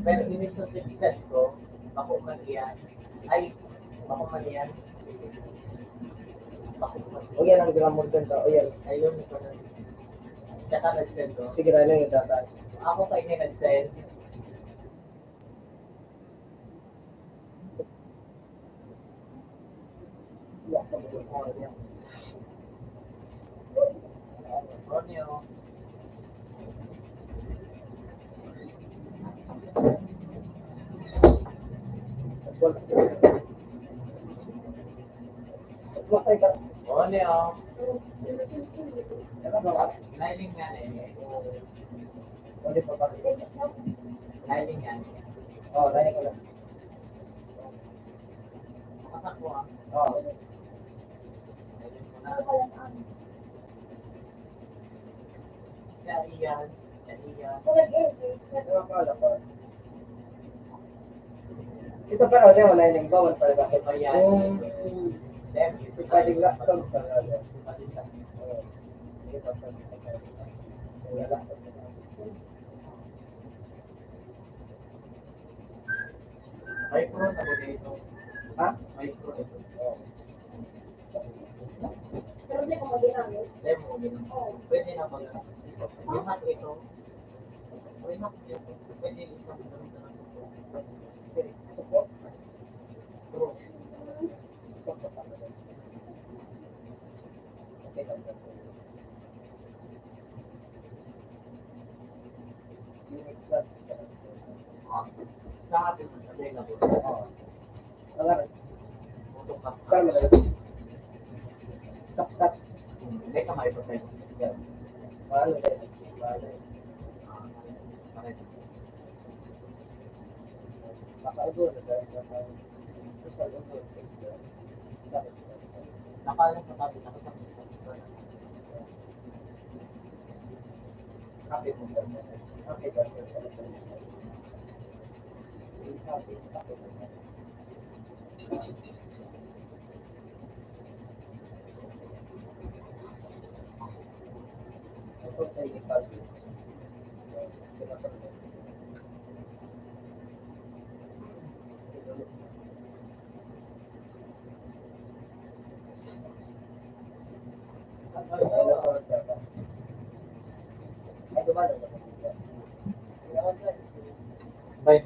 Pero ini sa set ko, ako man yan. Ay, ako man yan. O yan ang gramor dyan ka. O yan. Ayun ko na. Tsaka nag-send ko. Sige na yung data. Ako kayo na nag-send. Romeo. Romeo. Lining nga eh. Lining nga. Oh, lining ko lang. Makasak mo ah. Oo. Lining ko na. Iyan. Isa pa raw wala yung bawal pa ba? Yung pwedeng laptop pa raw. Micro na ba dito? Ha? Micro ito. Pero hindi ko mag-ginamit. Demo. Pwede na mag yung hack ito. Pwede na ito. Pwede ito. Support? True. Ikaw ba? Unit plus. Kahapon mo sabi na po. Oo. Wala. Tutok ka. Kaya mo kat. Hindi ka maipatay. Paano din? Paano? Nakaubo na dahil sa ubo. Nakalang sa tabi, nakasakit sa tabi. Happy mo ba? Happy ba? Happy. Happy ba? Ito ay happy. Ay, gumana ba? Bye.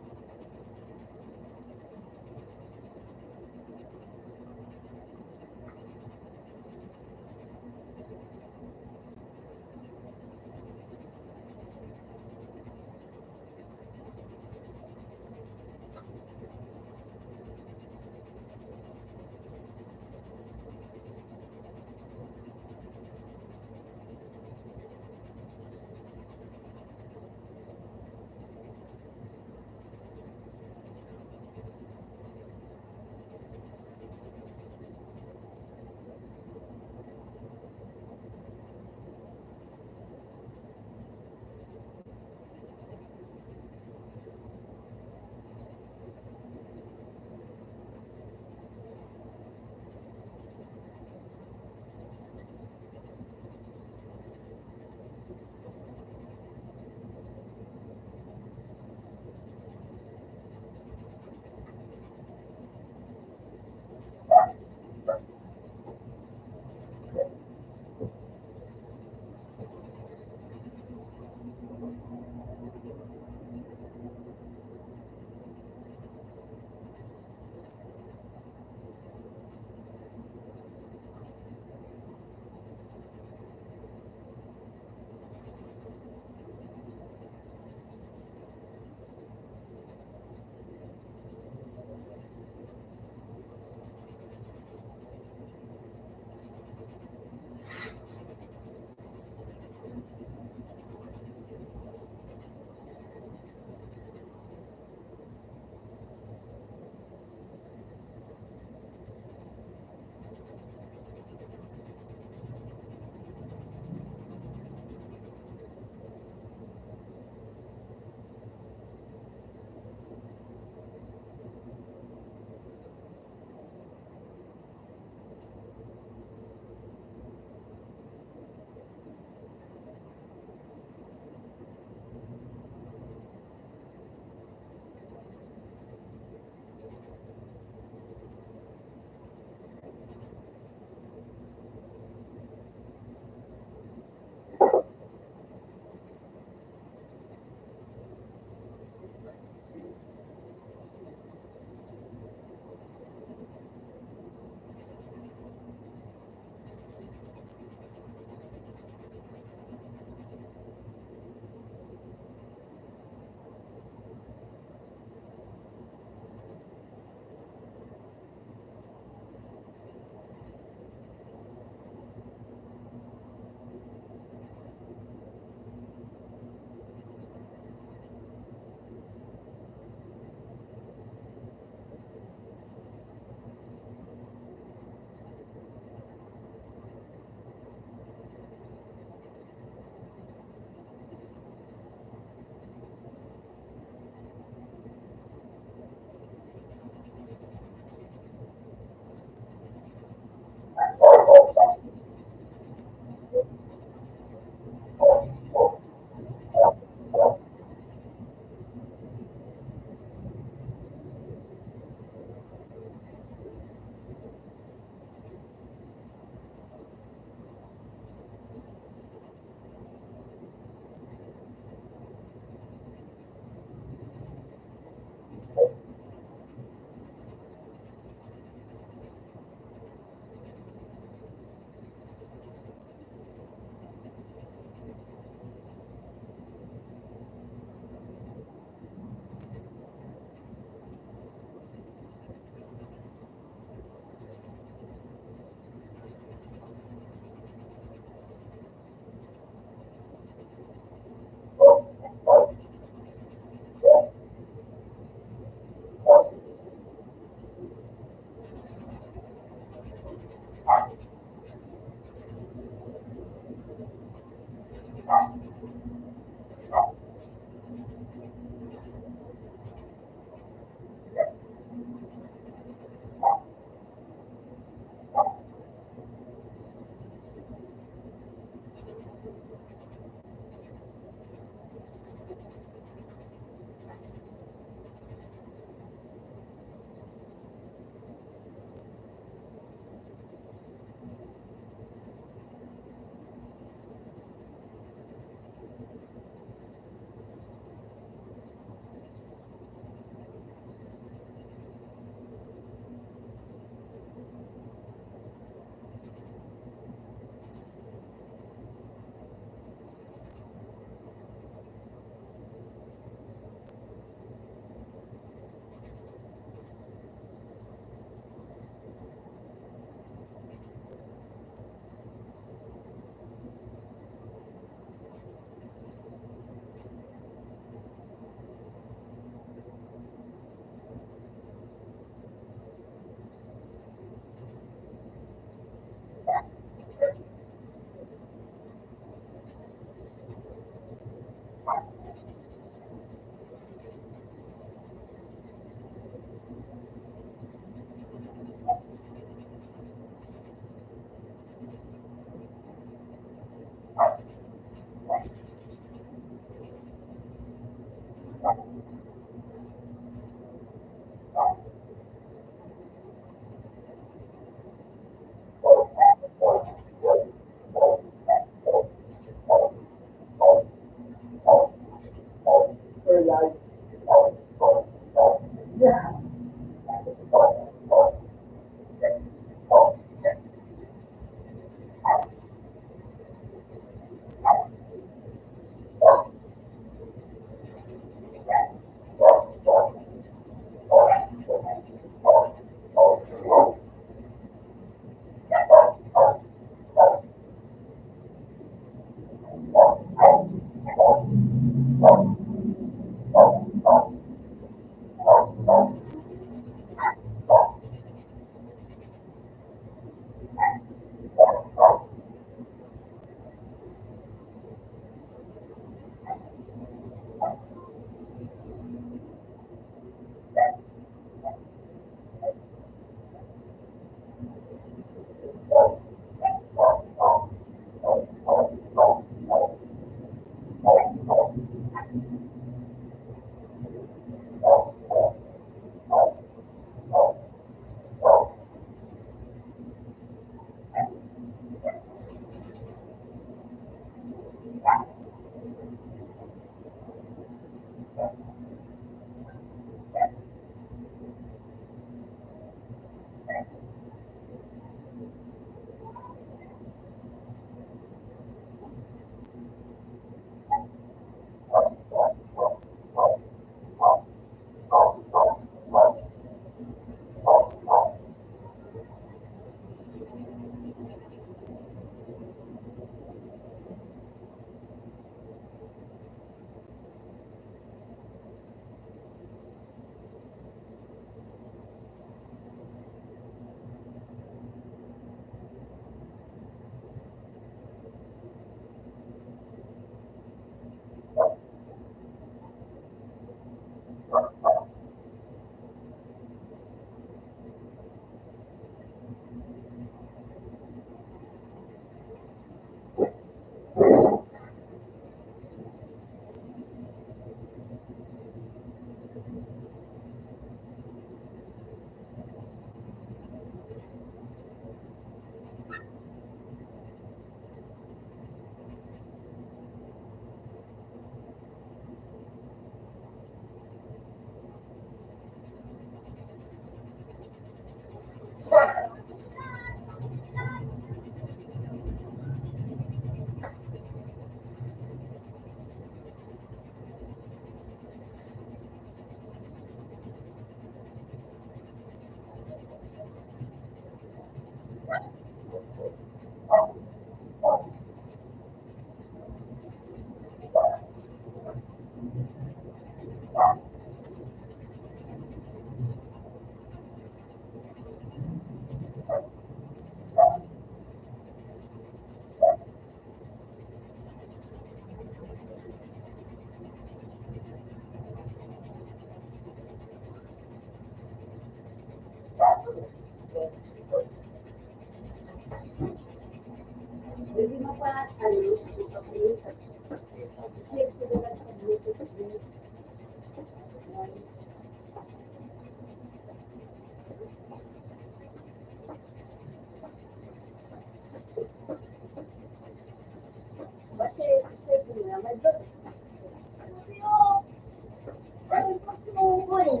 Sumugol.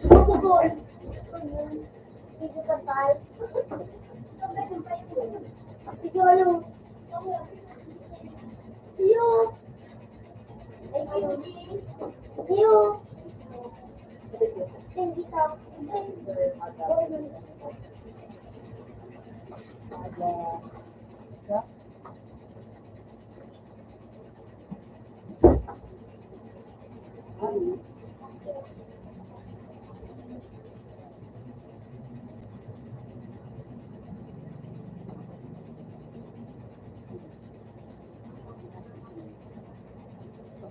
Sumugol. Hindi ka tayo. Ito ano? Yo. Yo. Hindi ka.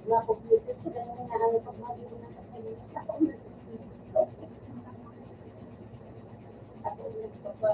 Na-computer sila na ano pag mali na kasalita. Ako nagpapa.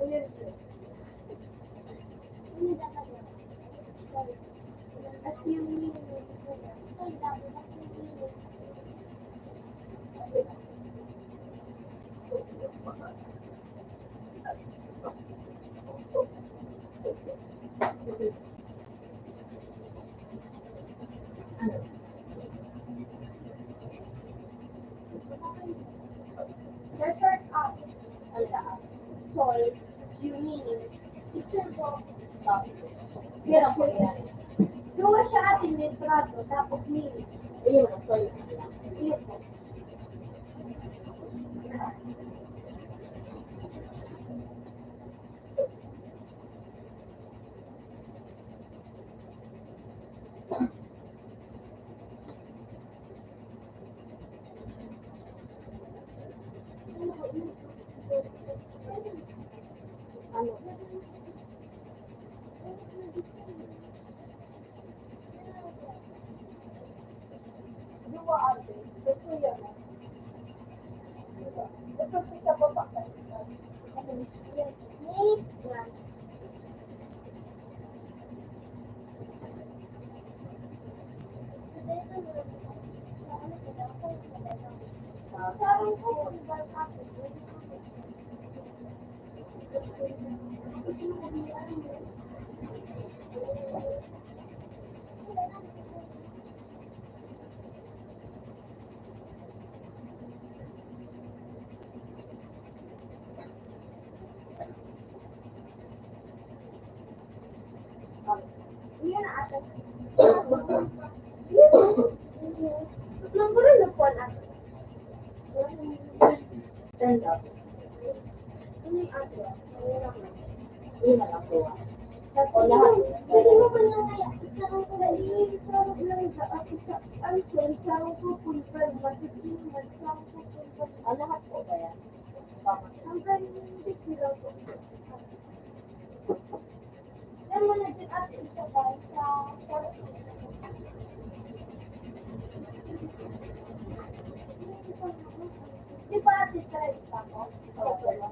Weird. Hindi talaga. Sorry. Assuming. So, dati mas hindi. Resort up. Sol. Assuming. Picture ko. Pero po yan. Gawa siya ating litrato, tapos mini. Ayun, sol. Iyo po. Ano? Gawa ate. Gusto yan. Ito po sa baba. Yan. Wait. Yan. Dito mo. Sa ano ko daw? Sa dito. Sarang po yung bar ate. Yan na ate. Nang gano'n na po ate. Stand up. Ano yung ate? Ano lang lang. Yun na lang po. Kasi O lahat. pwede mo ba na kaya isarang ko na isarang lang kasi sa answer, isarang ko pulper, matusin, magsarang ko pulper. Ah, lahat po ba yan? Tama. Hanggang hindi lang po. Yan mo na din ate isa ba sa sarap ko. Di ba ate try pa ko? Oo, wala.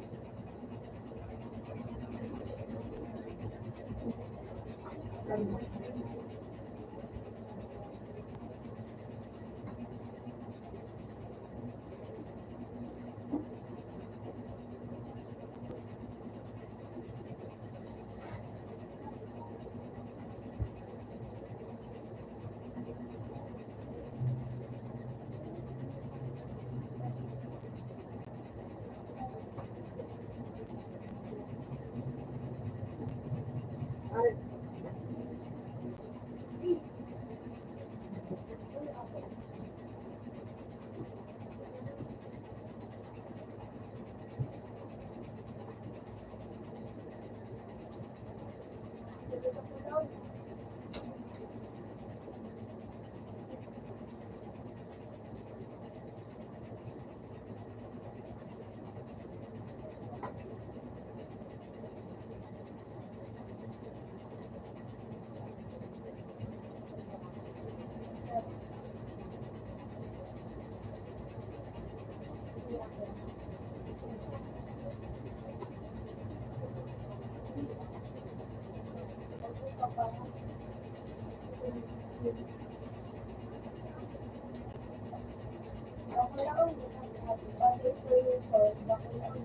Ako lang, pati for your soul, ako lang.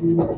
Lupa.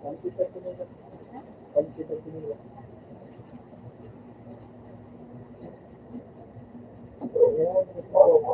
Pansit at sinila. Pansit at sinila. Yan, gusto ko. Ayaw ko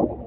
na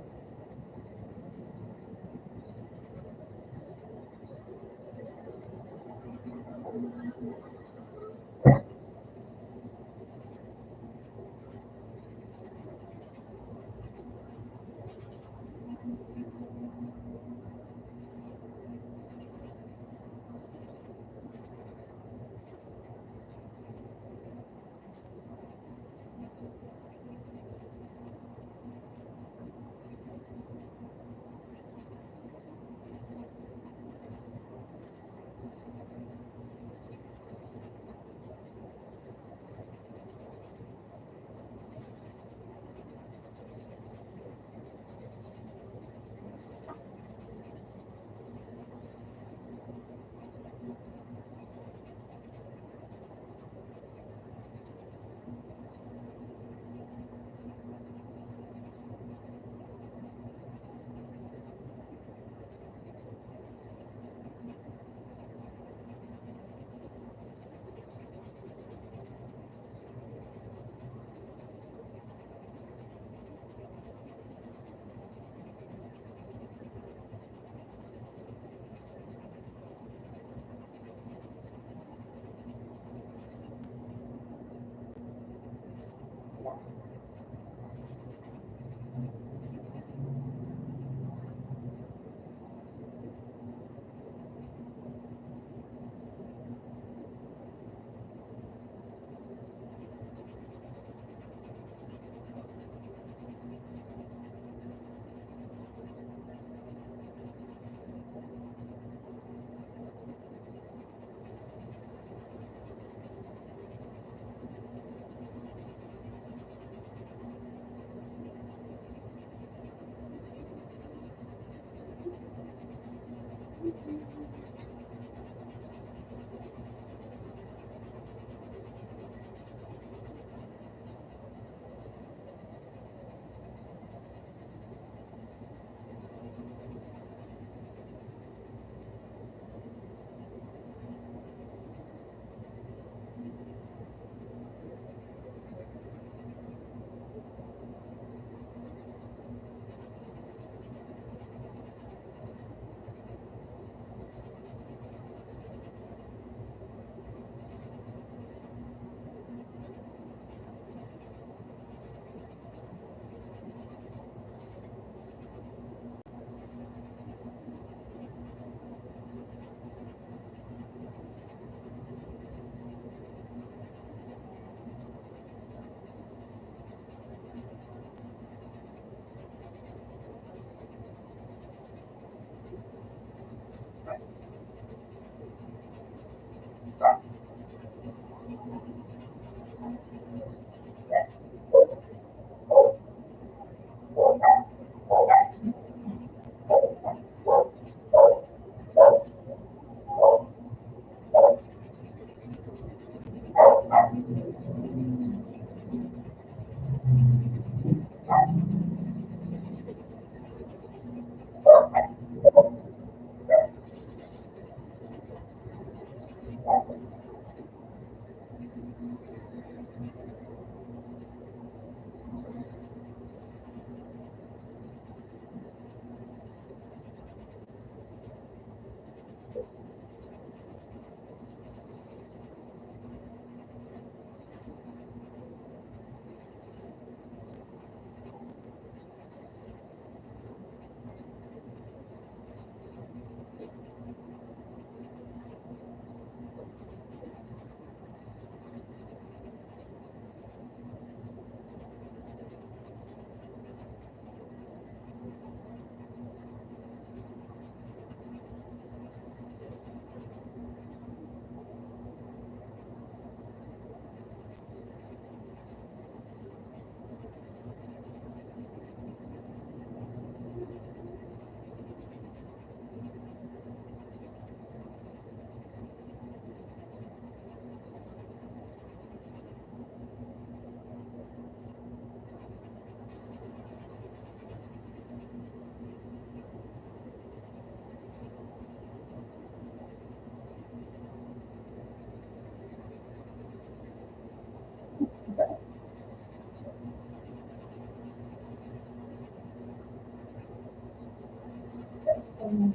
What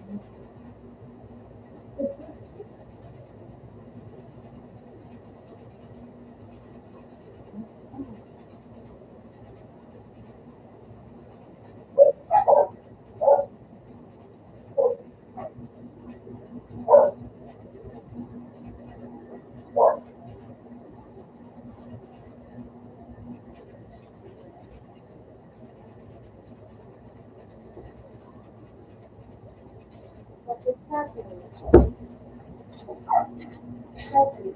is happening? Help me.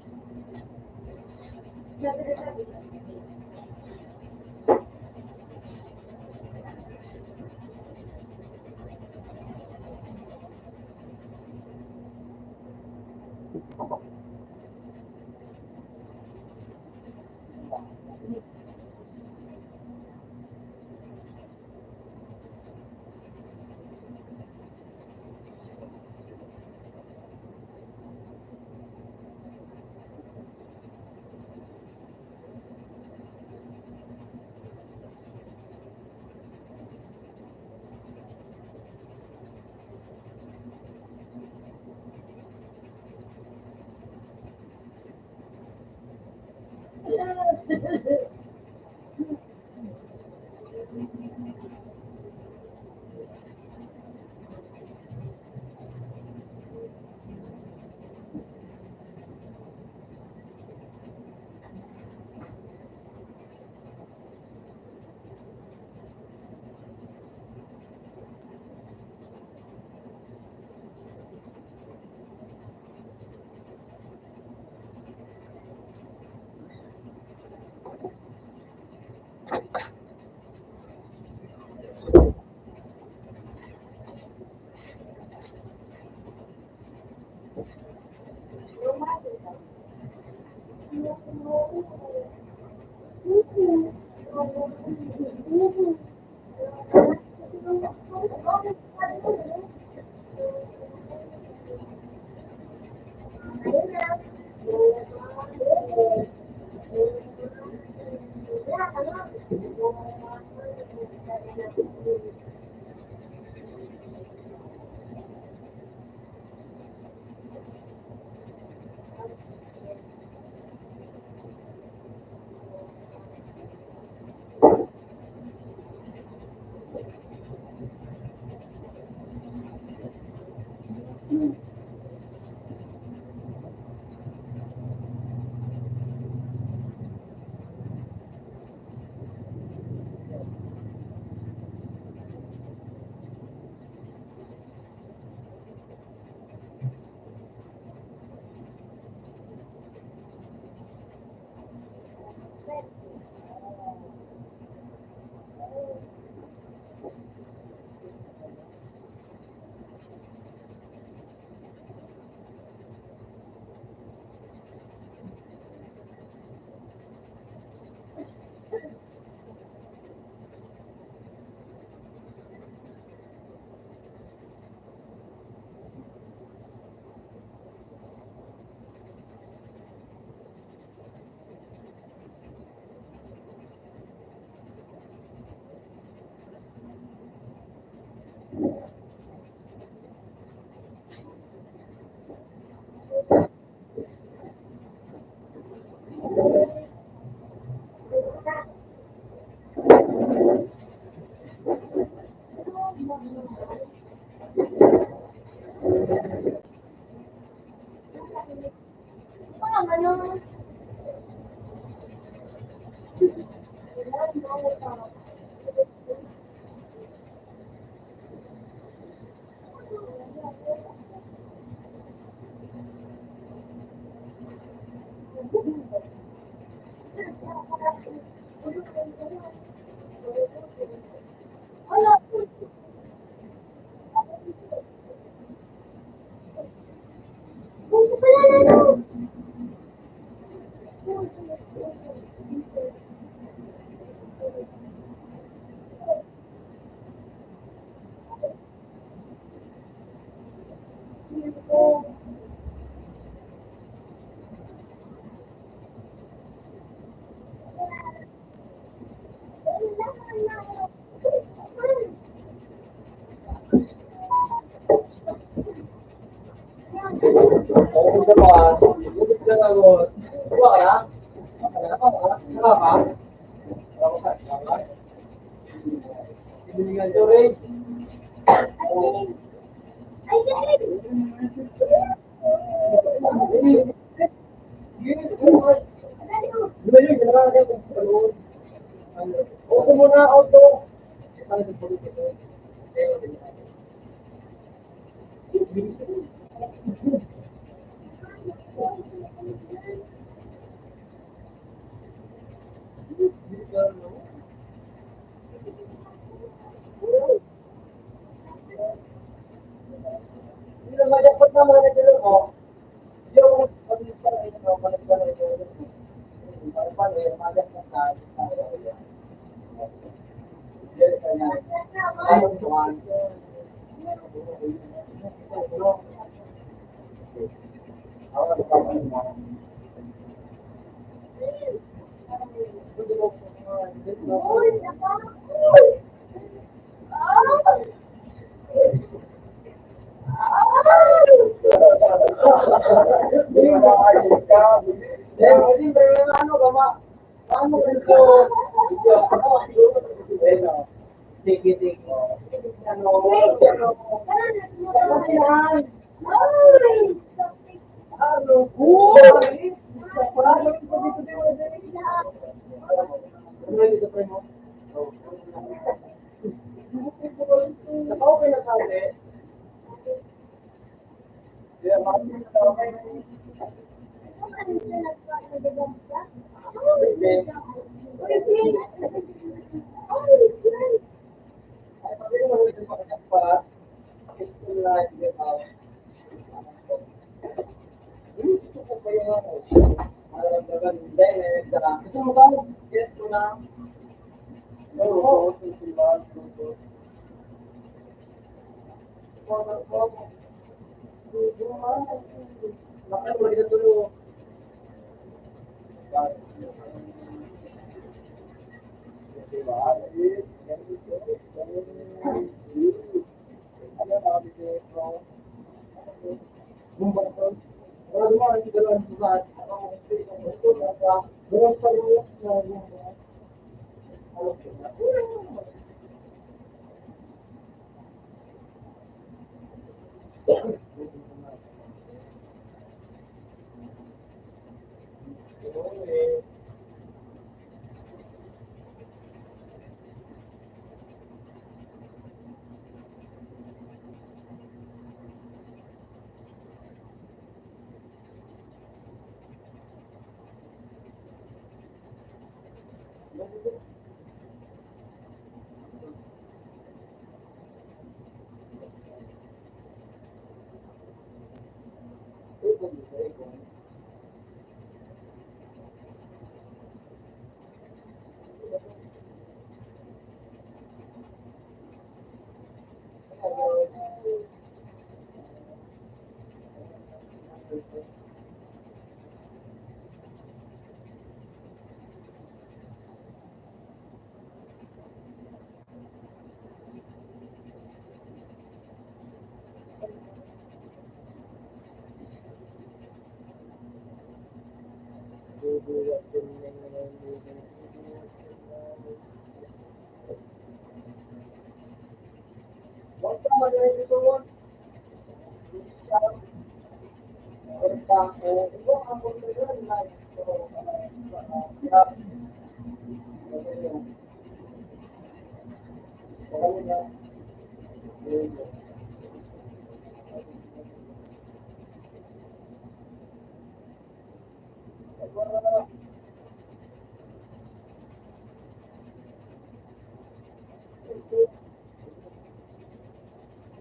Ano? Storage. Ay, Dave! Auto muna, auto. Hindi na dapat na mga nagdala mo. Hindi ako pag-install ito, pag-install ito. Pag-install ito, mag-install ito. Yes, kanya. Ayun, tuwan. Ako na kapag mo. Uy, napakul! Hindi ba kayo ka? Hindi ba ano ka ma? Ano ka ito? Ano? Sige. Ano? Ano? Uy! Ano dito pa mo? Okay na sabi. Yeah, ito mo ba? Yes, ko na. Oo. Bakit mo ito tulo?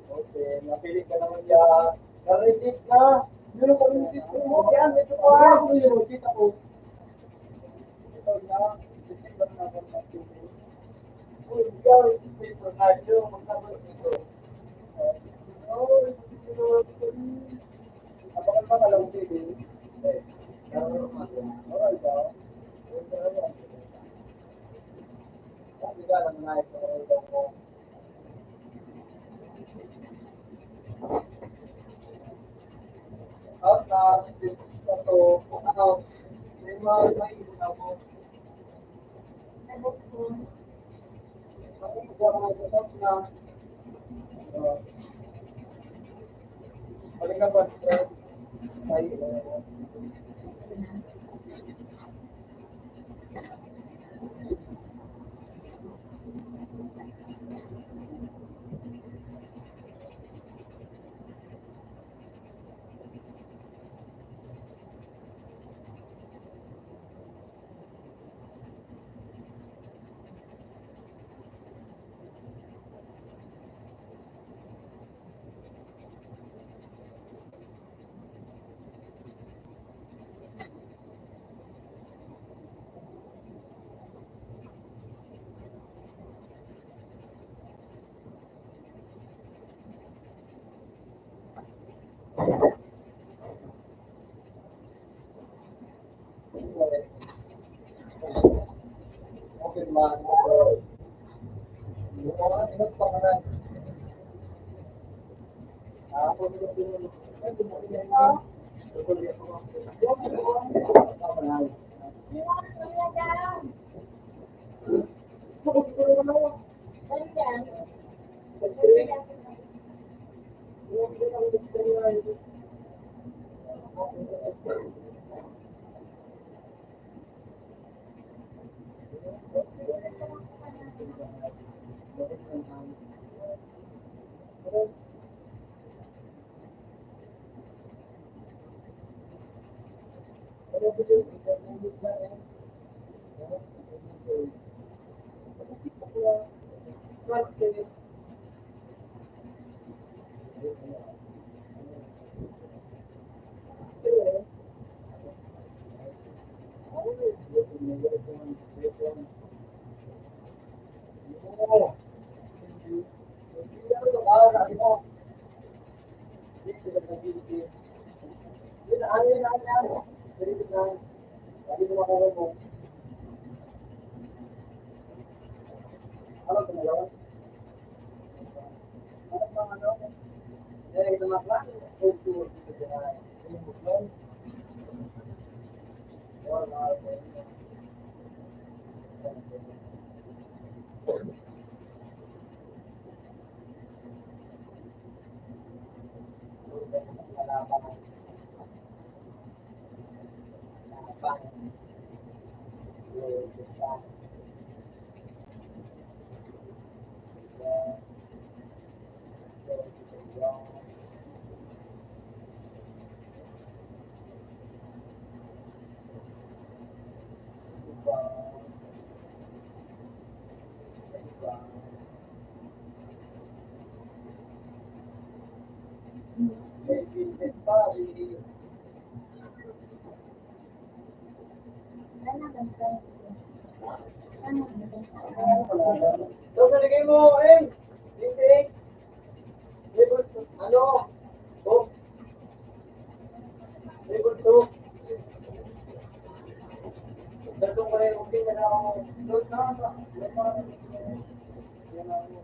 Okay, napili ka naman yan. Narinig na. Meron ka rin dito mo. Yan, ito pa. Ano yung kita ko? Ito na. December na ako napili. Uy, ikaw, paper na yun. Magkabal dito. Oh, ito. Apakan pa ka lang pili. Eh, naroon naman. Alright, daw. Sabi ka lang na ito mo. Out na, ito, ano, may ibon ako. Sa mga kusap na, paling ka pa, ay, okay man. Ingat pa ka na. Ako nila pinulog. Ay, bumalik na yun. Tutuloy ako. Tama na. So, nalagay mo, Lintik. Ano? Oh, label 2. Datong ko rin, okay na ako. Load na ako. Yan ako.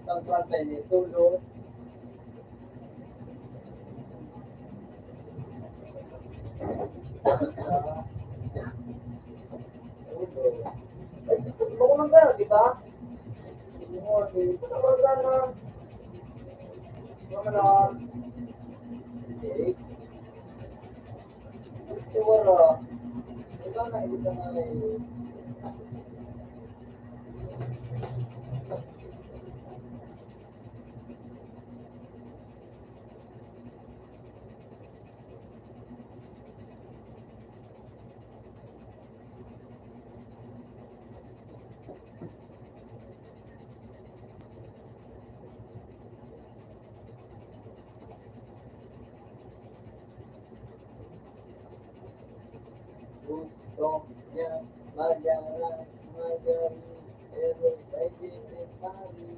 Pag-plantay nito, load. Bukong ka, di ba? Okay. Bukong ka na. Bukong na. Okay. Siguro. Ito na, ito na. Gusto niya magaran, magaran, pero pwede rin pari.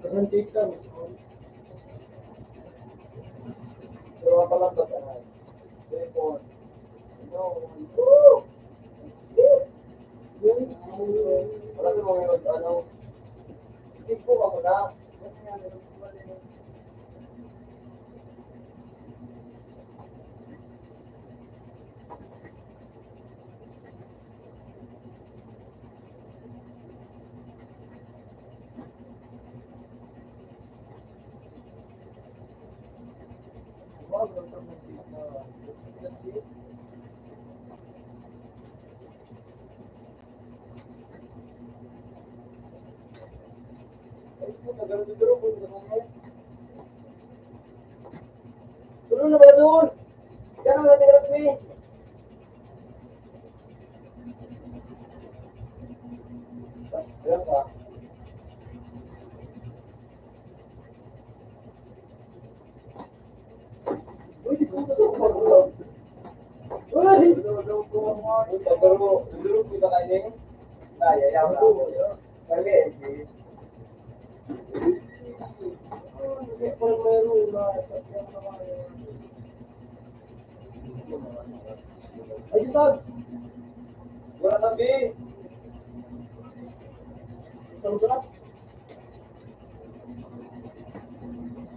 Presentate ka, pero pa lang ba tayo? Therefore, no, woo! Wala sa mga ano, hindi po ako na. Tulong na ba doon? Yan ang natingrap mo eh. Ayan ka. Uy, di ko sa tulong. Uy! Tulong ko ba kayo? Ay, ayaw na. Kali, eh. Ay, Tag! Wala tabi! Isang sarap!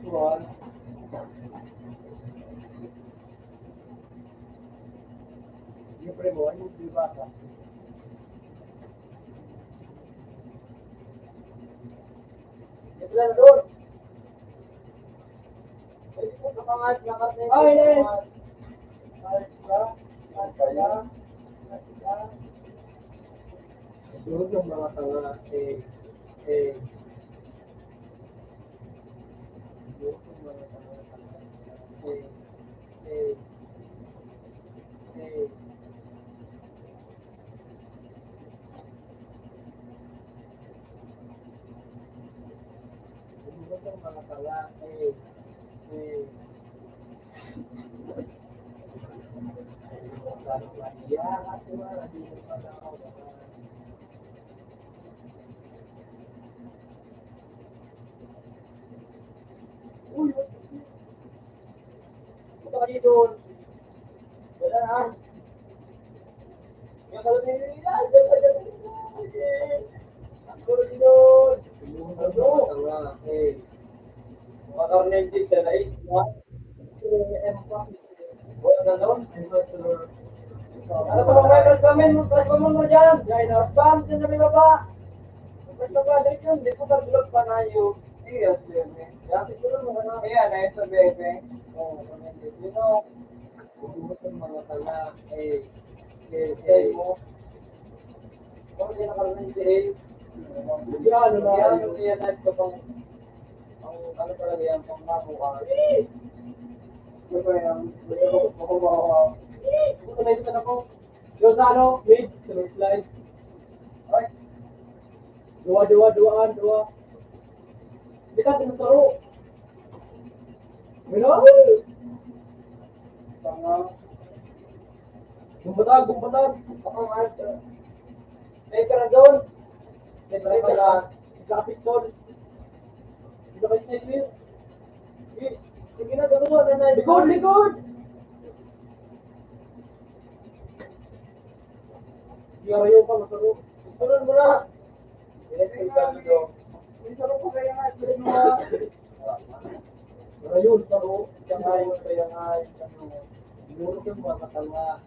Tuwan. Siyempre mo, ano yung bata? Ito lang doon! Ay, puto ka nga, lakas na ito. Ay, ay! Durog ng mga tanga, durog ng mga tanga, eh, eh, durog ng mga tanga, iya, kasi wala, di mo pa na ako, uy, punta ka dito. Wala na. Yung kalabing nila, ang gulo dito. Ano? Mga karnendik na nais, ha? Wala na doon. Ano pa mga records kami? Magpasok mo dyan. Spam, dyan sa may baba. Magpasok ka, dito yun. Di ko tarulog pa na yung yes, bebe. Kaya na ito, bebe. Oo, you know, bubukot ng mga tala, mo. Kung hindi nakarunong si yan yung iyanad ko pang, ano talaga yan, pang mabuka. Ano ba yan? Buto na ito na po. Yung sa ano, mid, sa may slide. Ay. Duwa. Hindi ka tinuturo. Minay! Tanga. Gumpatag. Ako nga. May ka na doon. May ka na. Naka-pistol. Naka-sniper. Sige na, doon. Likod! Yarayo pa, masaro. Sunod mo na. May saro ko kaya nga. Yarayo, saro. Kaya nga. Siguro ko mga katanga.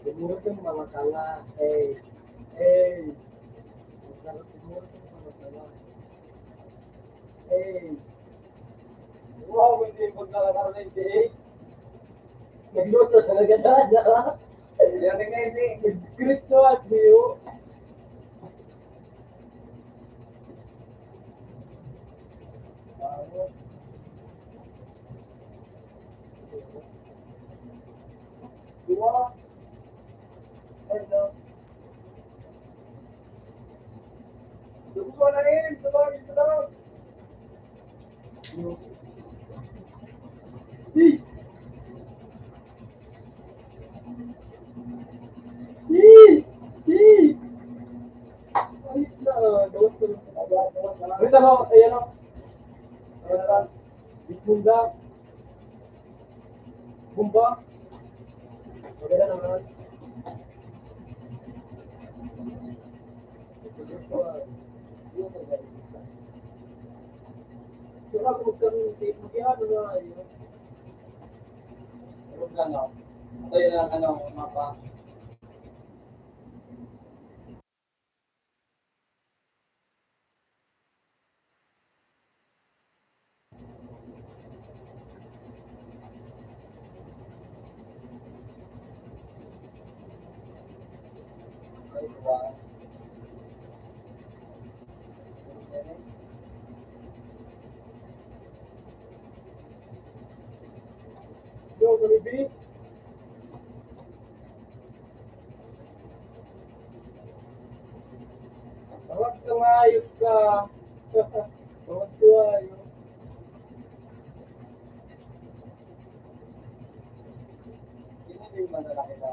Siguro yung mga tanga, masarap siguro yung mga tanga. Wow, hindi yung pagkakaroon ng day. Nagluto talaga na. Yan nga hindi. Nag-greet ko at view. Susuanain, tuloy, tuloy. Hi! Hi! Hi! Ayos na, gawas ko. Wait lang ako, ayan ako. Ayan lang. Bismillah. Bumba. Maganda naman. Saka kung magkano na ayun. Ano lang ako. Ito yun ang mapa. Ay, wow. Yo, Kalibi. Tawag ka maayos ka. Tawag ko ayos. Hindi yung malalaki na.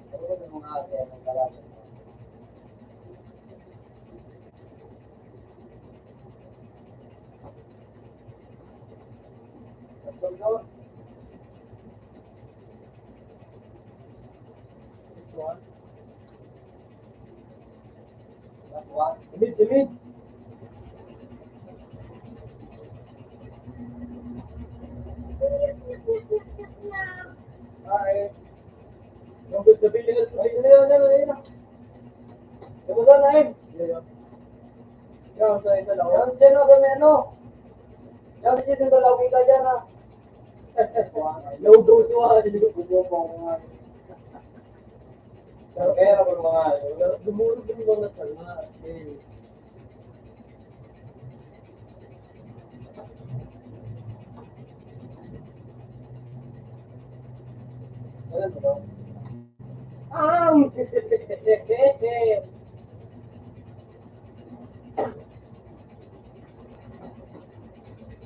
Ano ba yung mga ate ng lalaki? This one. That one. Timid, timid. Alright. Yung good sabihin nila. Ayun na. Ito ba na eh? Yan, sa isa lang. Yan, dyan o, kami ano. Yan, dyan yung dalawin ka dyan ha. Low dose mo ha. Hindi ko puso mo ako nga. Pero kaya ako mga, dumulog yung mga salma. Eh. Alam mo ba?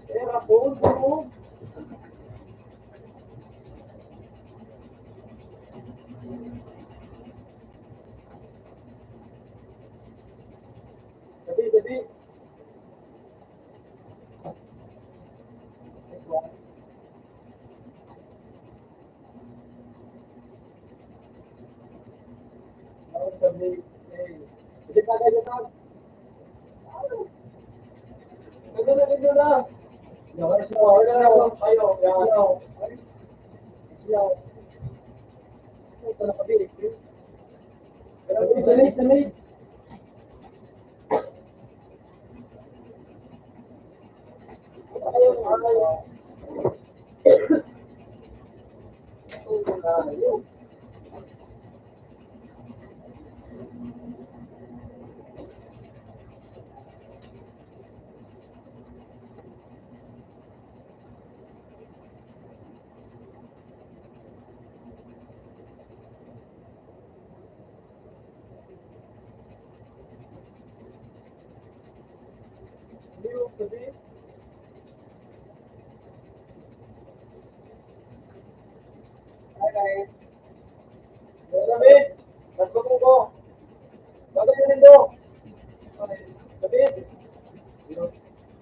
Era po. Sabi. Ako sabi, eh, hindi pa kayo na. Ganyan na. Yaw, kayo, yaw. Yaw. Ito na kabirik. Pero samid. Ayaw. Ayaw. Sabi. Hi guys. Sabi. Nagpapong ko. Bagay yun ito. Sabi.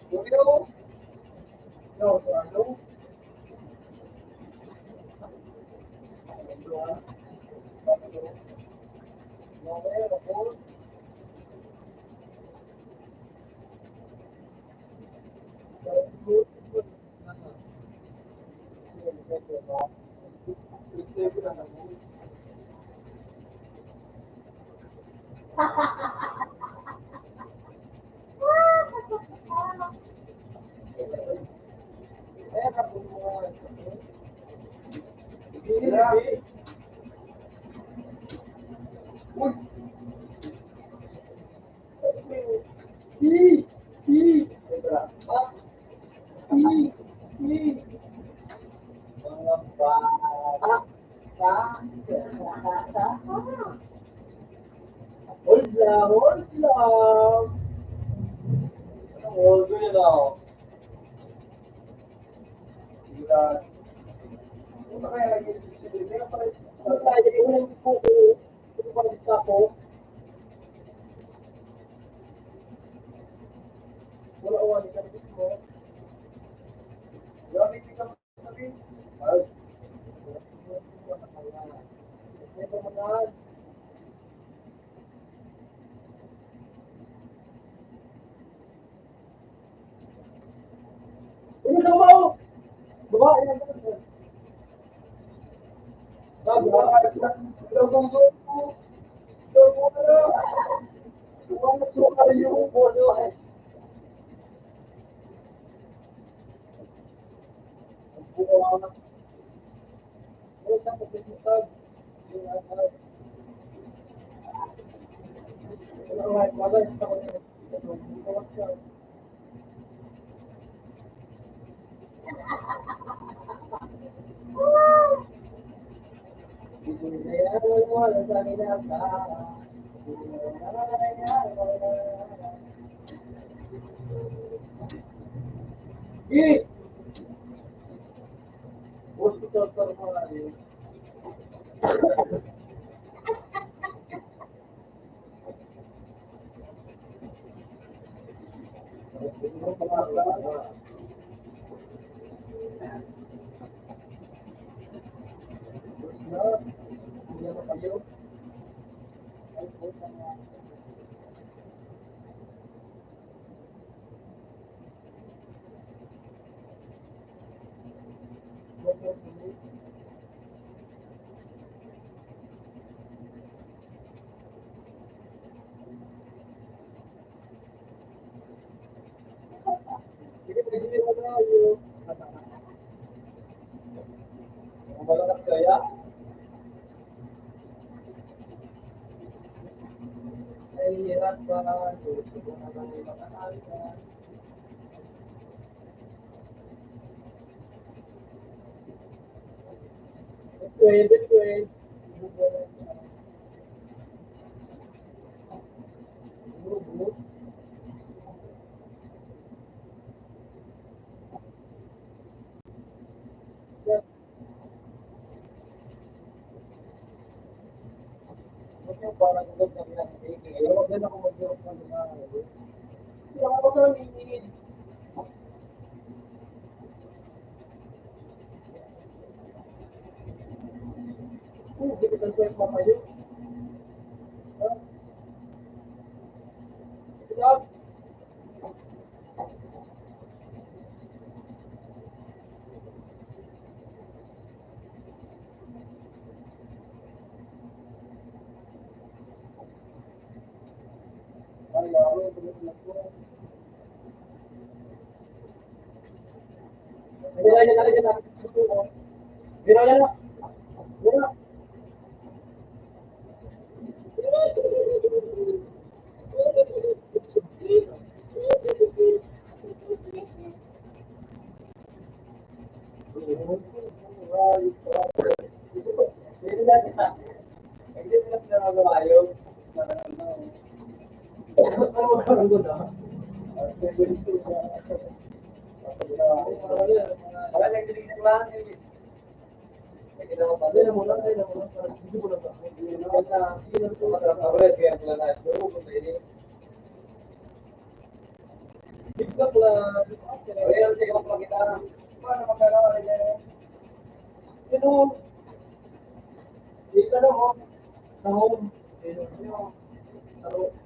Yung ito. No, ano? Hold lang, hold lang. Anong hold ko yun ako? Sira. Ano ba kaya lagi yung sisibili? Kaya pala, ano tayo, hindi ko lang po ko. Ito pa rin ako. Wala ko, hindi ka rin mo. Wala, hindi ka sabihin. Ay, ito mo na. Ano na mo? Babae na ito. Babae na. Labang ko. Labang ko na. Lumang ko kayo po. Ang buka. Ano sa pagkisitag? Ano nga, magay sa kanya. Eh, hospital pa rin mga rin. Malakas kaya? Ay, hirap ba? Gusto ko naman yung makakalitan. Pwede, pwede. Parang ito kami natin. Huwag na ako mag-joke ng mga. Hindi ako sa nanginginig. Hindi ko tanong yung mamayo. Ito. Ay, ako yung tulad ko. Biro yan talaga natin sa tuko. Biro yan na. Biro. Hindi natin na. Hindi natin na nagawa yun. Ano mo parang doon ah? Wala nang dinig lang. Kaya mo lang, kaya mo lang. Hindi mo lang ba? Hindi mo lang ba? Kaya mo lang na. TikTok lang. Kaya ang TikTok lang kita. Paano magkakaroon niya? Ito. Dito na mo. Sa home. Sa home.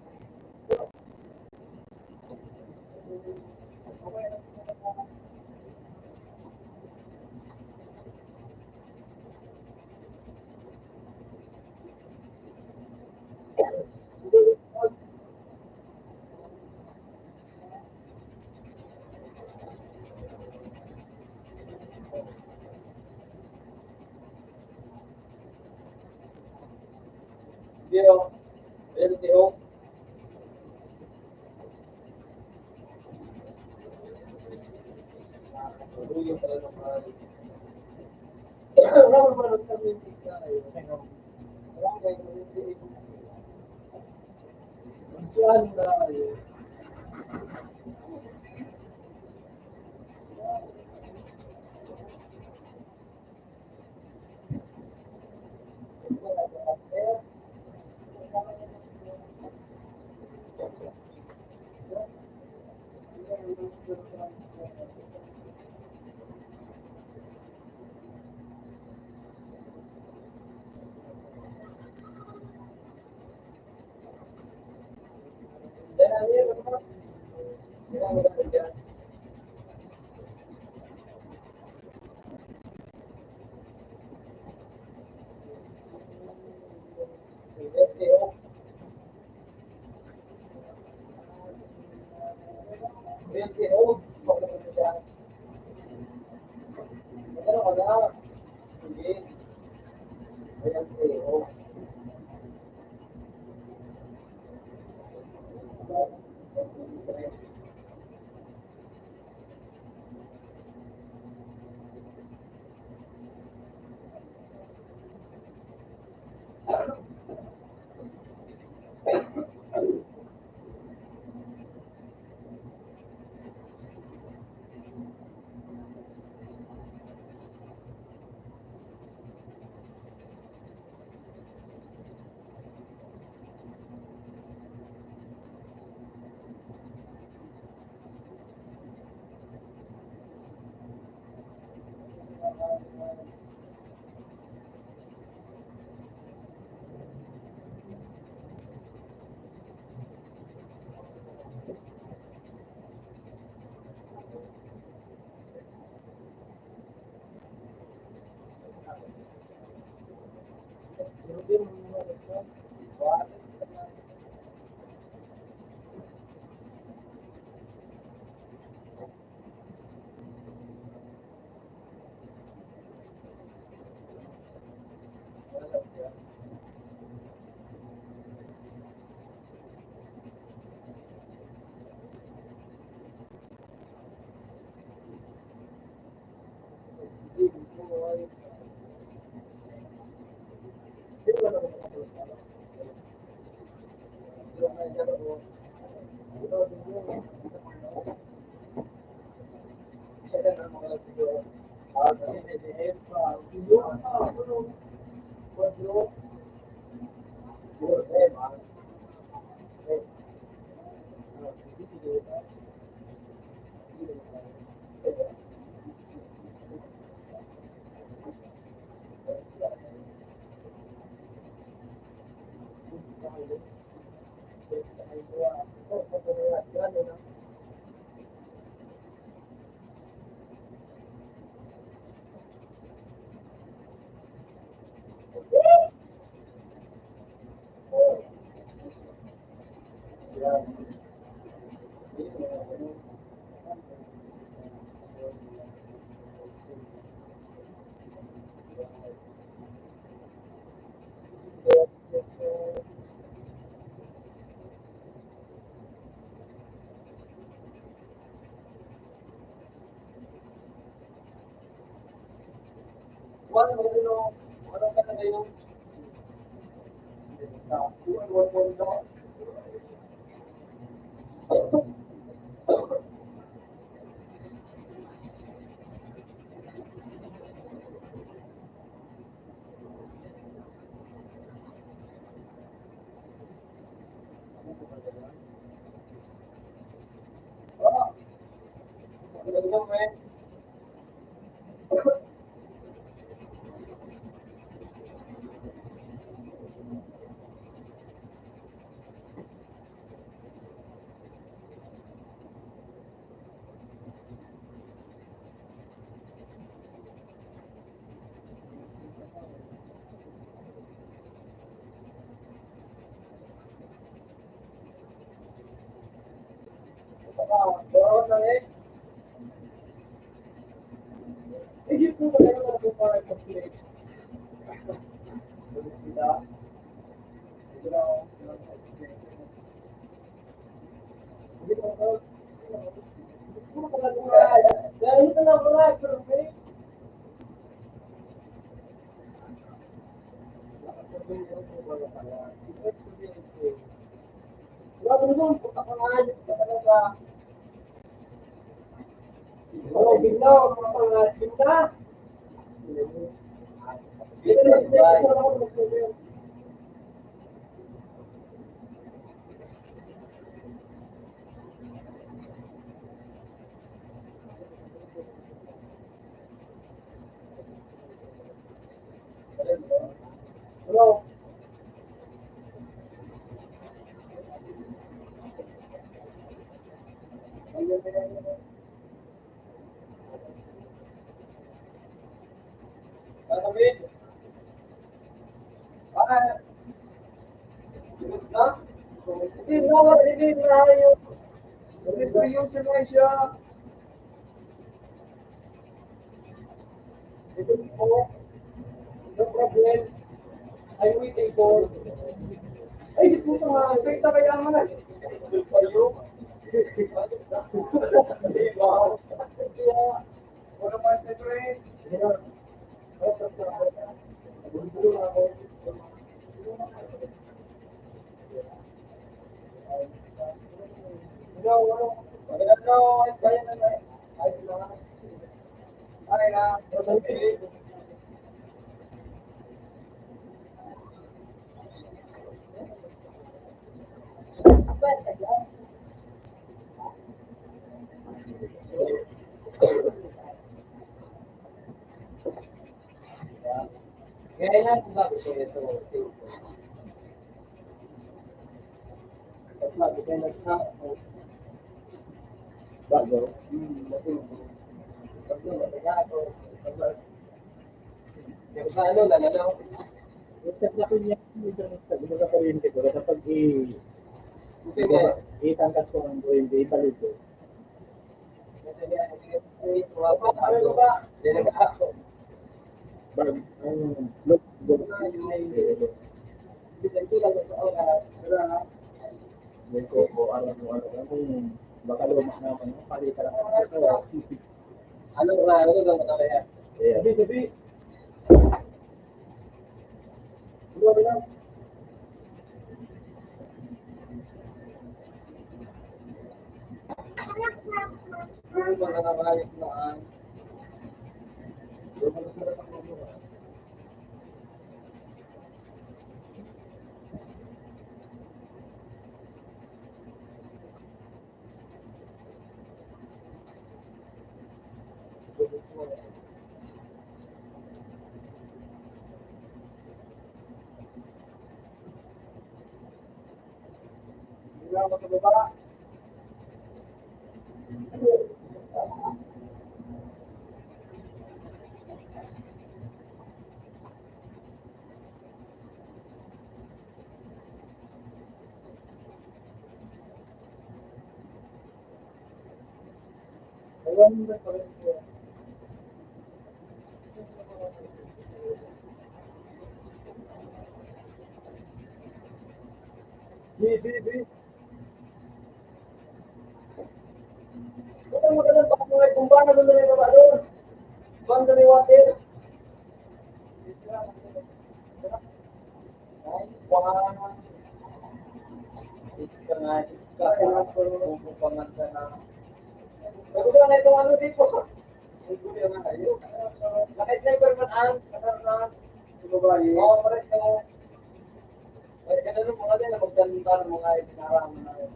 Video. Video. Wala mo ba nang kami yung TikTok? Wala mo ba yung Yan na yun. doon, puta ka nga, ka talaga. Oo, biglaw, bigla. Dito na, Hello. Sasabihin, bakit? Ha? Hindi na, hindi na yung yung si Maisha. Ito po, no problem. I'm waiting for. Ay, di po nga, sakta kaya nga. Payo. Di ba? Kaya, wala pa sa train. No, kaya na na. Ay, na. Ay, na. Kaya yan, sabi ko ito. Sabi ko nagsa. Bago? Yung sa ano, lalalaw. Yung sa laki niya, medyo sa kuryente ko, kapag itangkas ko ng kuryente, ipalit ko. Ano ba? Look, hindi ko po alam kung baka lumak naman, palitan lang ako. Ano ba? Ano ba? Sabi. Ano ba? Ano ba nakabayot na Wala ka ba? Alam mo ba pa rin ko? Bi. Ito magandang pakungay kung paano doon na yung doon. Banda ni water. Ay, wah. Iska nga. Kaya na po pumupamanta na. Nagulo na itong ano dito. Nagulo na kayo. Nakisniper man ang. Oo, pares ka mo. Pares ka na nung mga din na magdanda ng mga itinaraman na yun.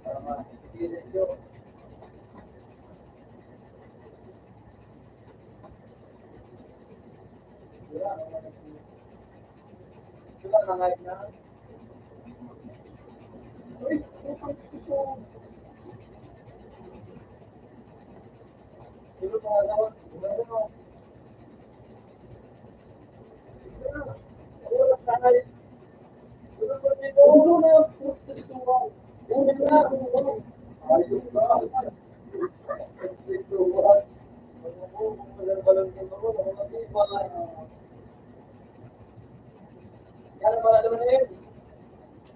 Para ma-experience yun. Sila nangayag na. Uy, sino mga daw? Wala ka na yun. Ulo na yung prostituwan. Ulo na. Ayun ba? Prostituwan. Balang din ako. Yan pala naman na yun.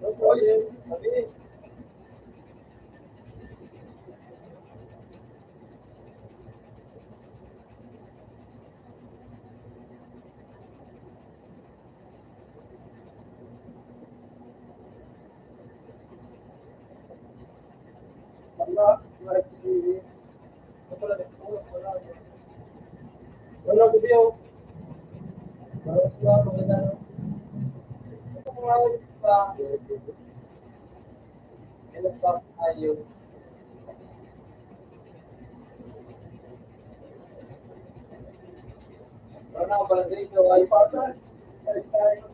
Sabi. Wala ko biyo. Wala ko biyo. Wala pa. Ano pa tayo? Wala ko pala dito. Ay pa. Ay tayo.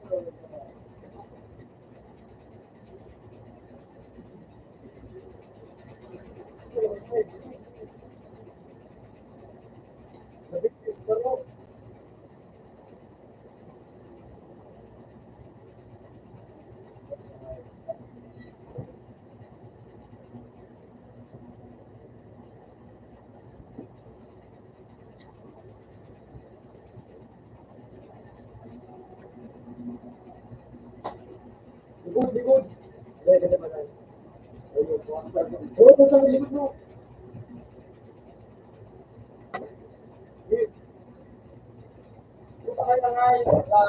Likod, likod. Ay, ganda ba tayo? Oo, kung saan likod mo. Punta kayo nga yun sa...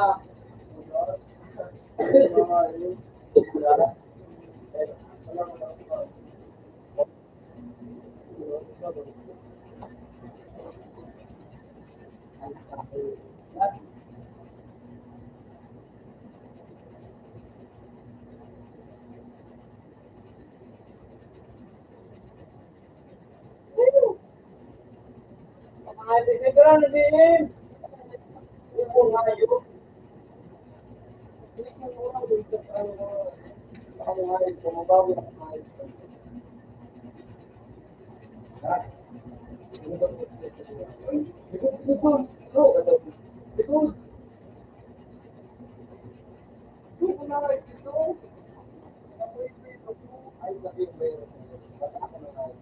Ay, sige na, nabihin. Upo nga yun. Hindi ko muna dito sa ano. Ako nga yun, pumabawi ako nga yun. Ha? Likod, likod. Oo, likod. Dito na nga, dito. Ay, sabihin ba yun? Bata ako na nga yun.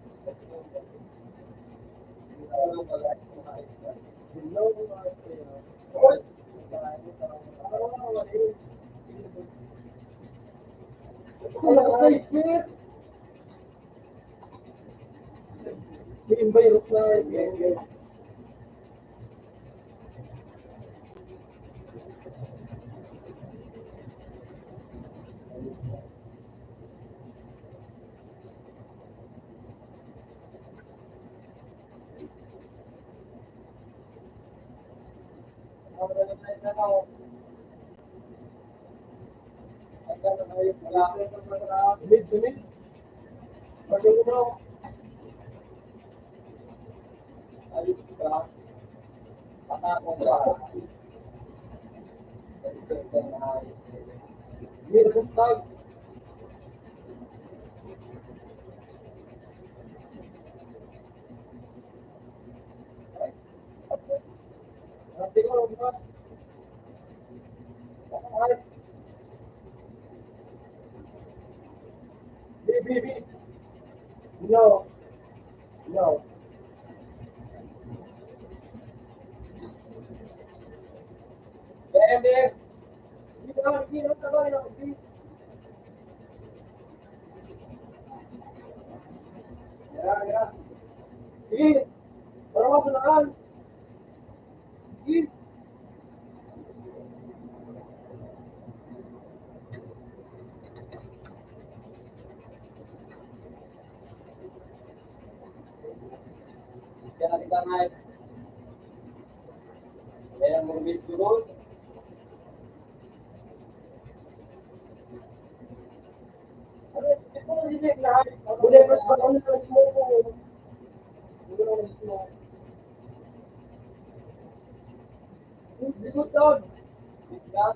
Hello, no, no. BM, dito na, dito na, sabay na, dito. Yan, yan. Sige, para masunaan. Sige. Yan, kita na. Yan, mungkin turun. Boleh mas bangun terus mau. Ikut dong. Ya.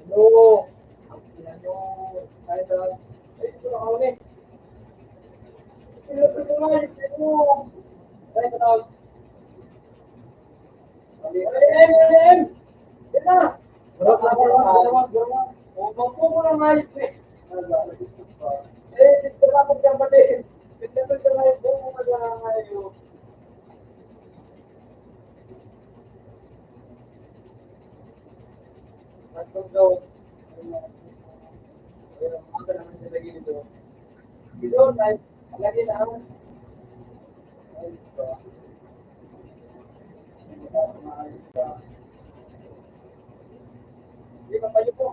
No. ayos eh. Eh, dito ka ako dyan pati. Dito ka na yung buong mga ayos. Nagtugtog. Ayun, mga naman sila dito. Dito, lagi na. Ayos ka. Ayos ka. Hindi ka kayo po.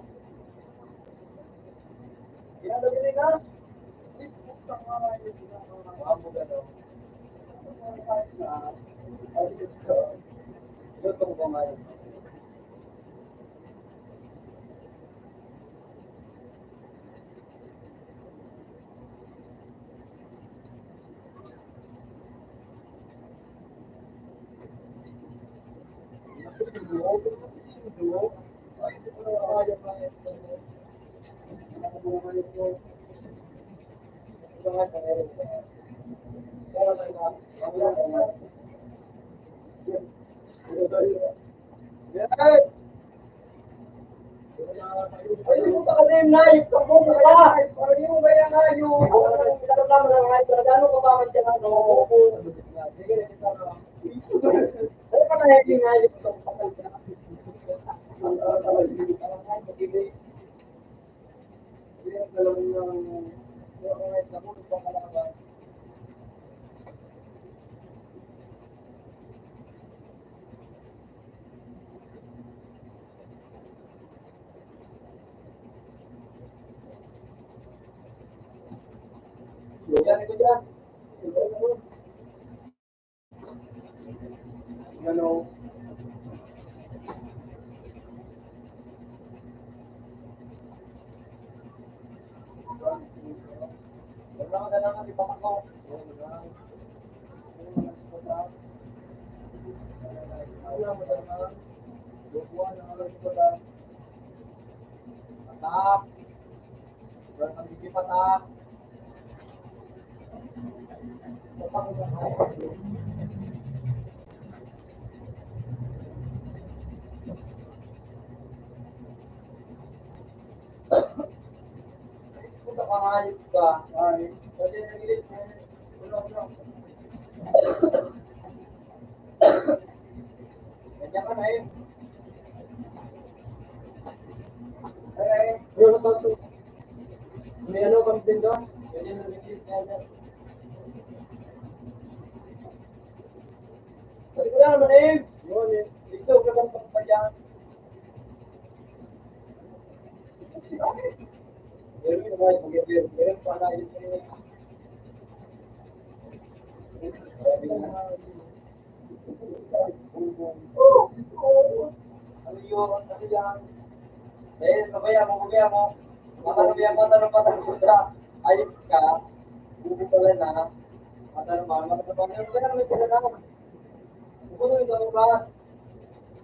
Ginagawa na. Amo gano'n. Luto ko kumain. Ay, yung pakalim na, yung kapong ka. Parang yung kaya nga, yung pinagkama na nga, ano ka ba man dyan, ano? Sige, kita na. Ano ka na yung nga, yung kapong ka. Yan, ito dyan. Ano? Kailangan ipatak ko. Patak. Berang gigi patak. Punta ka ayos ka. Ay, pwede nagilit mo. Ulo. Ganyan ka na eh. Ay, ulo ka to. May ano kang din doon? Pwede nagilit niya. Balik ko lang naman eh. Yun eh. Iso ka lang pagpayan. Meron ka ba? Meron pa na yun eh. Ano yun? Kasi yan. Eh, sabaya mo. Matanong ka. Ayos ka. Bubu pala na. Matanong. Kaya naman sila na. Bubu yung tanong ka.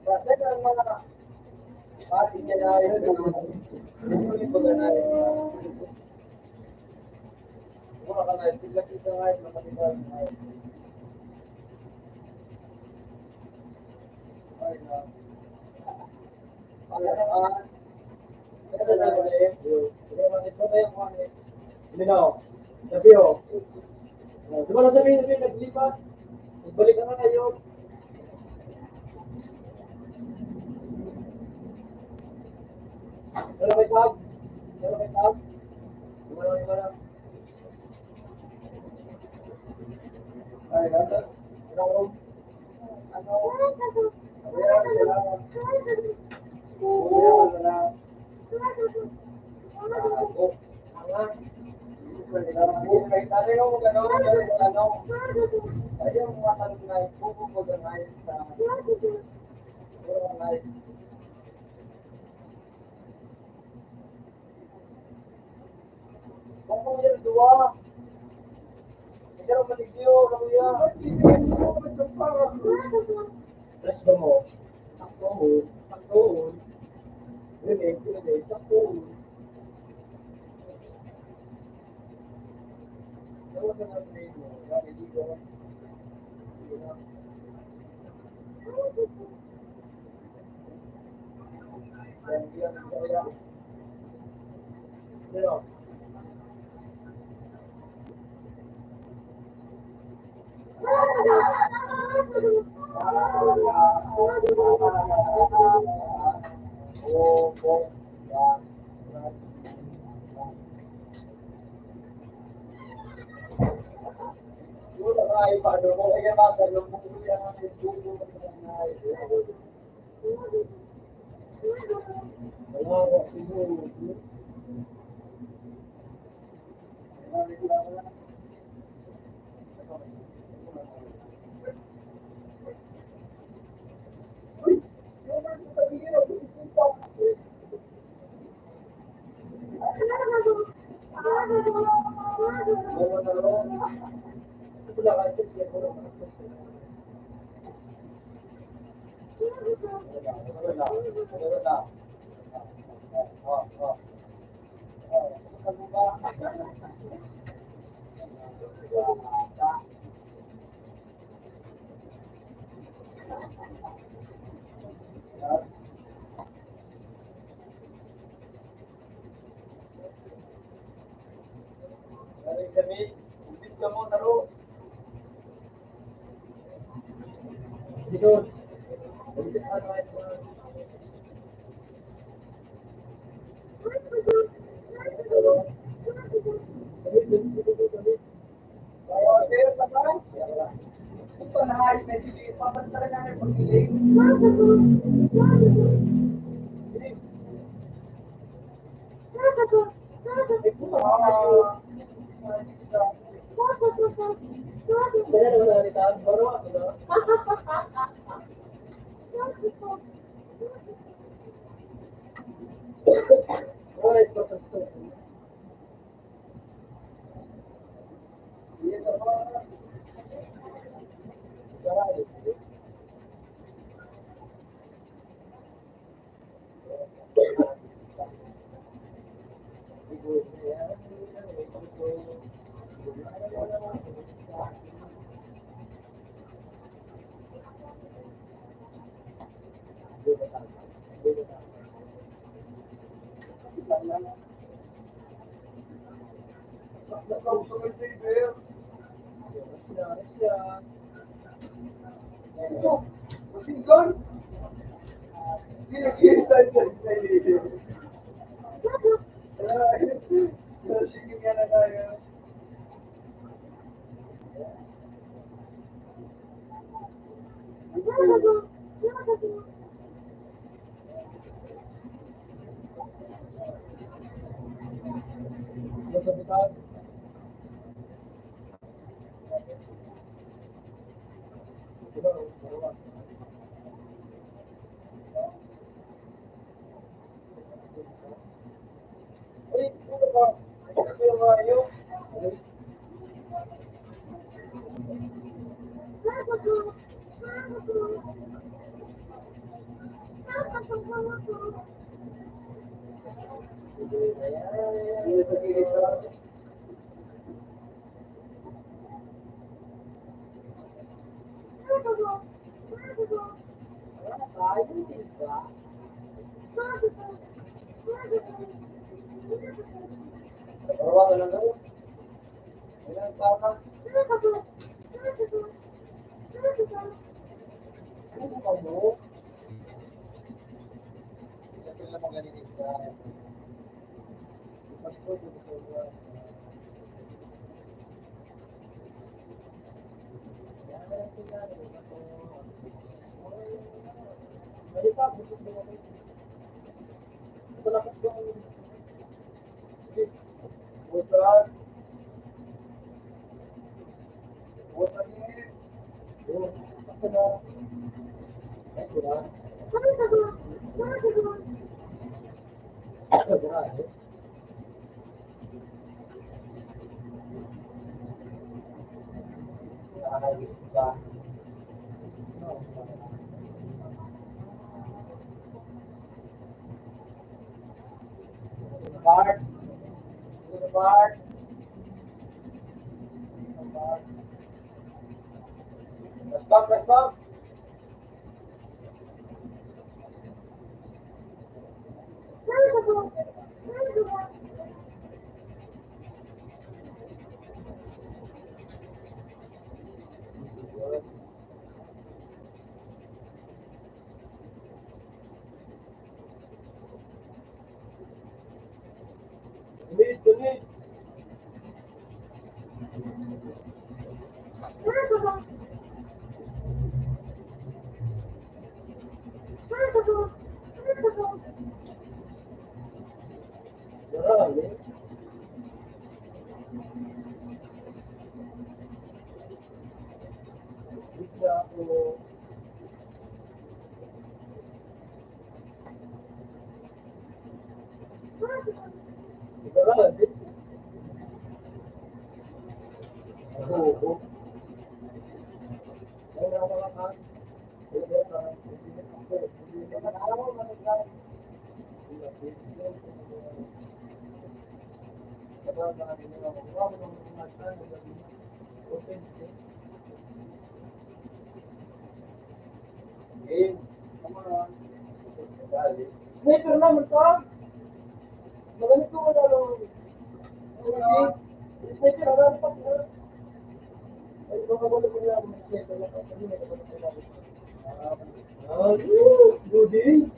Kasi na ang mga pati niya na yun. Bubu yung pala na rin. Mura ka na. Sila nga yun. Matatigal na yun. Ay na. Minaw, sabi ho. Di ba nasabihin naglipat? Nagbalik ka na kayo. Wala may tag? Wala. Ay, ganda. Ano? Wala. Resto mo. Takto. Takto. Sino? Sniper naman to. Magamit ko wala lang. Sniper naman pa. Ay, baka wala ko lang. Sniper na pa. Goody.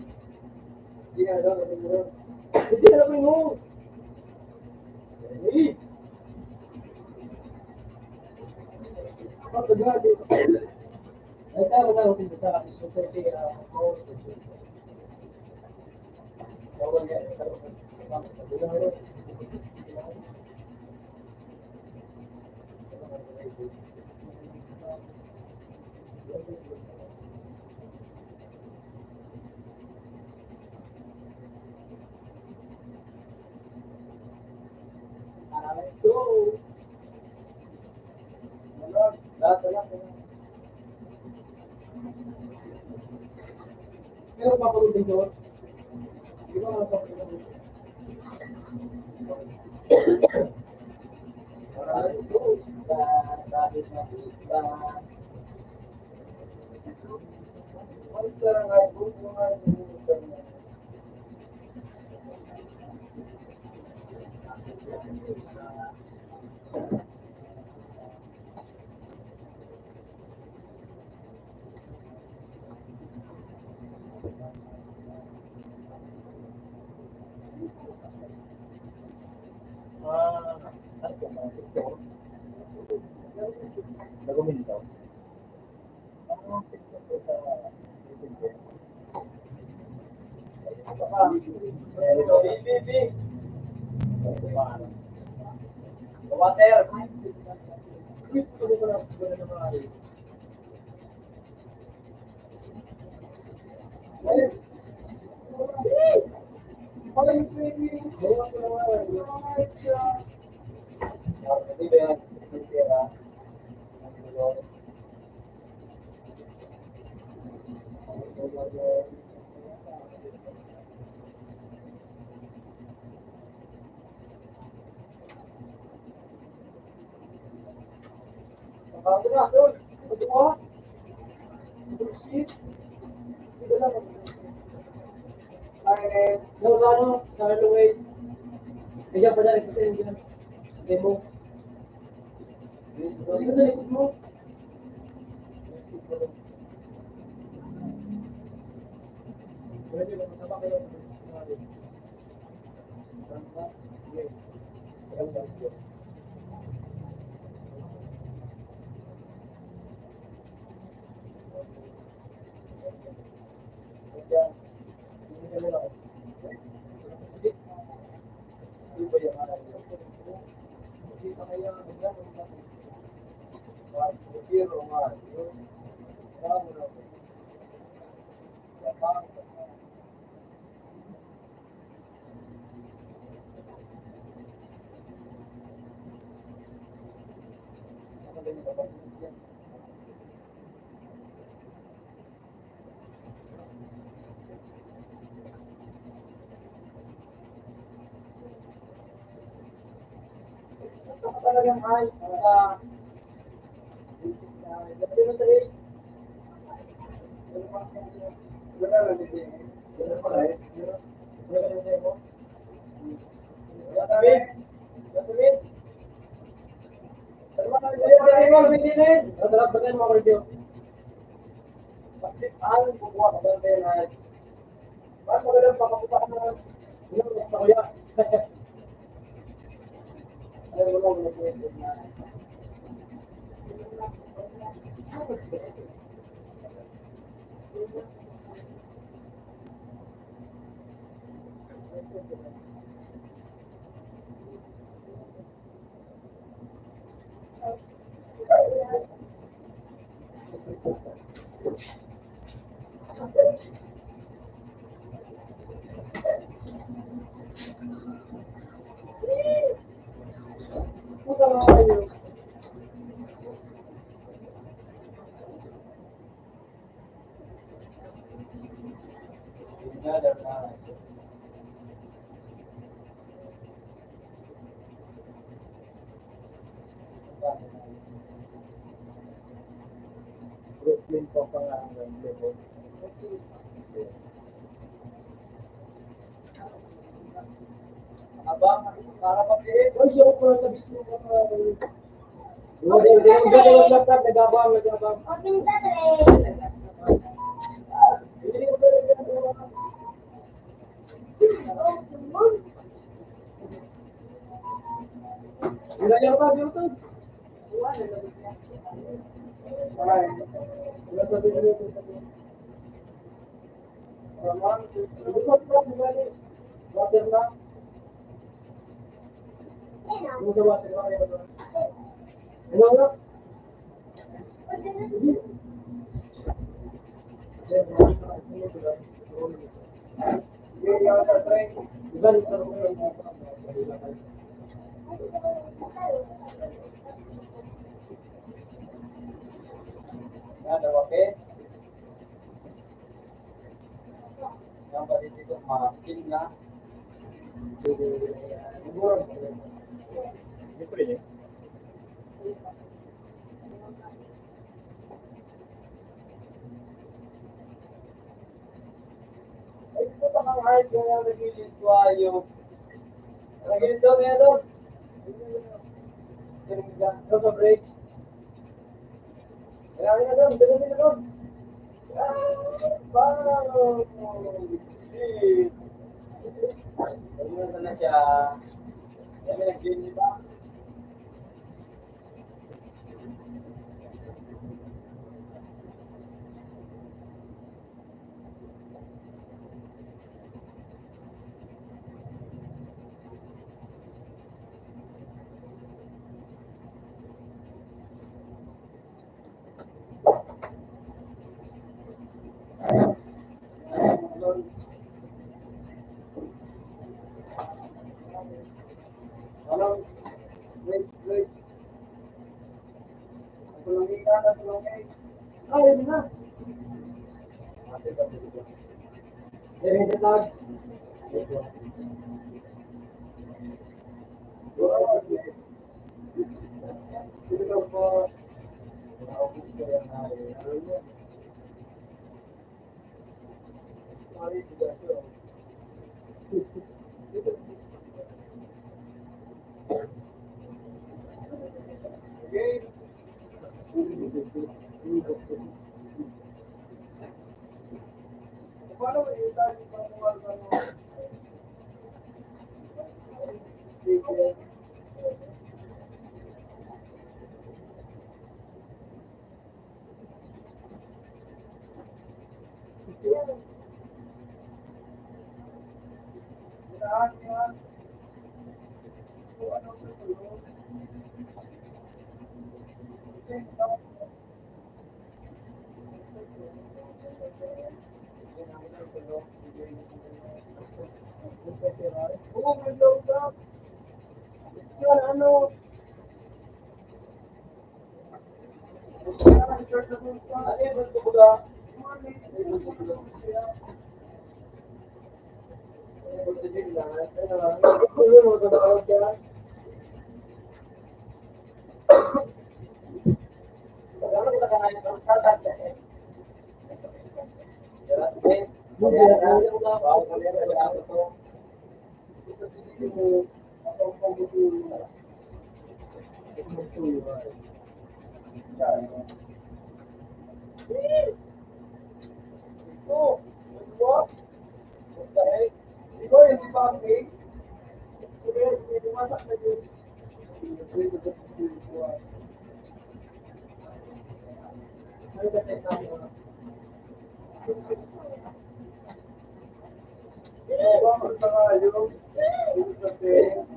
Hindi na daw. Hindi na namin mo. Hey. Pagkagadi. Ay, tayo na ako sa akin. So, kasi, so, lahat. Pero papagod ko. Di ba mapapagod? Water. Kaya pa dyan, kasi yung demo. Hindi ka sa likod mo. Pwede ba mataba kayo? Talagang ay, Puta kayo. Brooklyn pa pangalan ko. Abang, para mag-iit. Ay, yung ko sa bisyo ko na. Hindi, nagabang. Okay, sa tray. Ilayan ka, dito. Ay, wala sa dito. Raman, dito ka, bumali. Water na. Ano sa water na kayo ba? Ano na? Yang pada itu makin na. Ito ang hard na nagiging tuwayo. Nagiging doon na doon. Ito sa break. Kaya na doon, doon. Wow! Ano na siya? Yan na nag-game ba? Ano? Wait. Sulungin ka na, sulungin. Ay, yun na. Yan yung tag. Dito po. Naubos ko yan na. Sorry, tidak siya. Okay. Paano mo yung tayo pamuwal ka mo? Ano? Oh, what? What the heck? Ikaw yung si Papi. Masak na yun. Ano ba tayo na? Bakit na kayo? Ibig sabihin,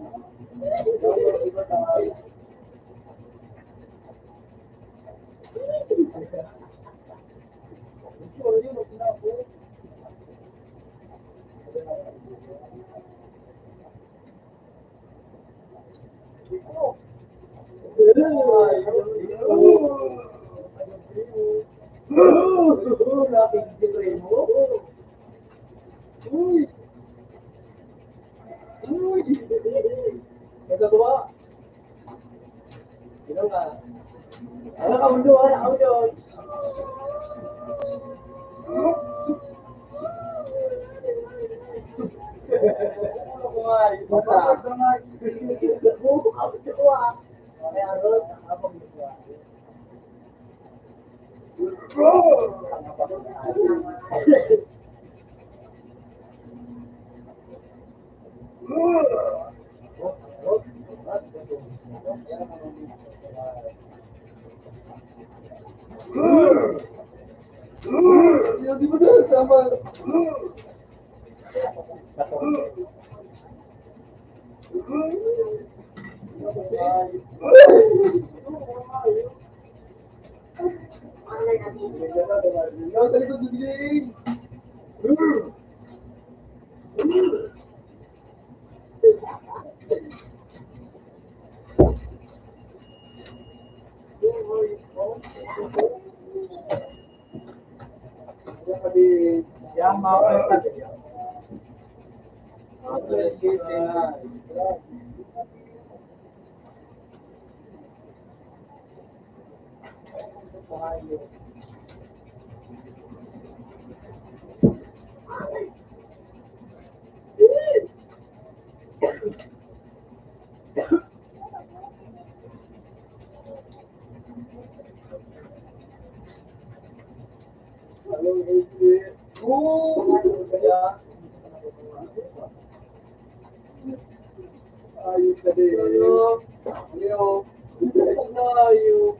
iba tayo. Sure, yun ang pinako. Napigil mo. Uy! Uy! Ito ba? Ito nga. Ano ka mundo? Ano ka mundo? Ano ko nga? Bata. Buto ka mundo ah. Kaya ron, ako mundo ah. Di ba na sama? Sa likod na sige. Yang mau ayos ka din. Leo. Layo.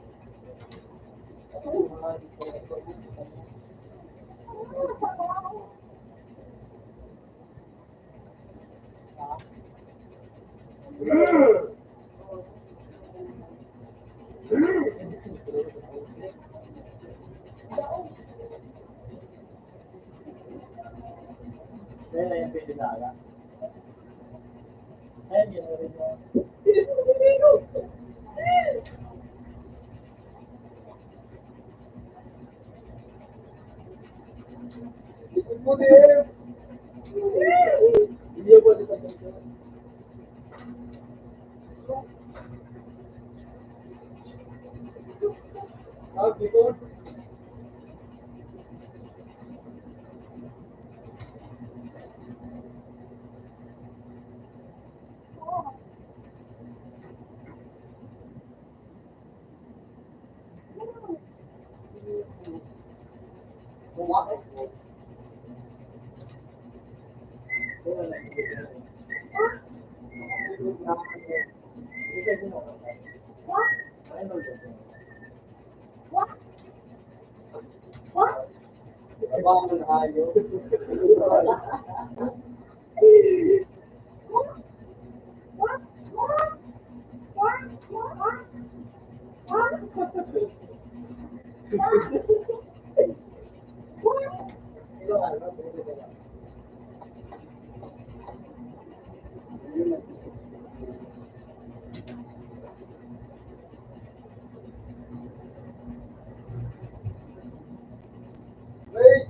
Kaya yung pinilala. Ayun, yun rin mo. Hindi ako dito. Before. Bangun ayo. Wait.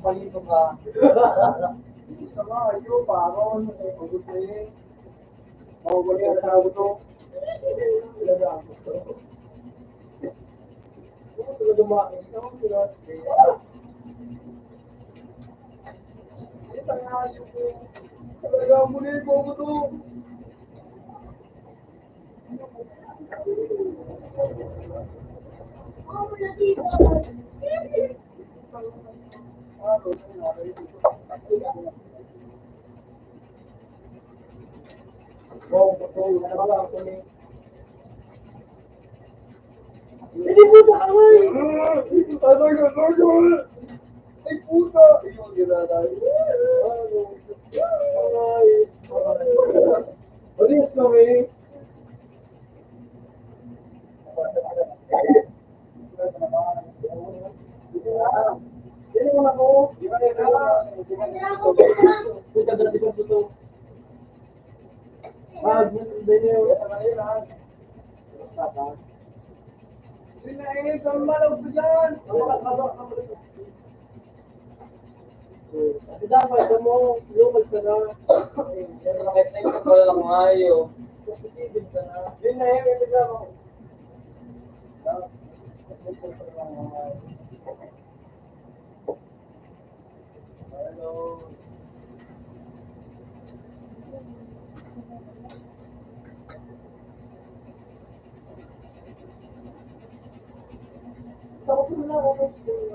palito ka. Sama kayo, paron, pagod na yun. Mawawala yung tao to. Talaga ako to. Ano talaga makain? Ano talaga? Talaga muli ko to. Ako na dito. Wow, patuloy na naman ako ni. Hindi puta ka man! Ano yun? Ay puta! Ayun, ginanay. Alis kami! Hindi mo na ako. Di ba nila? Puta ka na dito. Hindi niyo. Pinaig ang malog ko dyan! Kasi dapat sa mo, lumag sa na. Yan mga kaisay ko pala lang ngayo. Positive ka na. Yun na yun, yun na ako. Hello. Tapos na ako sa school.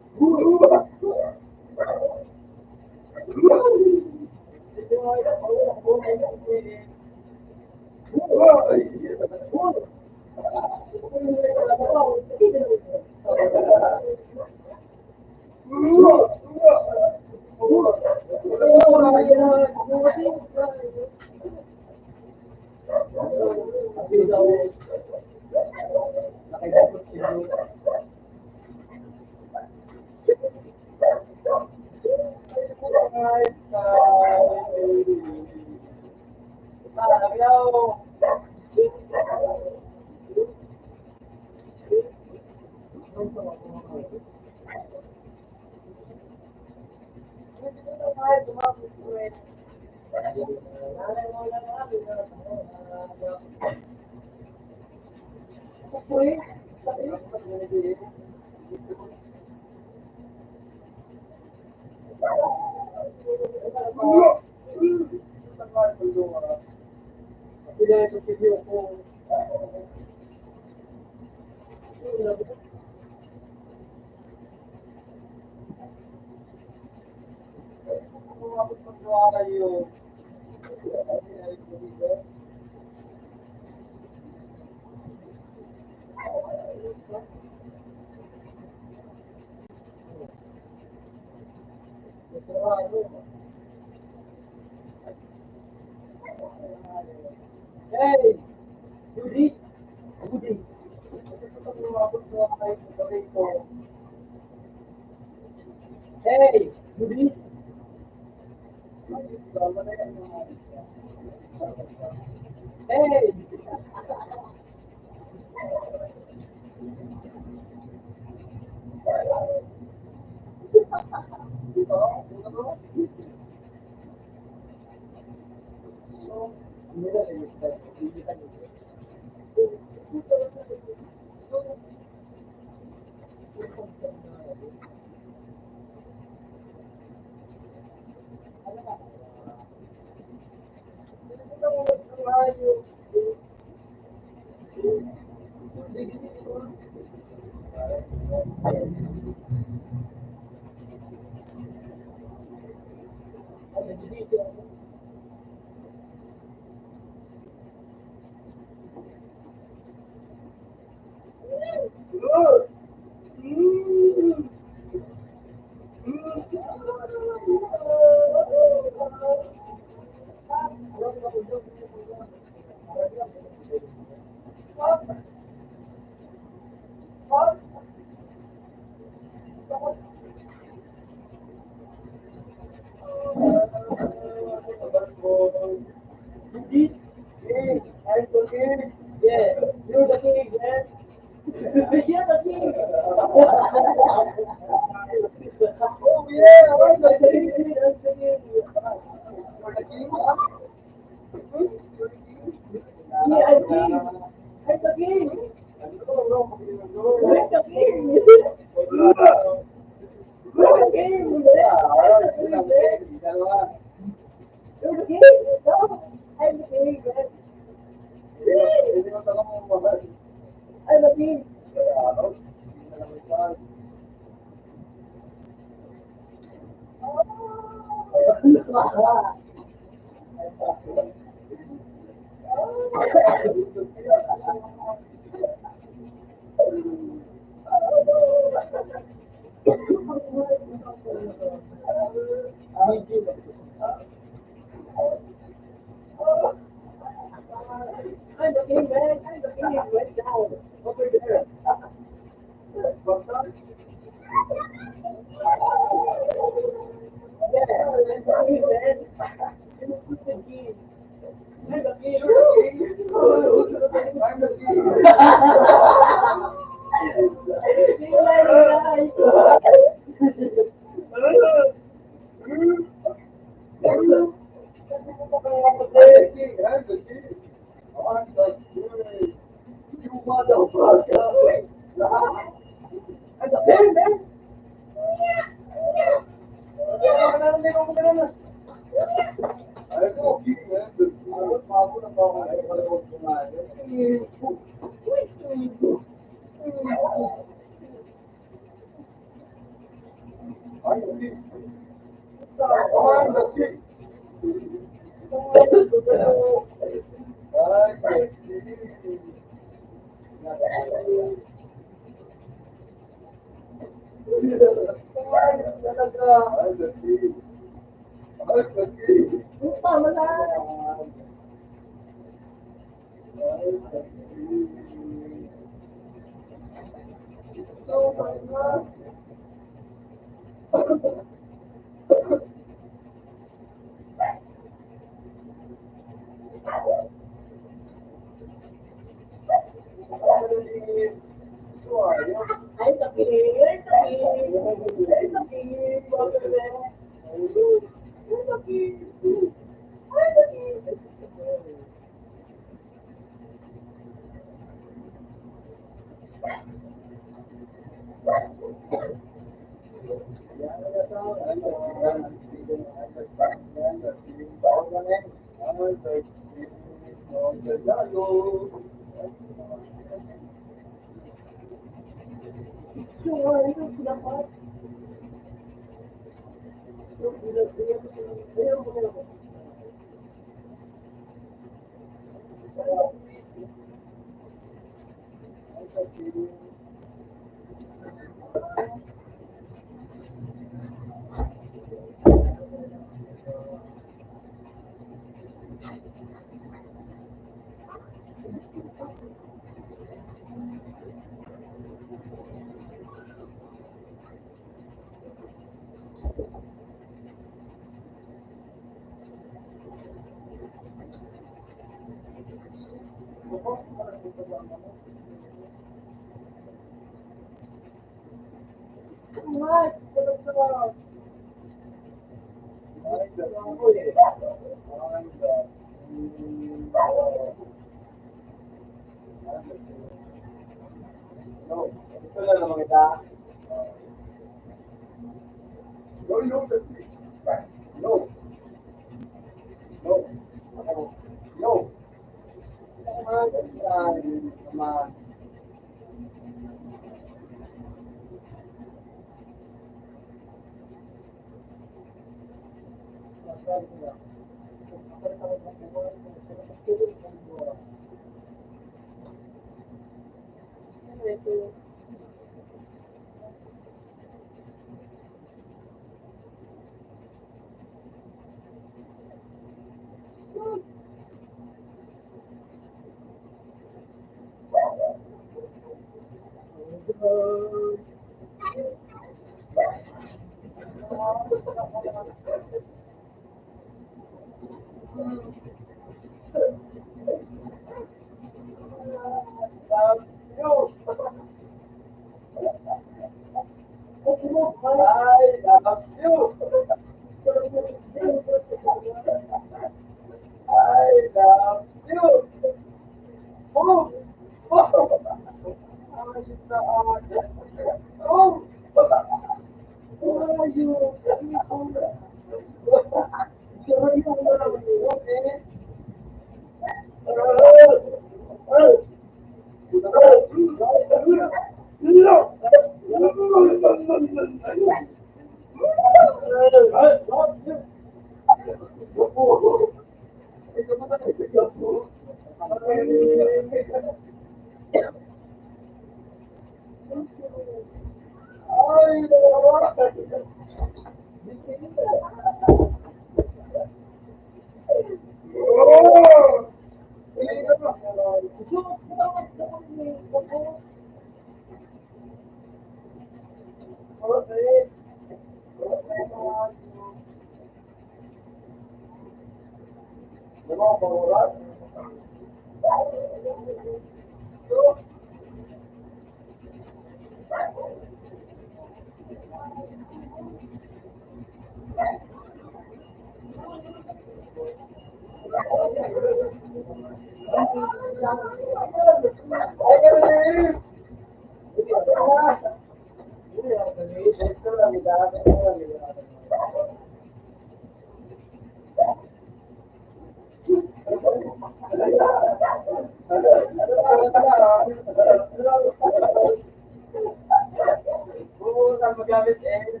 Bubuhusan magamit eh.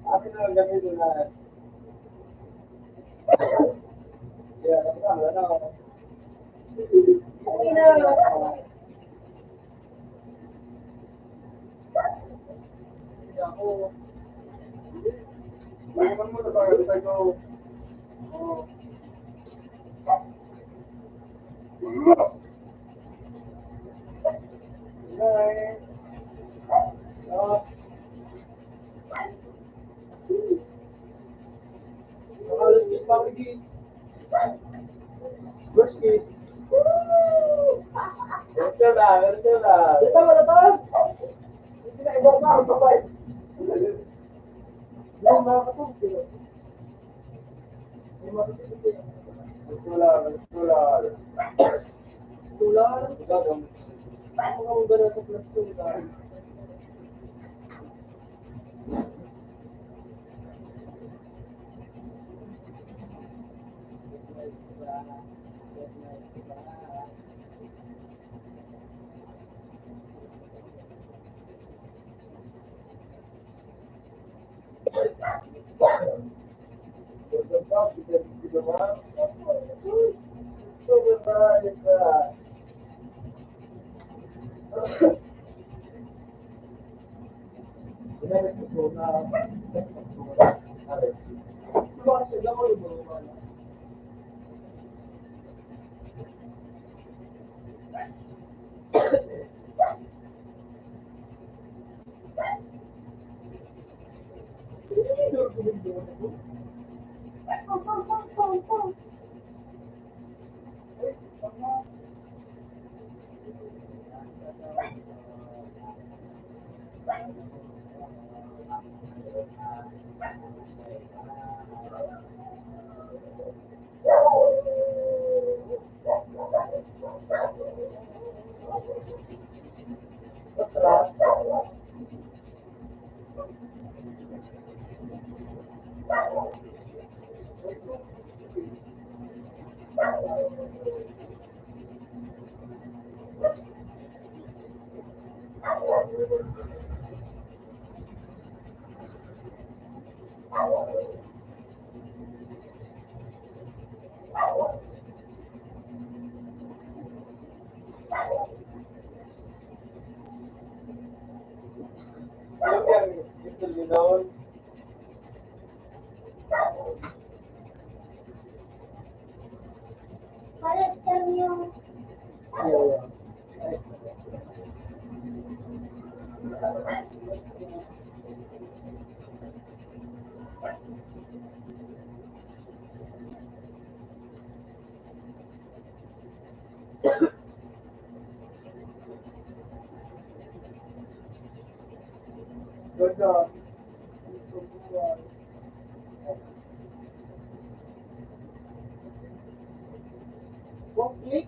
Akin na lang gamitin na. Yeah, ano. Okay na. Ako. Balikan mo na tayo. Tayo. Bye. Nakalas pa ako din. Gusti. Ito na. Ito mo na to. Hindi na ibang pa ako pa. Yung mga kapag. Tular. Ano ang gano'n sa plus tular? Pares kami yung Ganda. Click.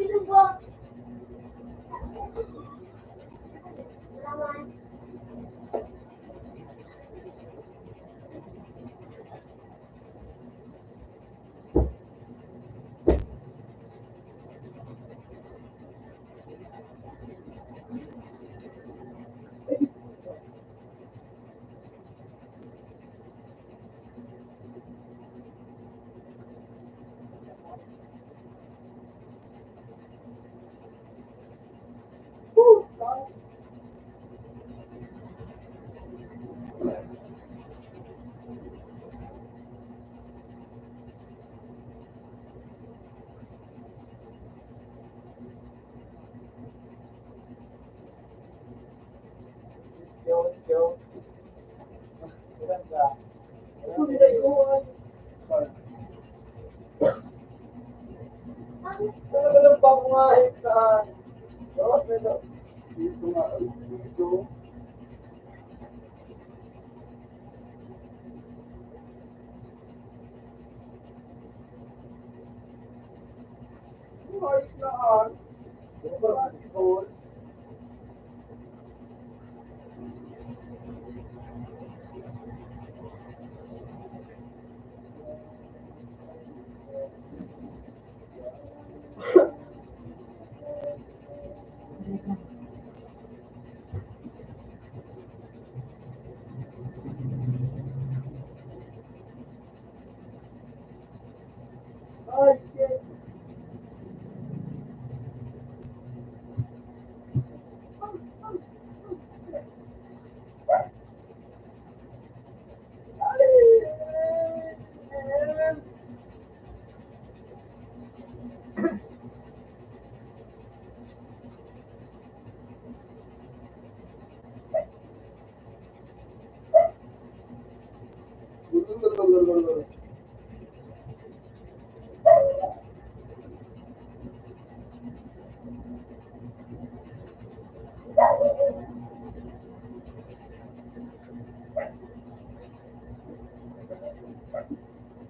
binubuo. Salamat. pa kumain ka. Pero, piso nga, piso. Ayos na ah. Basketball. Ay, shit.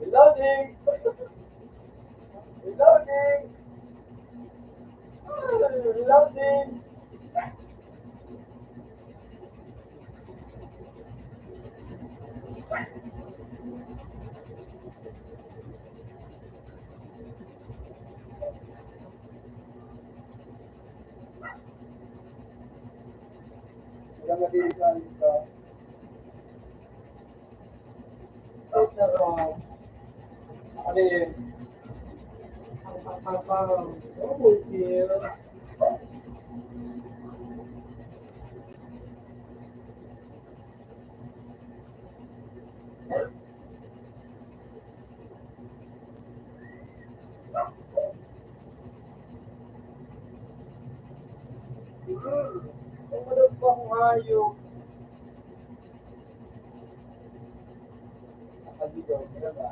Reloading! Reloading! Reloading! Wala madilisan dito. Ito wrong. Ano yun? Ang double kill. Ano ba ang hayop? Nakadito, meron ba?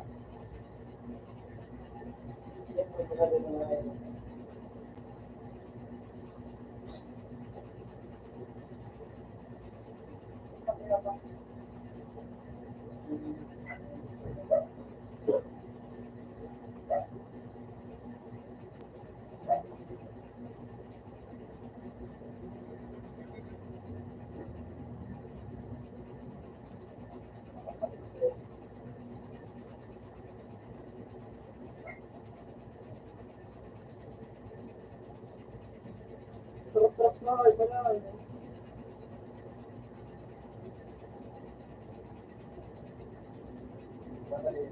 Yan mo sila din ng hayop. Sarap-sarap na, iba na.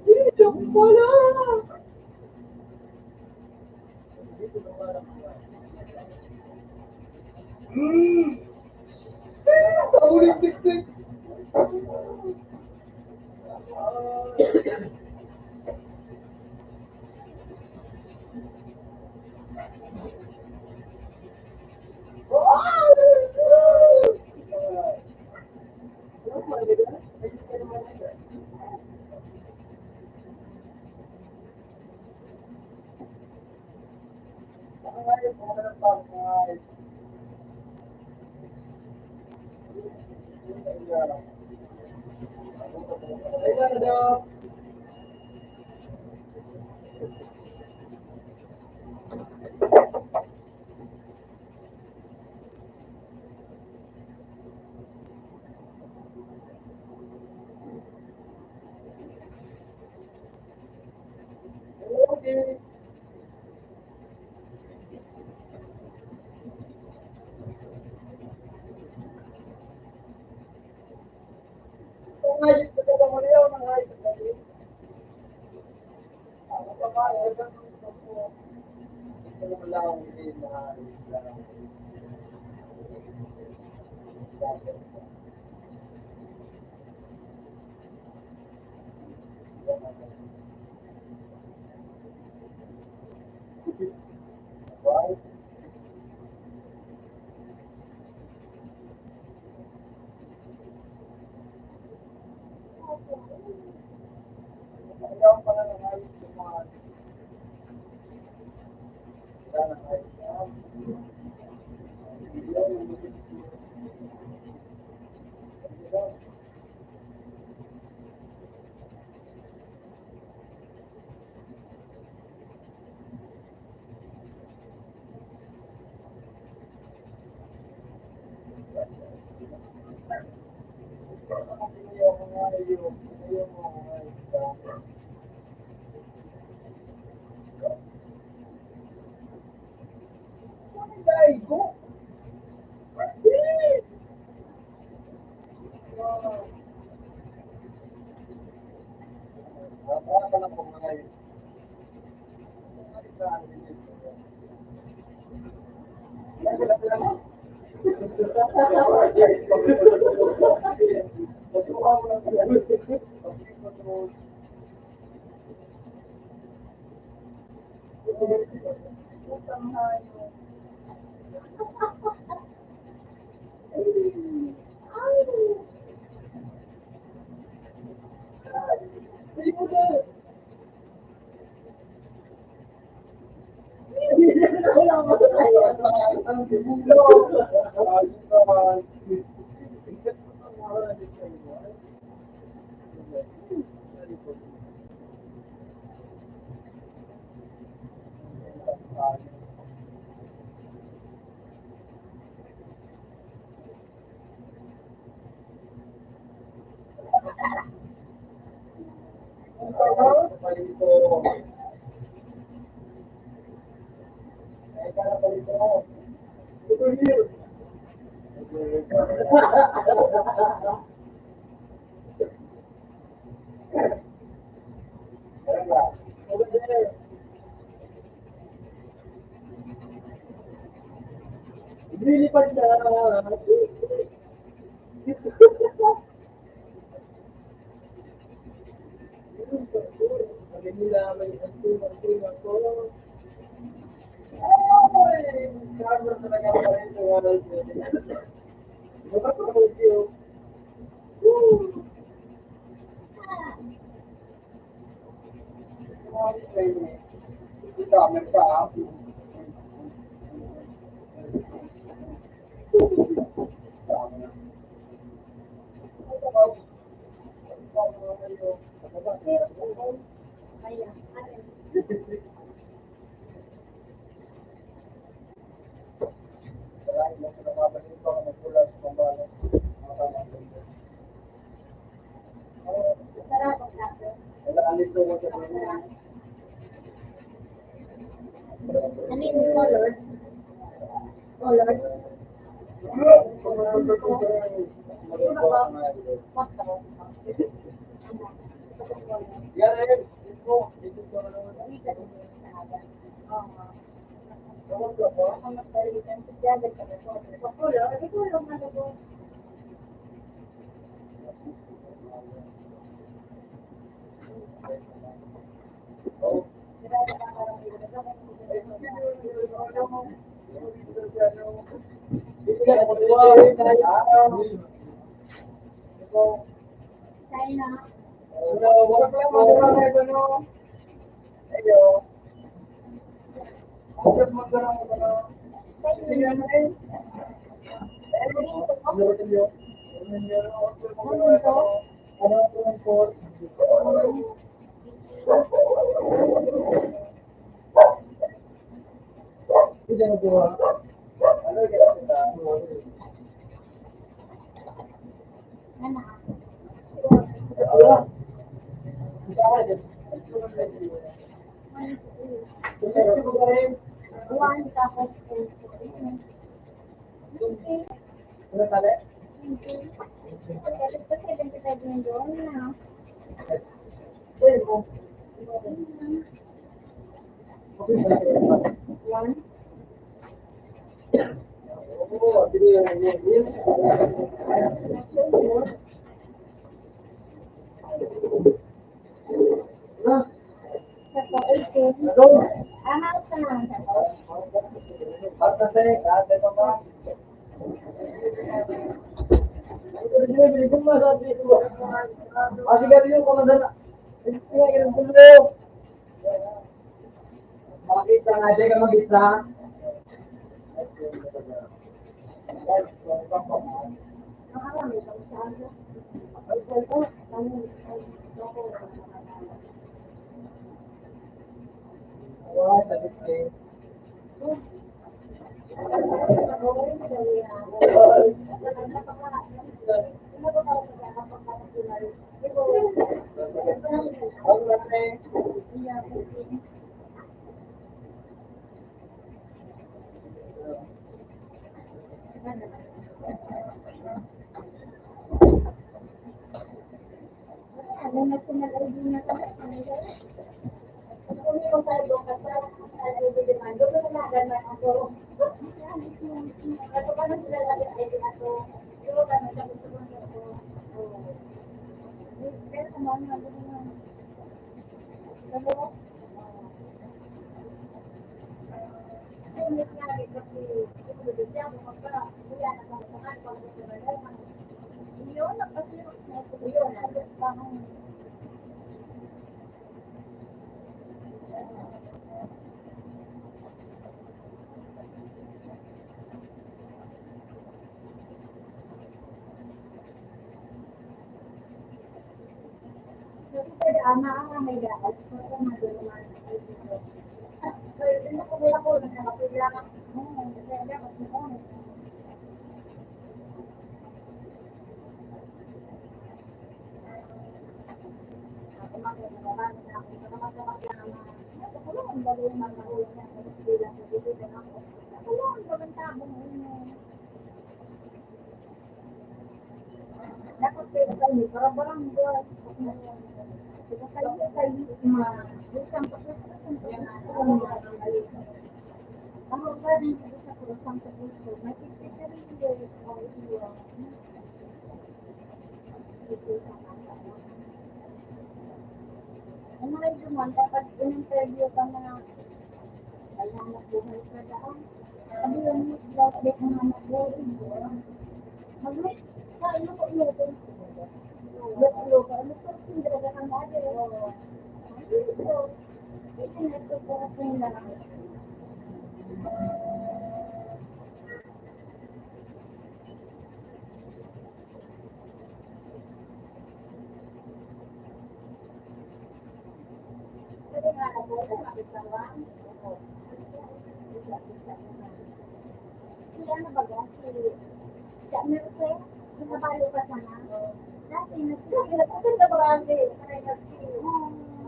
Dito pala! Dito na parang sa ulit tik-tik! Okay. Kung ayos ka ba mo niya, nang ayos ka ba? Ako pa ba, gusto mo lang hindi na lang. Why? Ayaw pala ng ayos yung mga Lilipad na. Sabi nila may anting ako. Ay! Grabe talaga pa rin yung oras nila. Nakapagod yun. Dami ka. Ano yung color? Color? China. One tapos one. Makita nga, di ka mag-isa. Nakarami kami sa ano. Ay, ko, kami, ay, ako, Wala, sakit eh. Ang laki. ano, national ID na kami, ano yun? Kung yung tayo doon, kasi national ID naman, doon ko nalagan ako. Ano ba nang sila lagi ID ako? Yung ano, sabi ko ako. Pero naman, ano naman. Pero, ulit nga rin kasi, sumunod siya, kumaka, wala na kami sa kanto, kung gusto na lang. Yun, napasirot na ito. Yun, ano, parang, kasi pwede, ama, may dahil, so, madulaman, hindi ko wala ko, nakapila ka, kasi dapat mo, kumakas na naman, kumakas lang ang mga, ako lang, ang bagay ng mga ulo niya, kasi bilang sa dito, ako lang, ang bagay tabong ulo. Dapat pwede kayo, para barang buwan. Kaya kayo, isang ako ba rin sa kurasang puso, may pipita rin yun, o iyon. Ano nga yung duman, dapat in-interview ka na, ay hanap buhay ka daan. Sabi yung dapat ang hanap buhay mo. Mag-meet ka, ano ko yun? Ano ko, ano ko, hindi ka kang ate. Internet ko po kasi na. Pwede nga ako, makitawa. Si ano ba ga? Si Merce? Nakabalo ka sana? Dati, nagpunta ba kasi?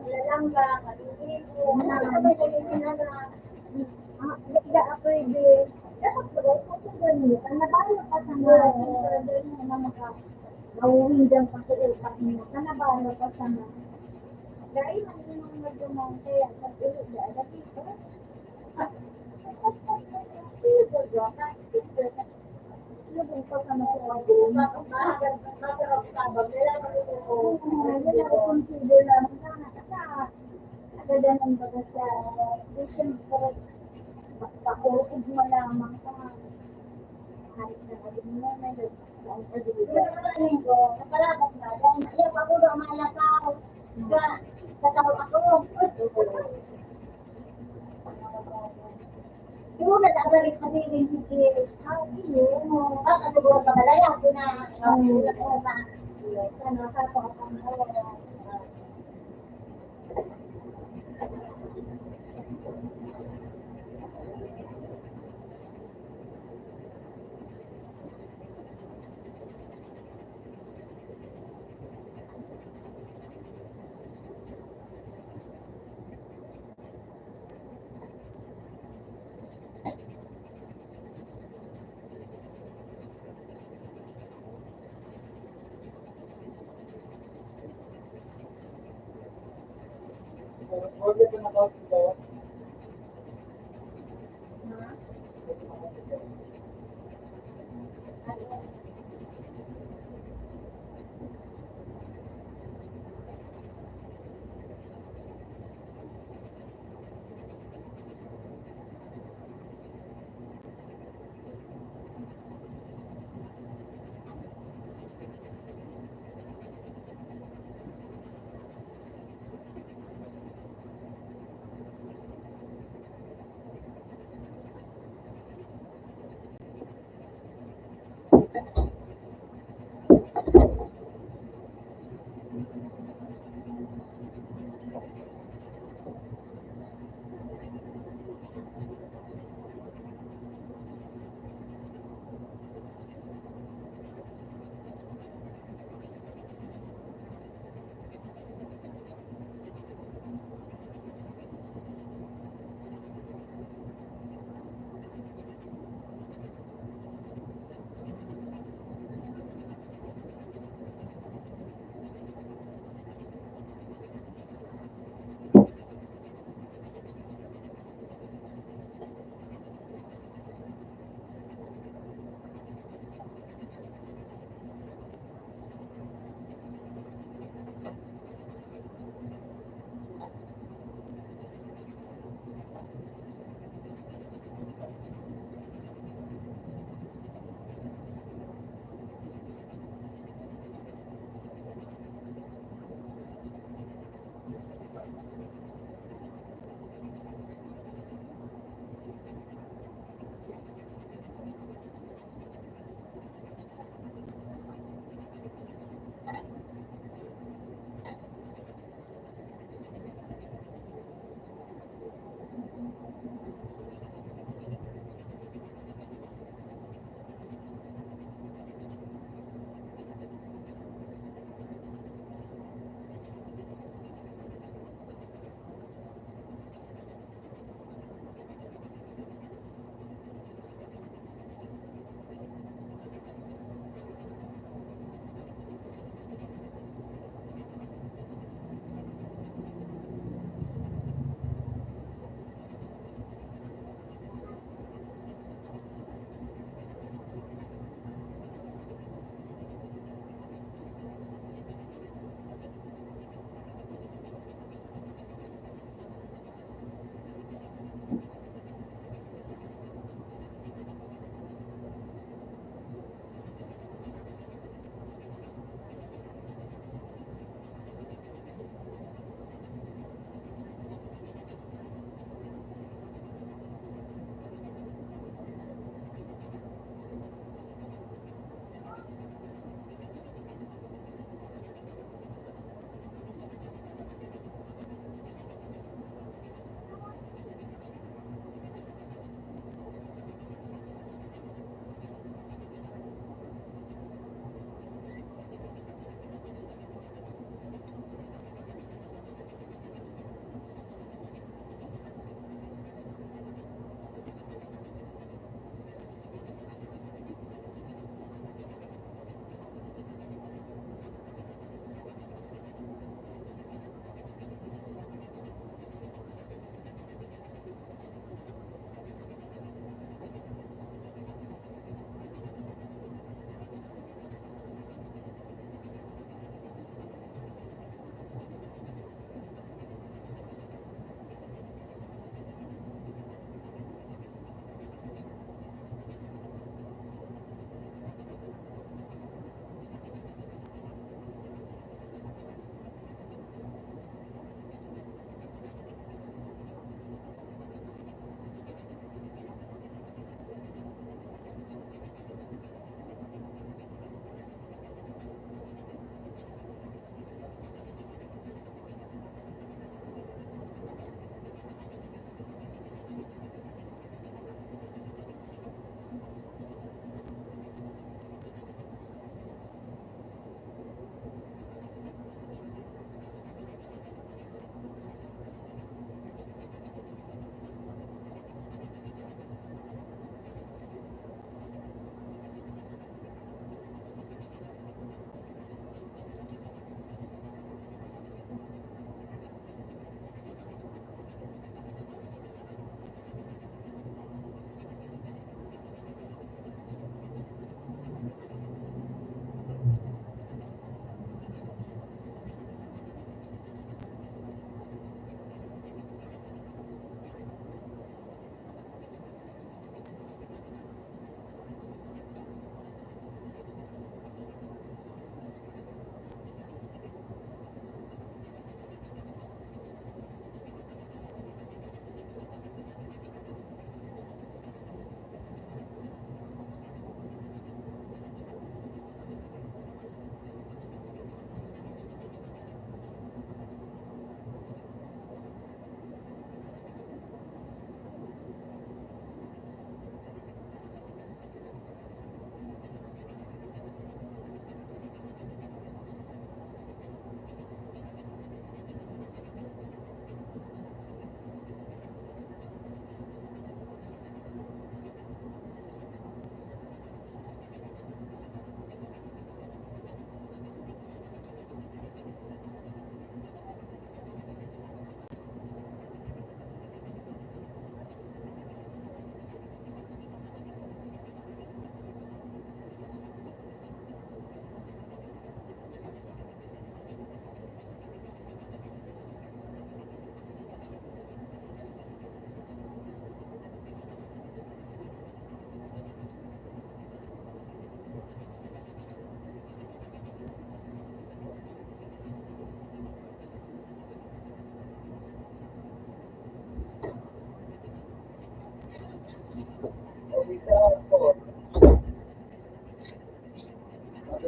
Lalangga, kaliligo, sabay na nagda pwede. Dapat ba, kung ganito, nabalo ka sana. Ganyan na mawawindan pa sa utak mo. Nabalo ka sana. Dahil ang mga nagdumang kaya sa ulo, dahil dito. Siguro nag-abalik kasi rin si baka siguro pagalaya ko na ano sa pang Order ko na daw ito.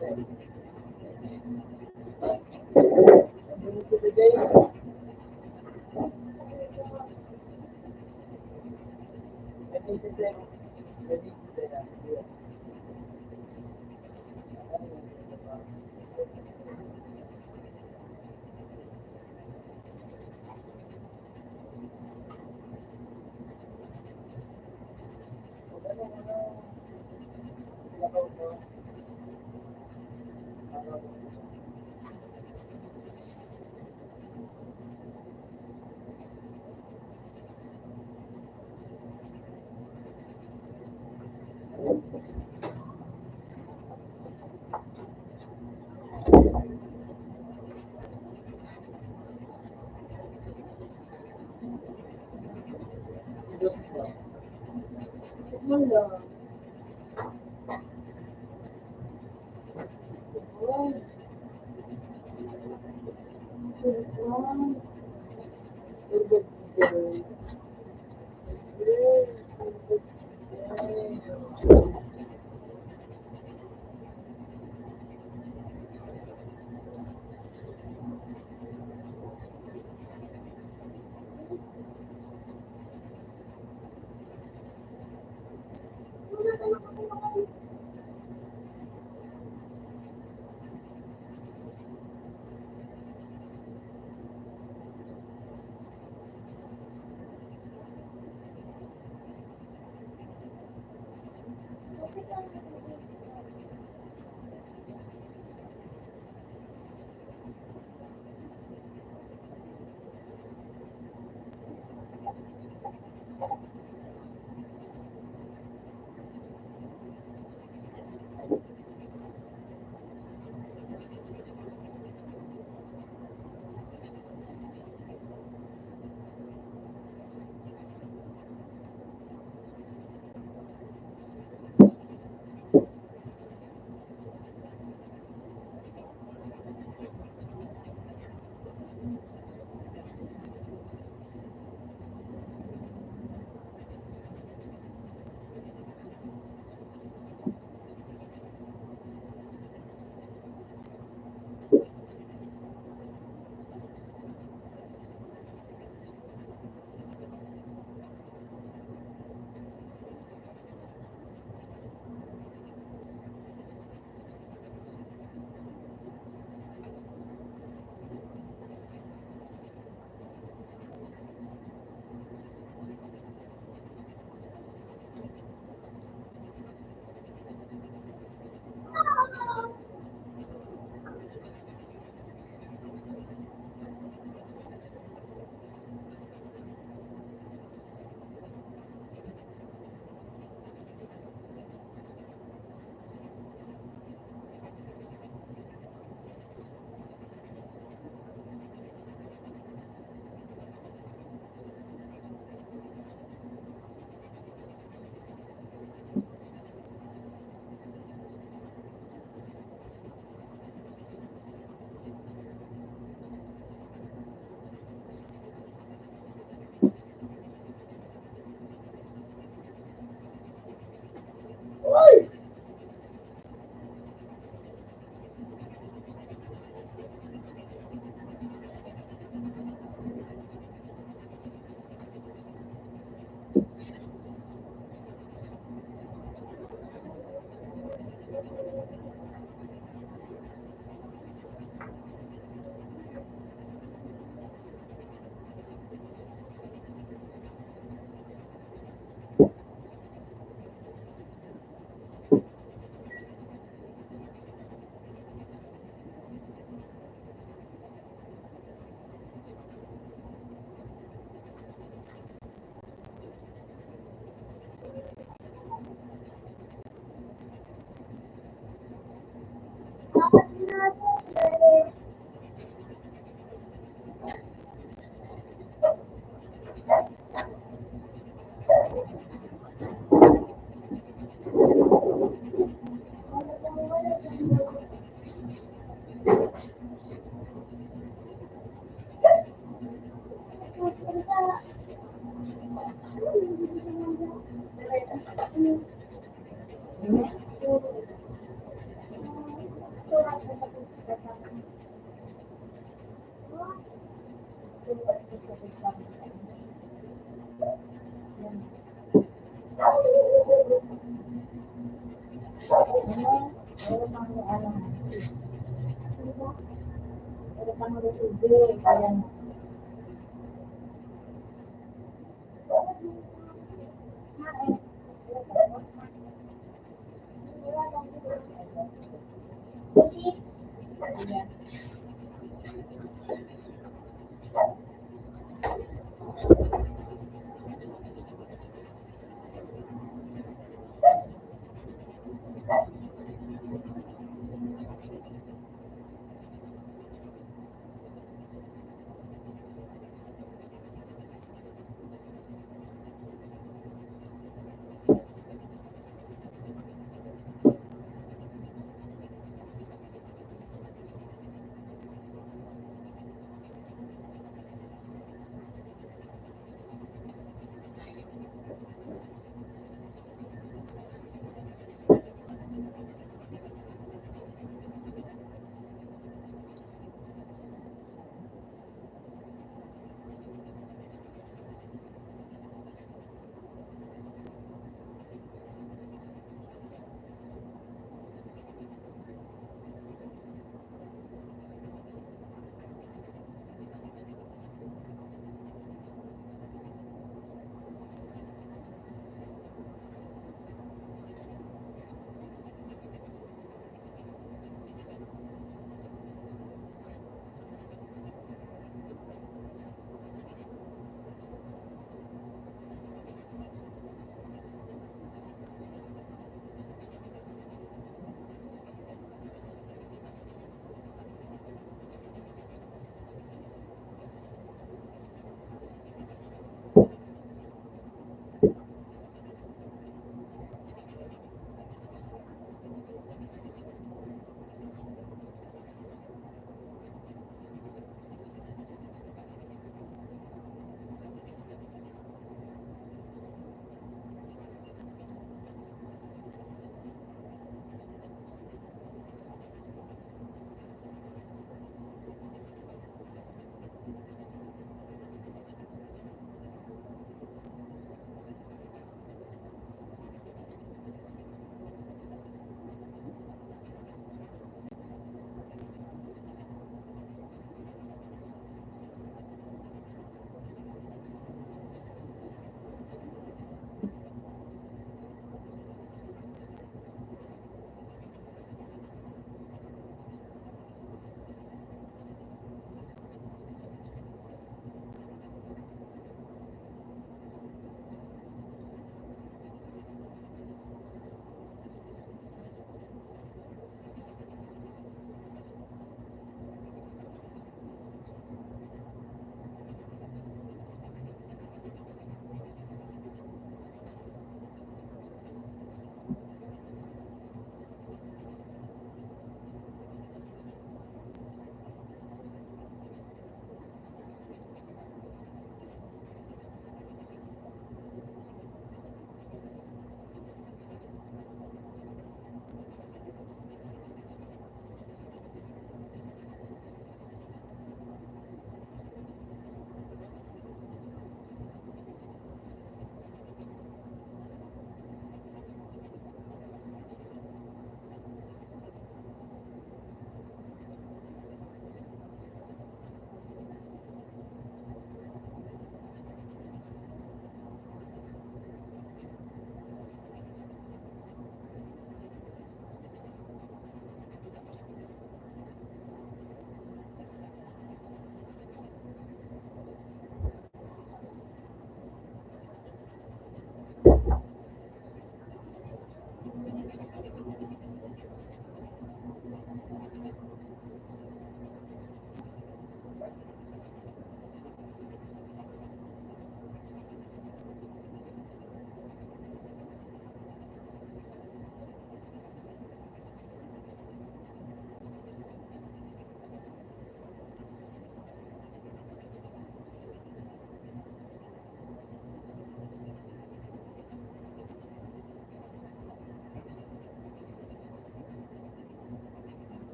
Hello. Meron pang alam. Meron pang resibo. Kaya na.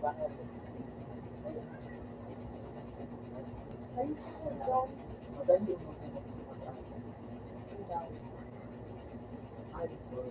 Ayun lang. Madali mo mag-ano. Ay, good.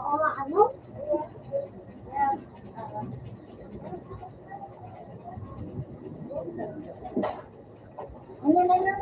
Oo nga, ano? Ano na yun?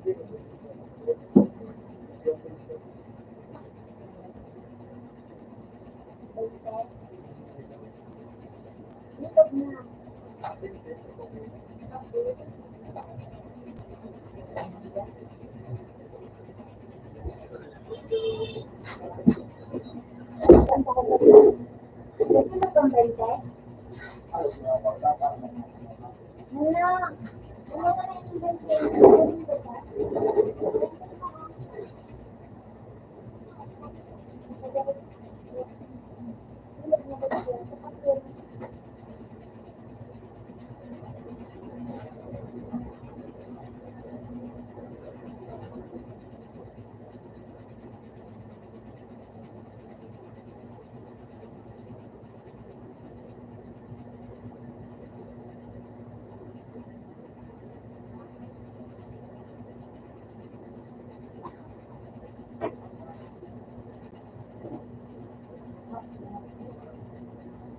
Likod na. Kanta ko ba? Ito na pang 20? Hala. Ano ka na yung 20?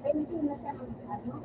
Ay, hindi na siya ano?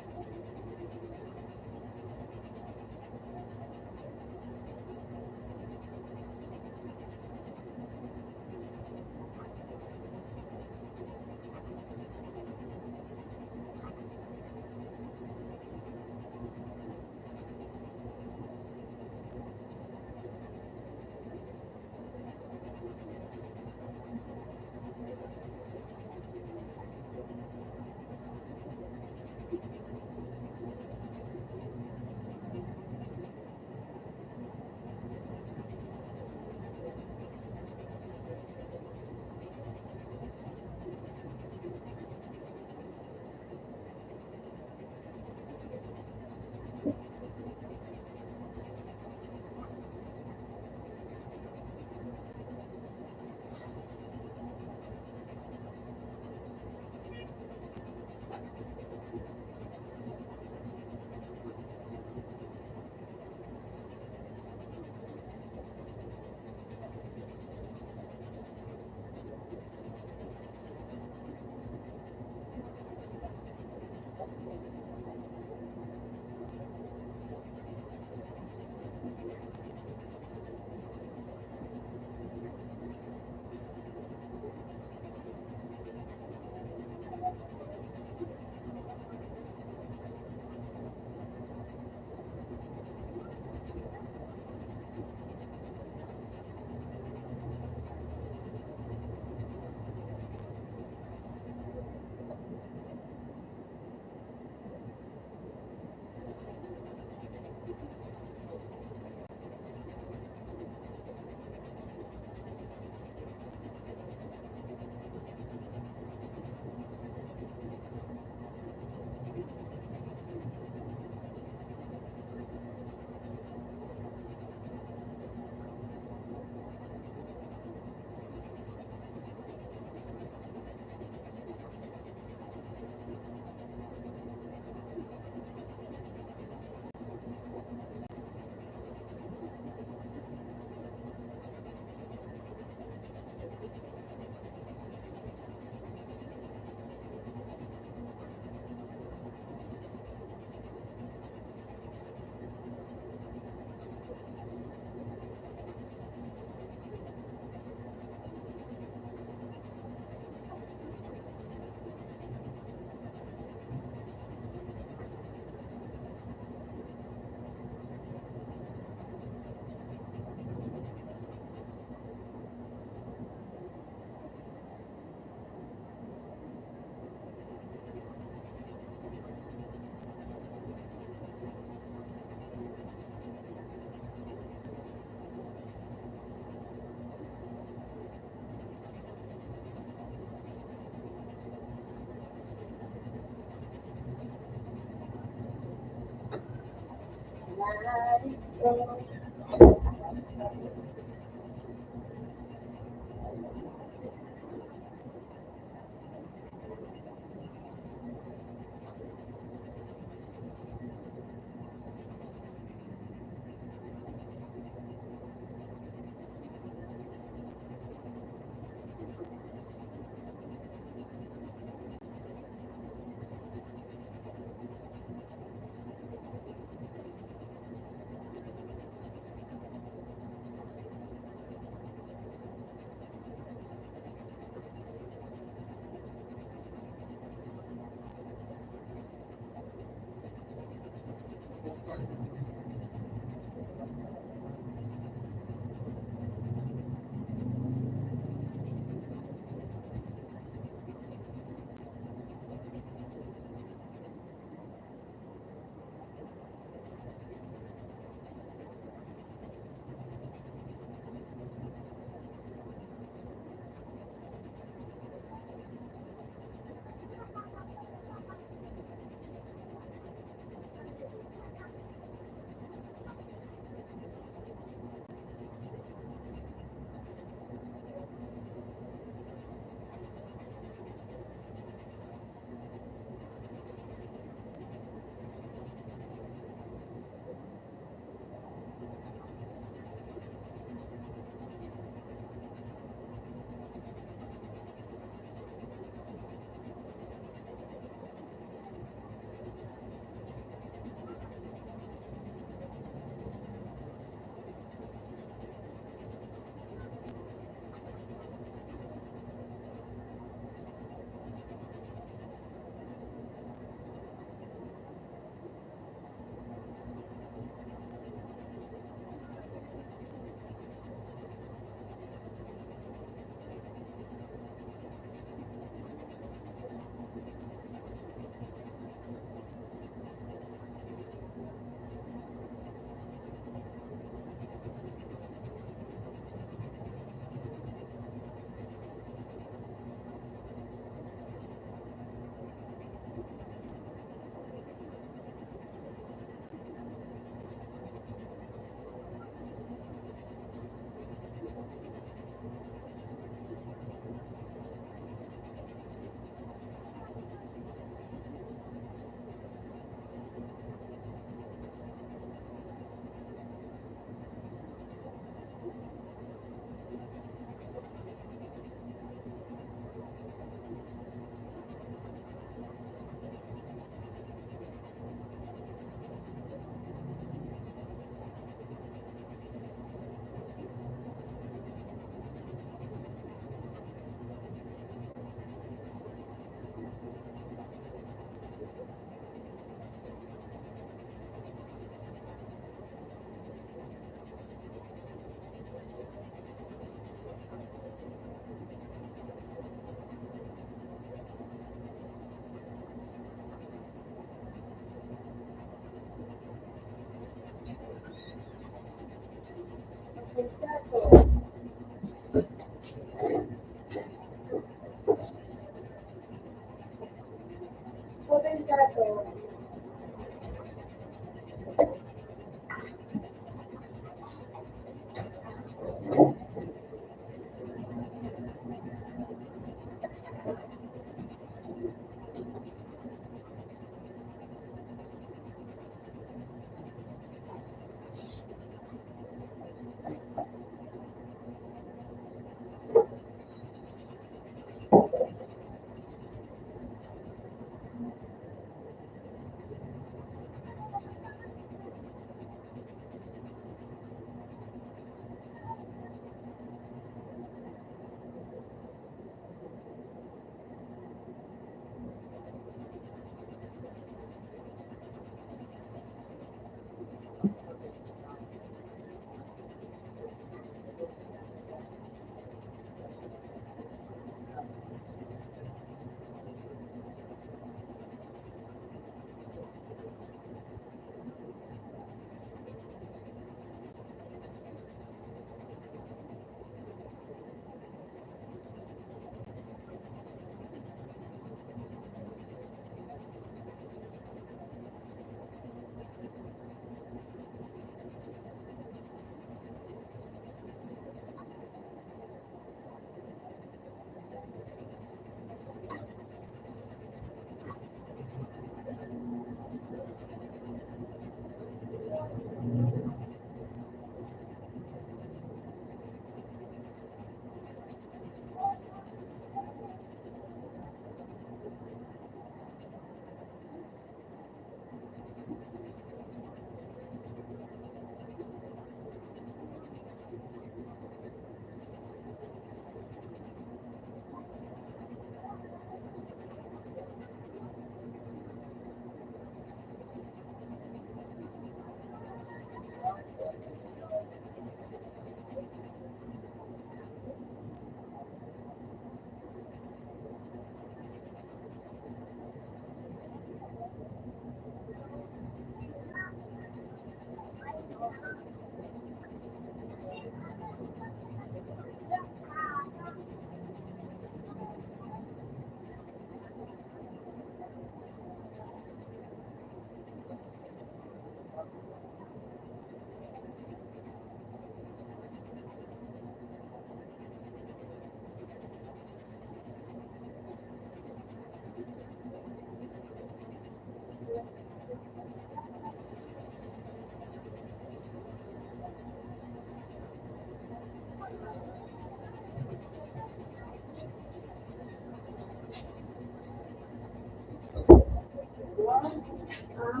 Ah,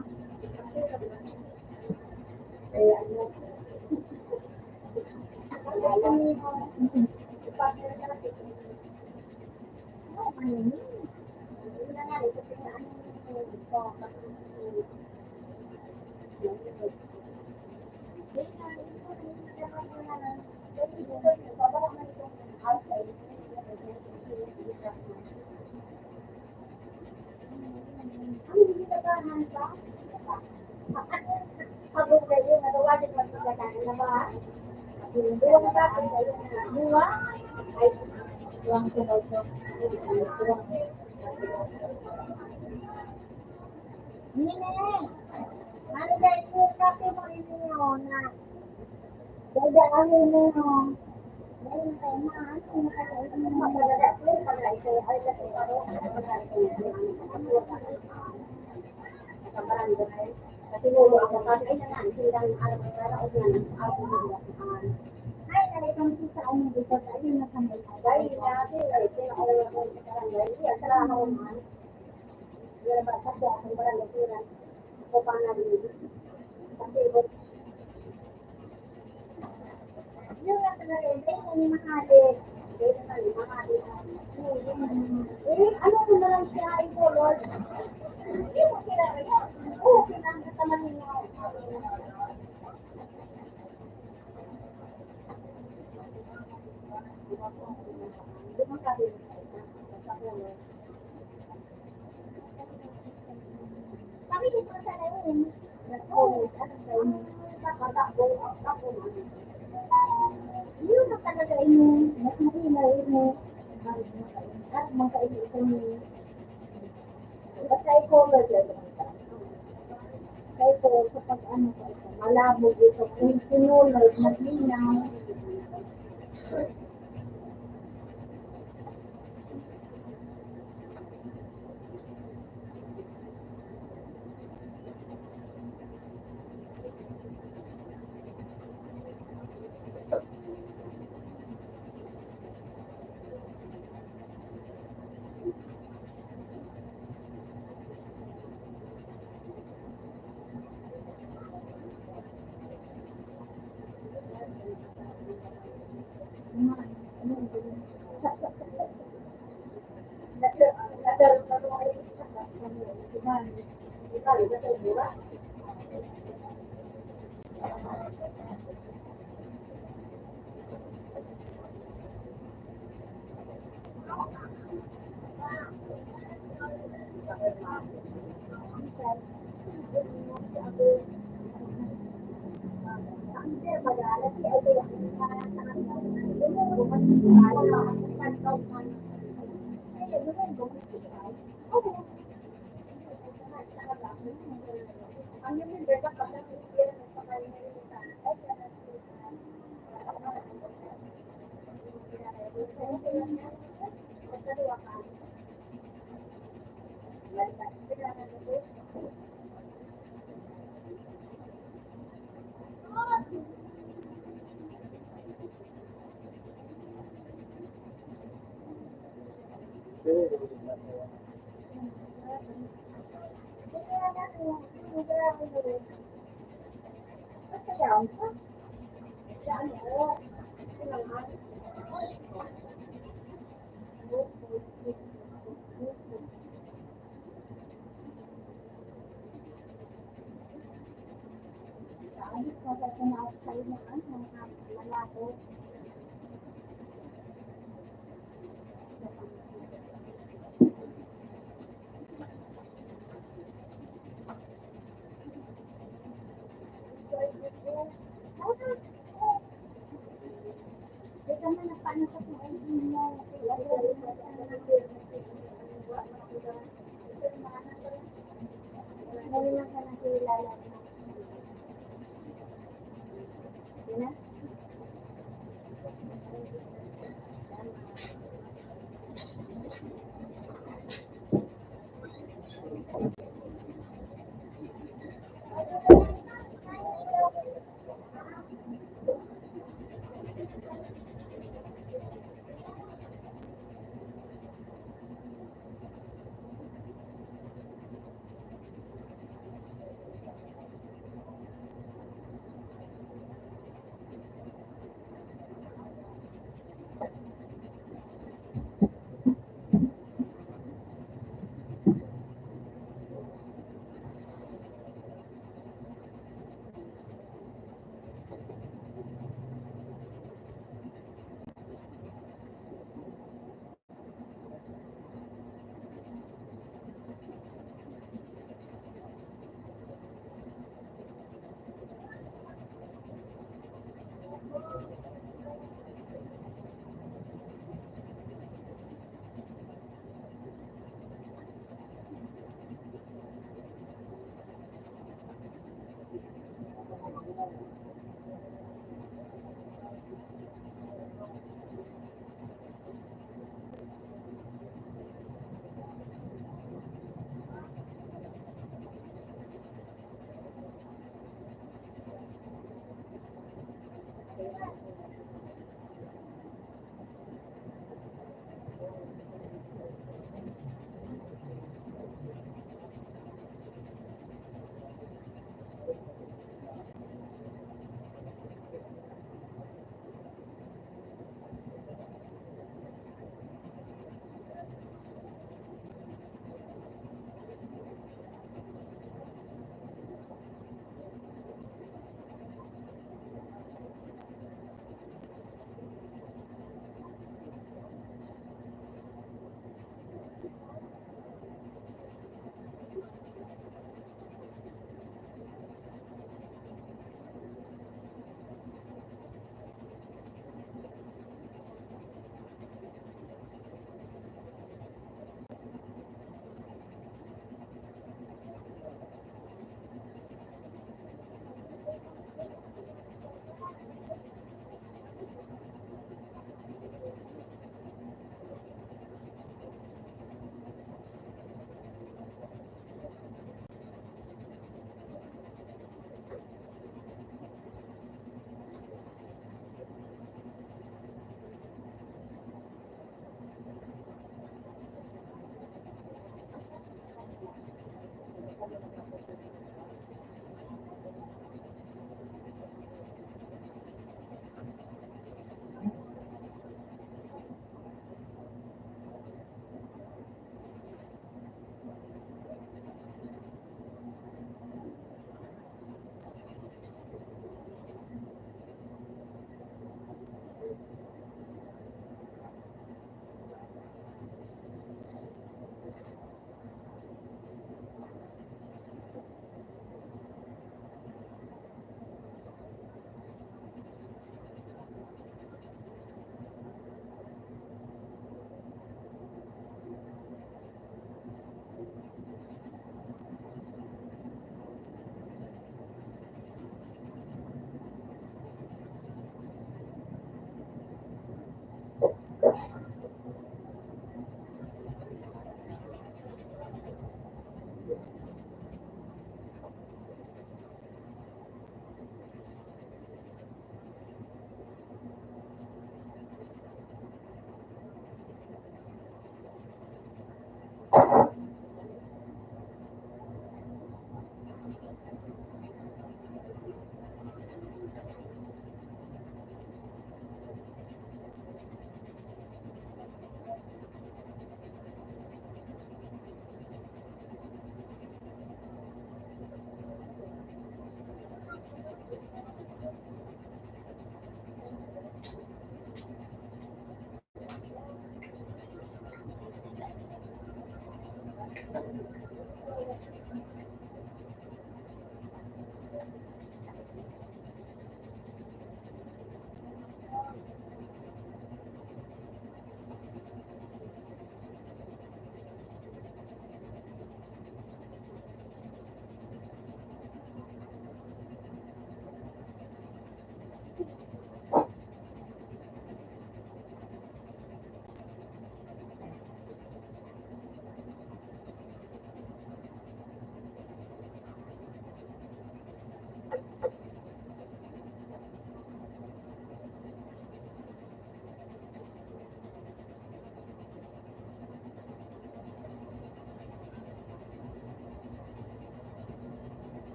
kaya ano. Alam mo, partner ka na dito. Ano yun? Yun na nga, ito pinaan mo ito. Habang kayo, natawagan mo sa kanya na ba? Buwang ka, buwang. Ay, buwang ko daw ito. Nene, ano dahil po kape mo inyo na dada ang inyo. Ngayon tayo na, ano nakakain mo magdada ko, pagdada ko, ay lahat paro, pagdada ko, nakabarang dahil. Kasi mulo ako, sabi ay naman, silang araw-araw na ng araw-araw. Ay, nalipang sa ano dito, ayun na kami. Dahil natin, ay pinakaula ko sa karangay, ay salamat naman. Wala ba, kasi ako barang nasiran. Ako pa na rin. Kasi, yung nga sa rin, ay hindi mahali. Ay, hindi mahali. Ano mo na lang siya, ay color. Hindi mo kailangan yun. Oo, kailangan ka naman ninyo. Hindi mo sabi sa color. Kami dito sa lain. Yun ang talaga inyo. Mas mahina inyo. At magkainito inyo. Basta i-cover lang. Kaya po, kapag ano pa ito, malabo ito. Kung sinulog, maglinaw.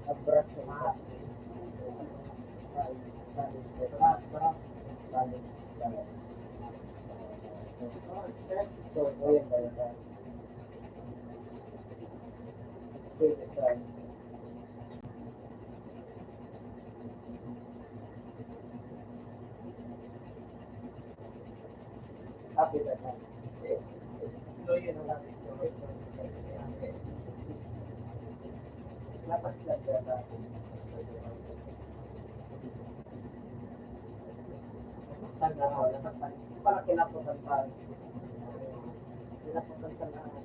Abras sa mga happy that so yun ang natin dapat lang natin nasaktan na ako, nasaktan parang kinaputan pa kinaputan sa lahat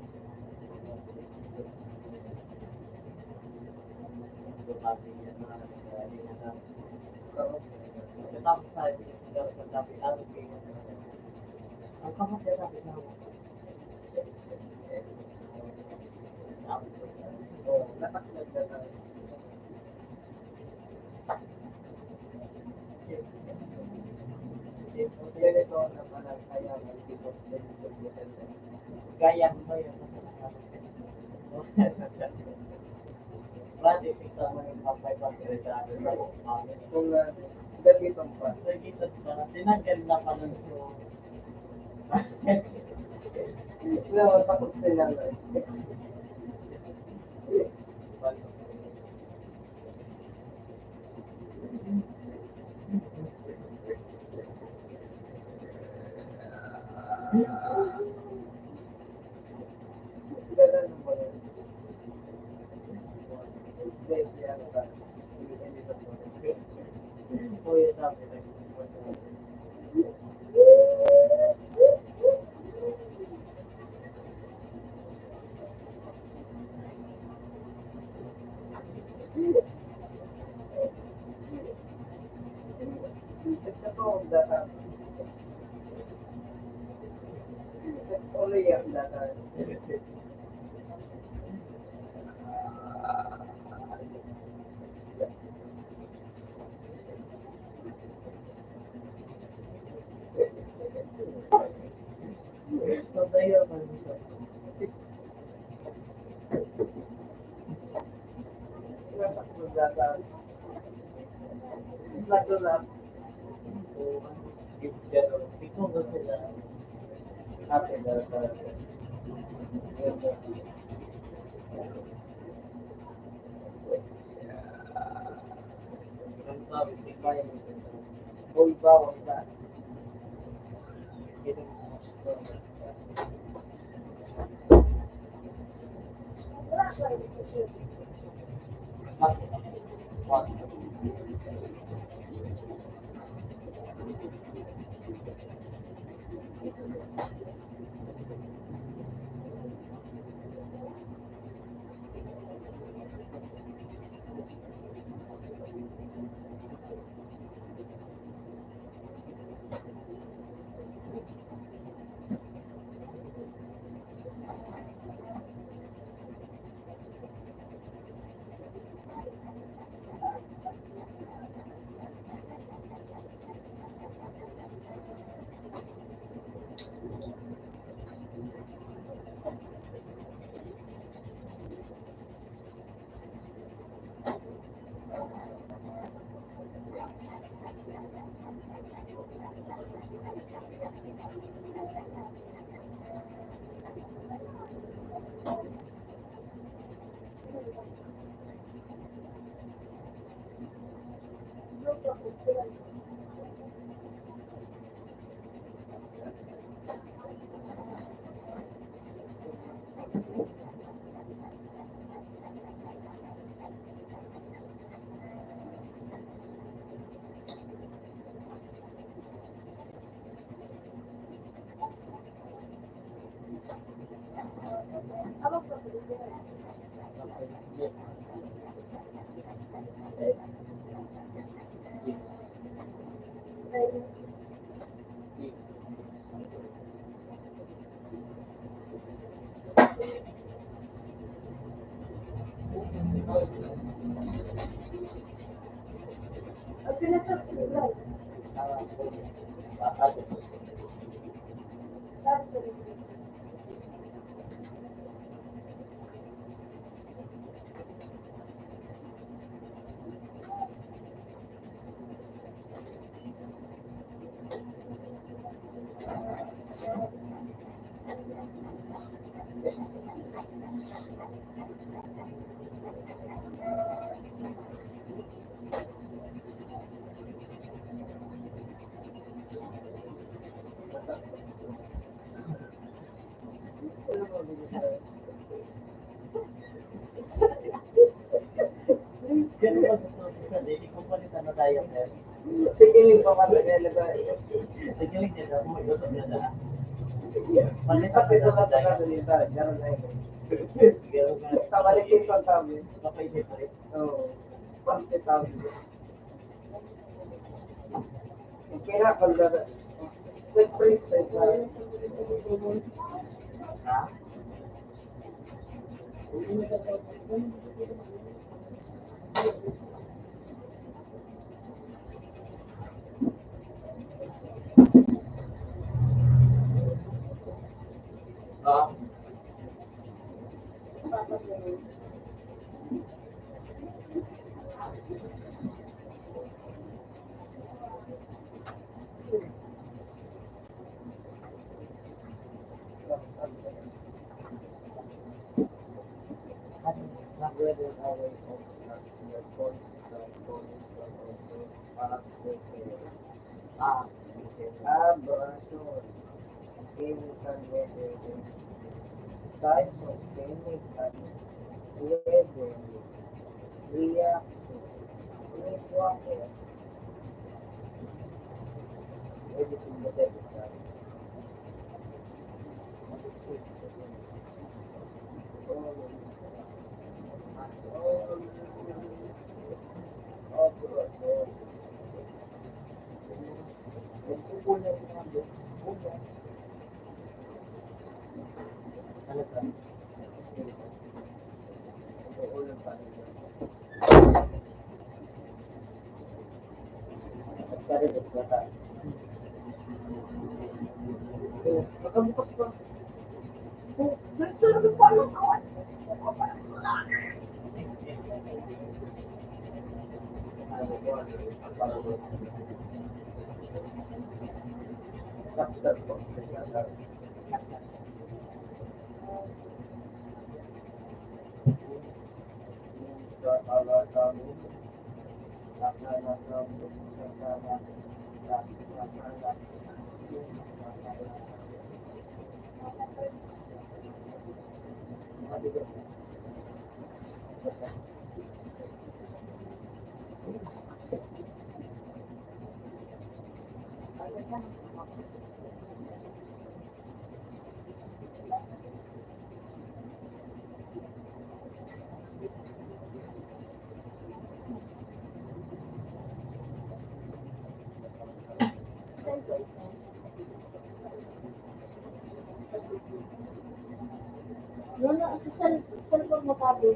tapos sa ang kamatay natin na dapat lang ganito na pala kaya dito gaya mo yun Brad, ipita mo yung papay-papay-regalo sa kung gagitan pa, tinanggal na pa ng no, takot sila lang. Ganun mo yun. Apa problem dia? Yes. Ay, ang pinasok sila. Sabi ko rin. Ganun ba gusto ko sa daily kung palitan na tayo, sir? Tigiling pa matagala ba? Tigiling niya daw, mag-gusto niya na. Palitan na sa tayo. Ganun na yun. Tabalikin kami. Kapay-hit rin. Oo. Pangit kami. Kaya pag nag-freeze tayo. Ha? Ah, abrasion, chemical weather, types of chemical weather, reaction, with water, everything that is done. Nakabukas pa. Nagsabi pa ng kawan. Nono, sa cellphone mo tabi.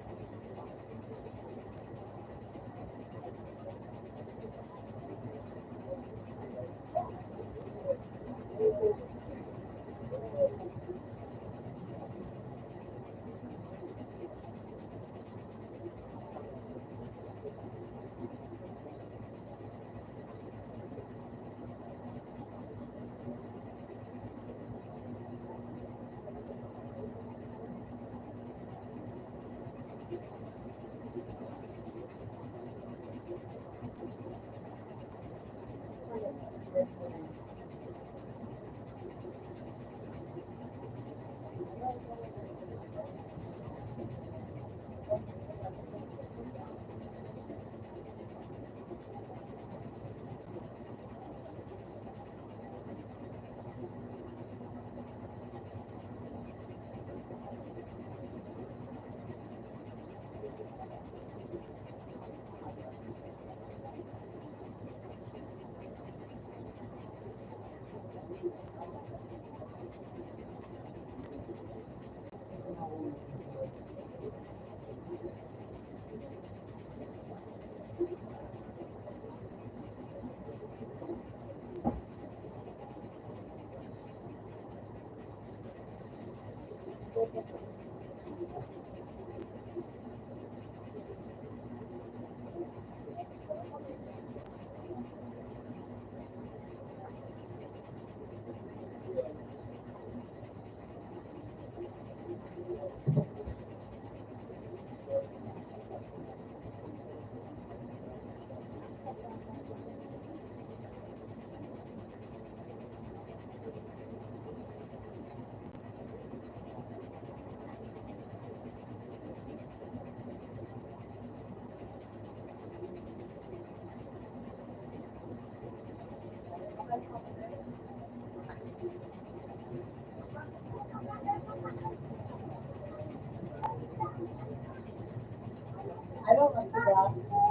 Ano ang tiga?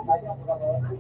Bago ang pagkabot?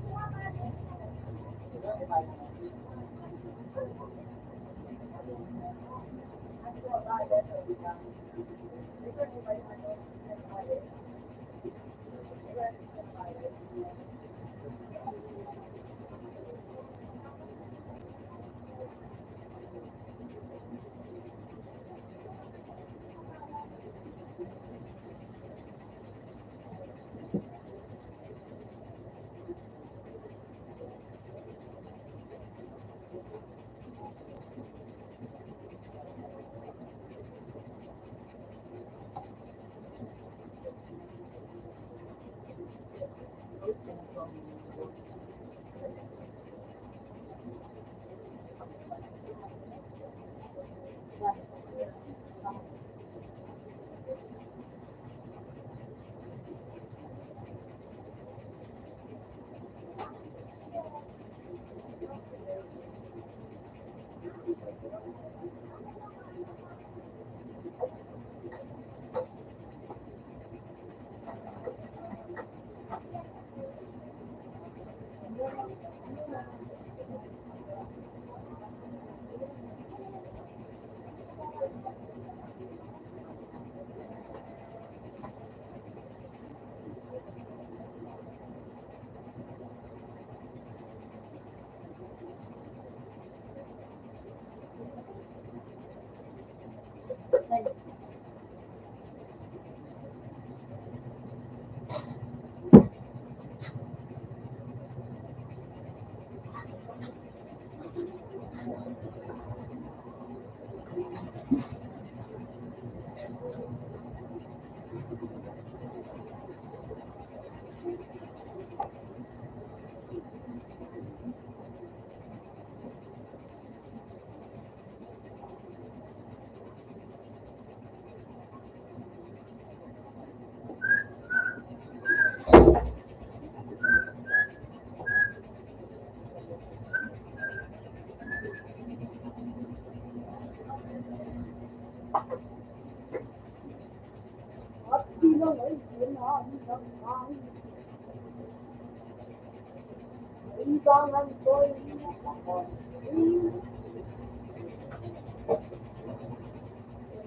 Ibangan ko'y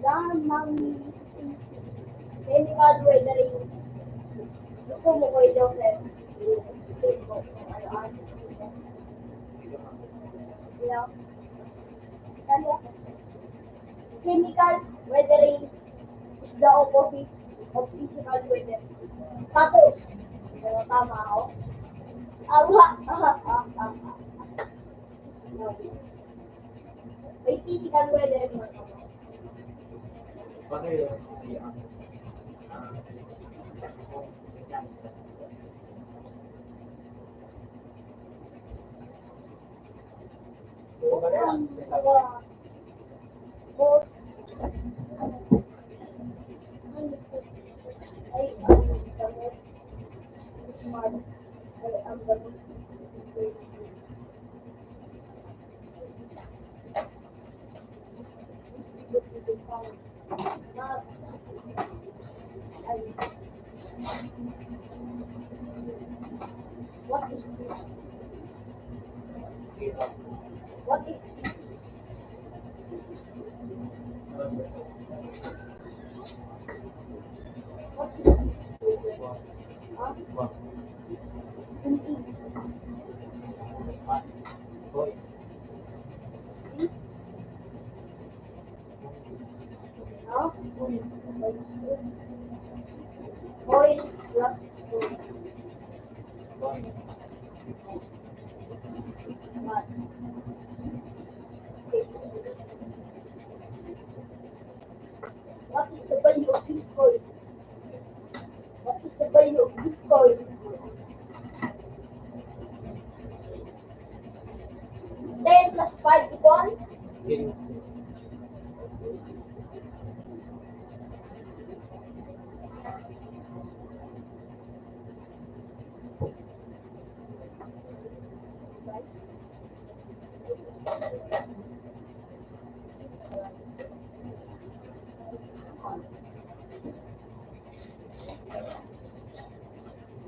lamang chemical weathering. Gusto mo ko ito, friend? Explain ko kung ano-ano. Yeah. Kaya, chemical weathering is the opposite of physical weathering. Tapos, tama ako? May physical weathering mo. Paano yun? What is this? What is this? What is this? Huh? Hindi. This? Huh? Oil plus food. What? What is the value of this coin? What is the value of this coin? 10 plus 5 equals?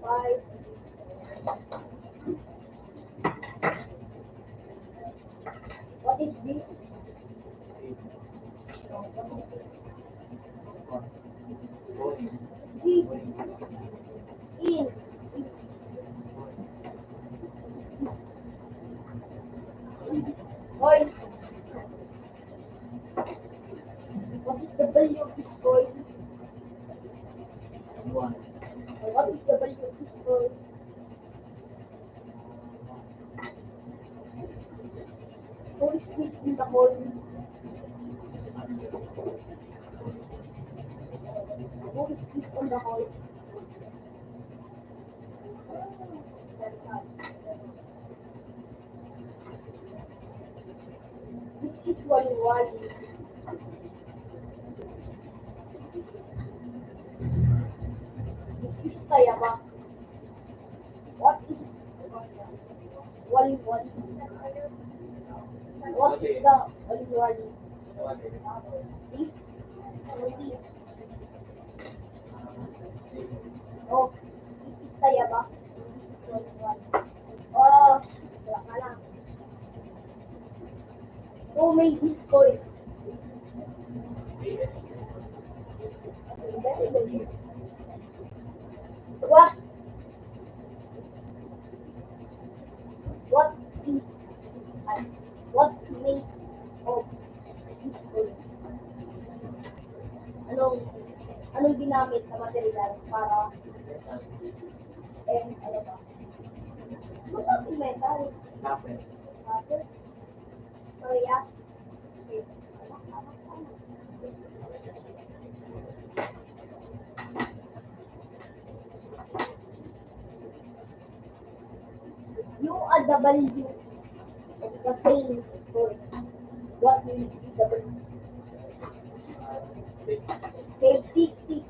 Five. What is this? This. In. Coin. What is the value of this coin? What is the value of this coin? Who is this in the coin? Who is this on the coin? This is Wali. This is Tayaba. What is Wali? What is the Wali? This? This. Oh, this is Tayaba. This is Wali. Oh, wala ka lang. Who made this coin? Very good. What is what's made of this coin? Anong ginamit na material para ano ba? Ano ba si metal? Copper? Parehas? Okay. You are the value of the same coin. What will be the value? Page 6.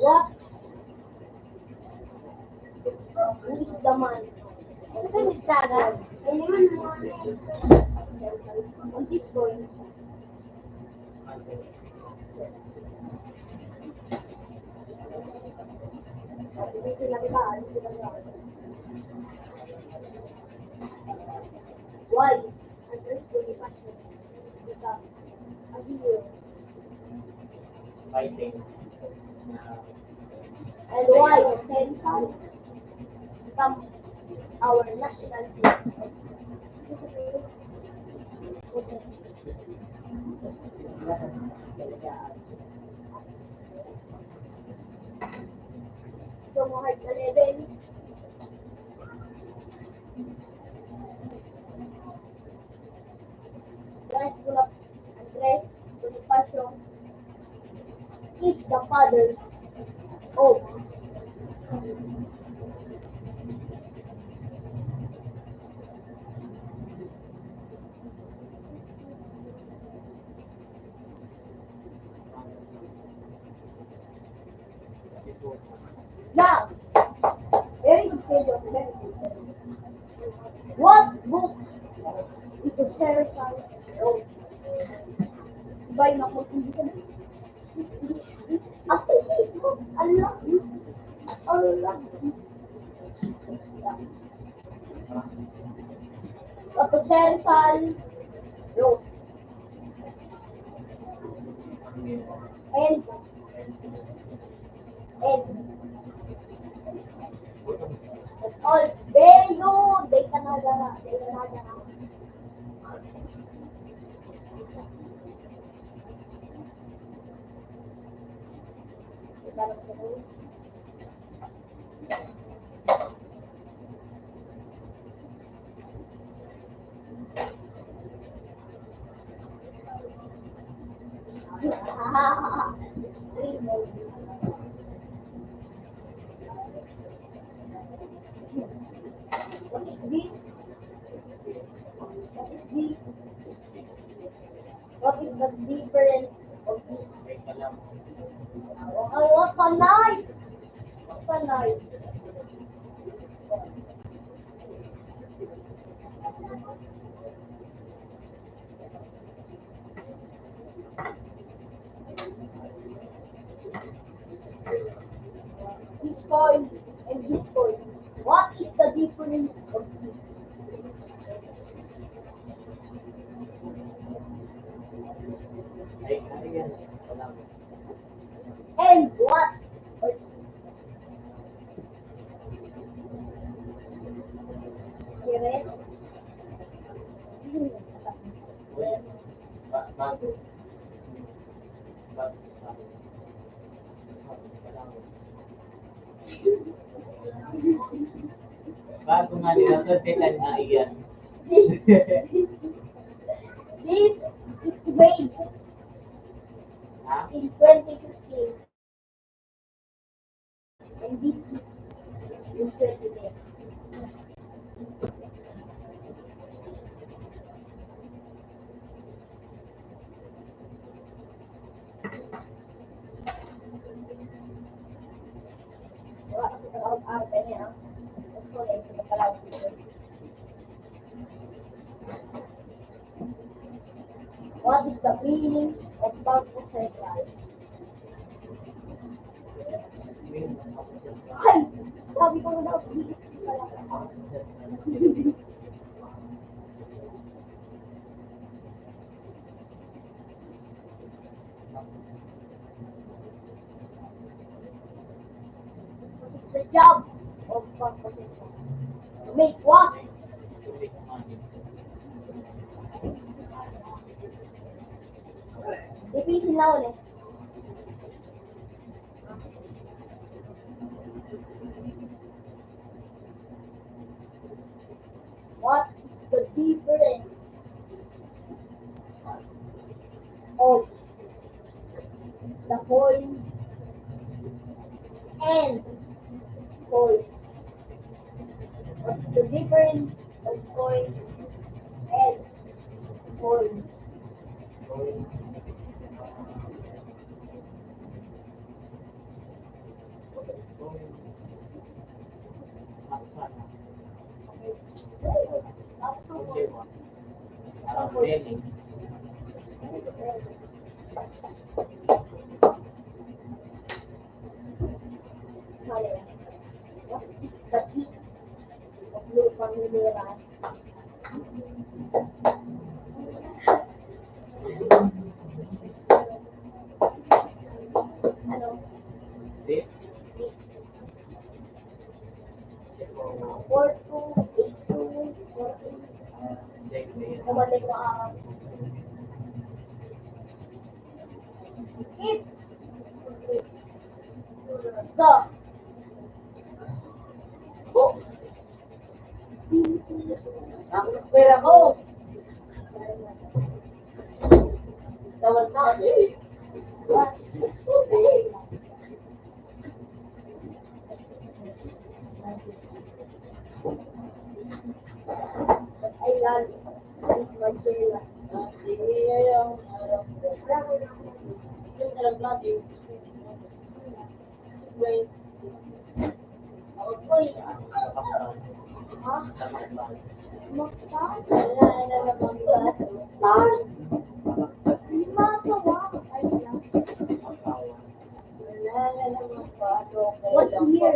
What? Who is the man? On this coin. Why? Address to the passion. Become a hero. Fighting. And why? Central. Become our national hero. So, mga 11. Andres Bonifacio is the father of yeah. Very good question. Very good. What book ito Sarah wrote? By na ko hindi ka na. Tapos Rizal Road. And that's all. Very good. They Canada. What is this? What is this? What is the difference of this? Oh, what a nice! What a nice! This coin and this coin. What is the difference of this? And what? Siret? Bago nga nila to, detal na iyan. This is Wade Ha? in 2015. And this is in 2010. Wala kasi arte niya. Gusto niya yung pagkakalaw dito. What is the meaning of Bangko Sentral? Ay! Sabi ko na daw, BSP pala. What is the job of Bangko Sentral? To make what? Difícil na ulit. What is the difference of the coin and coin? What is the difference of coin and coins? Tapos ang coin. Ang coin. Mali. What is the heat of lupang niliran? Ano? This? 4282 Kumalik ko ang if the Ang pera ko! Tawag na eh. ay lalo Mandela. Sige, yung talang klase. Wait. Ako po eh. Ha? Tamak ba? Maktan? Wala na naman ang klase. Maktan? Masawa. Ay lang. Wala na naman pasok. What year?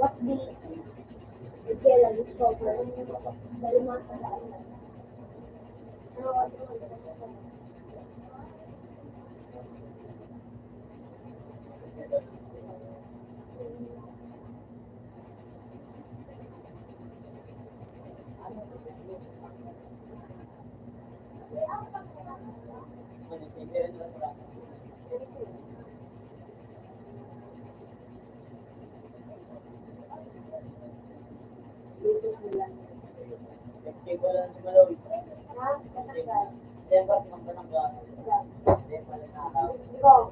What the Miguel discover? Dalimasa na. Ano? Ha? Katanggal. Ikaw.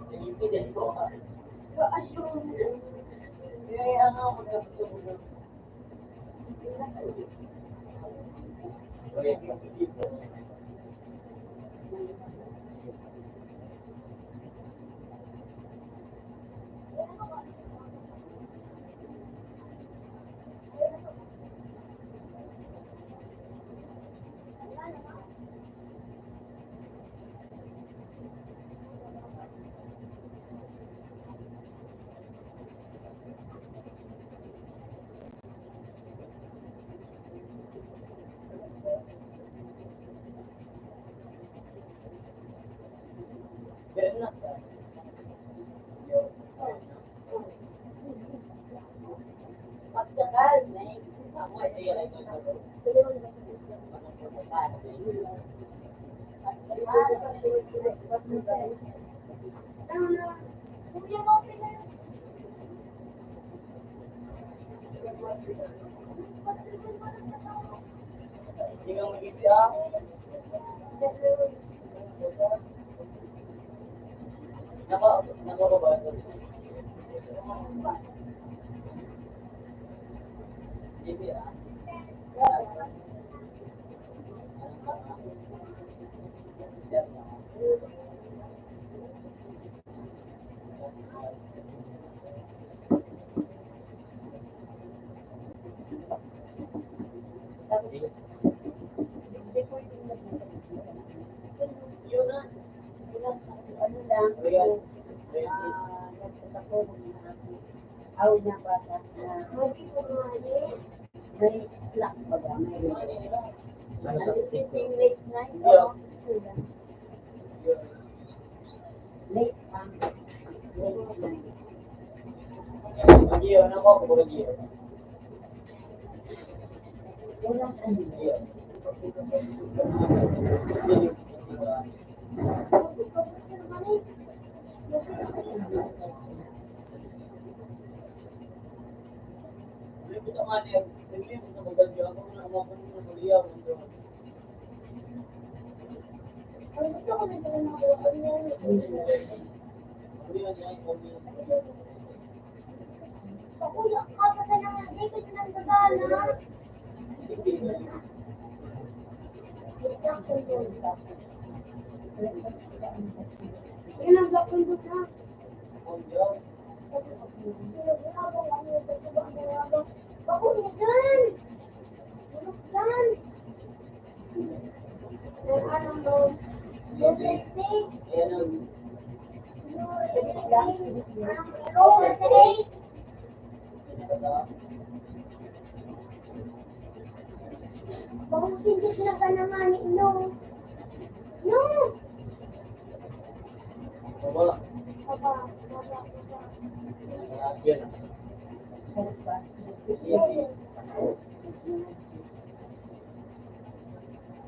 Pwede mo naman yun ang black window na. Ako niya dyan! Bulok dyan! Anong load? Load 38! Load 38! Bakit hindi na ka naman? No! No! Papa. Yan.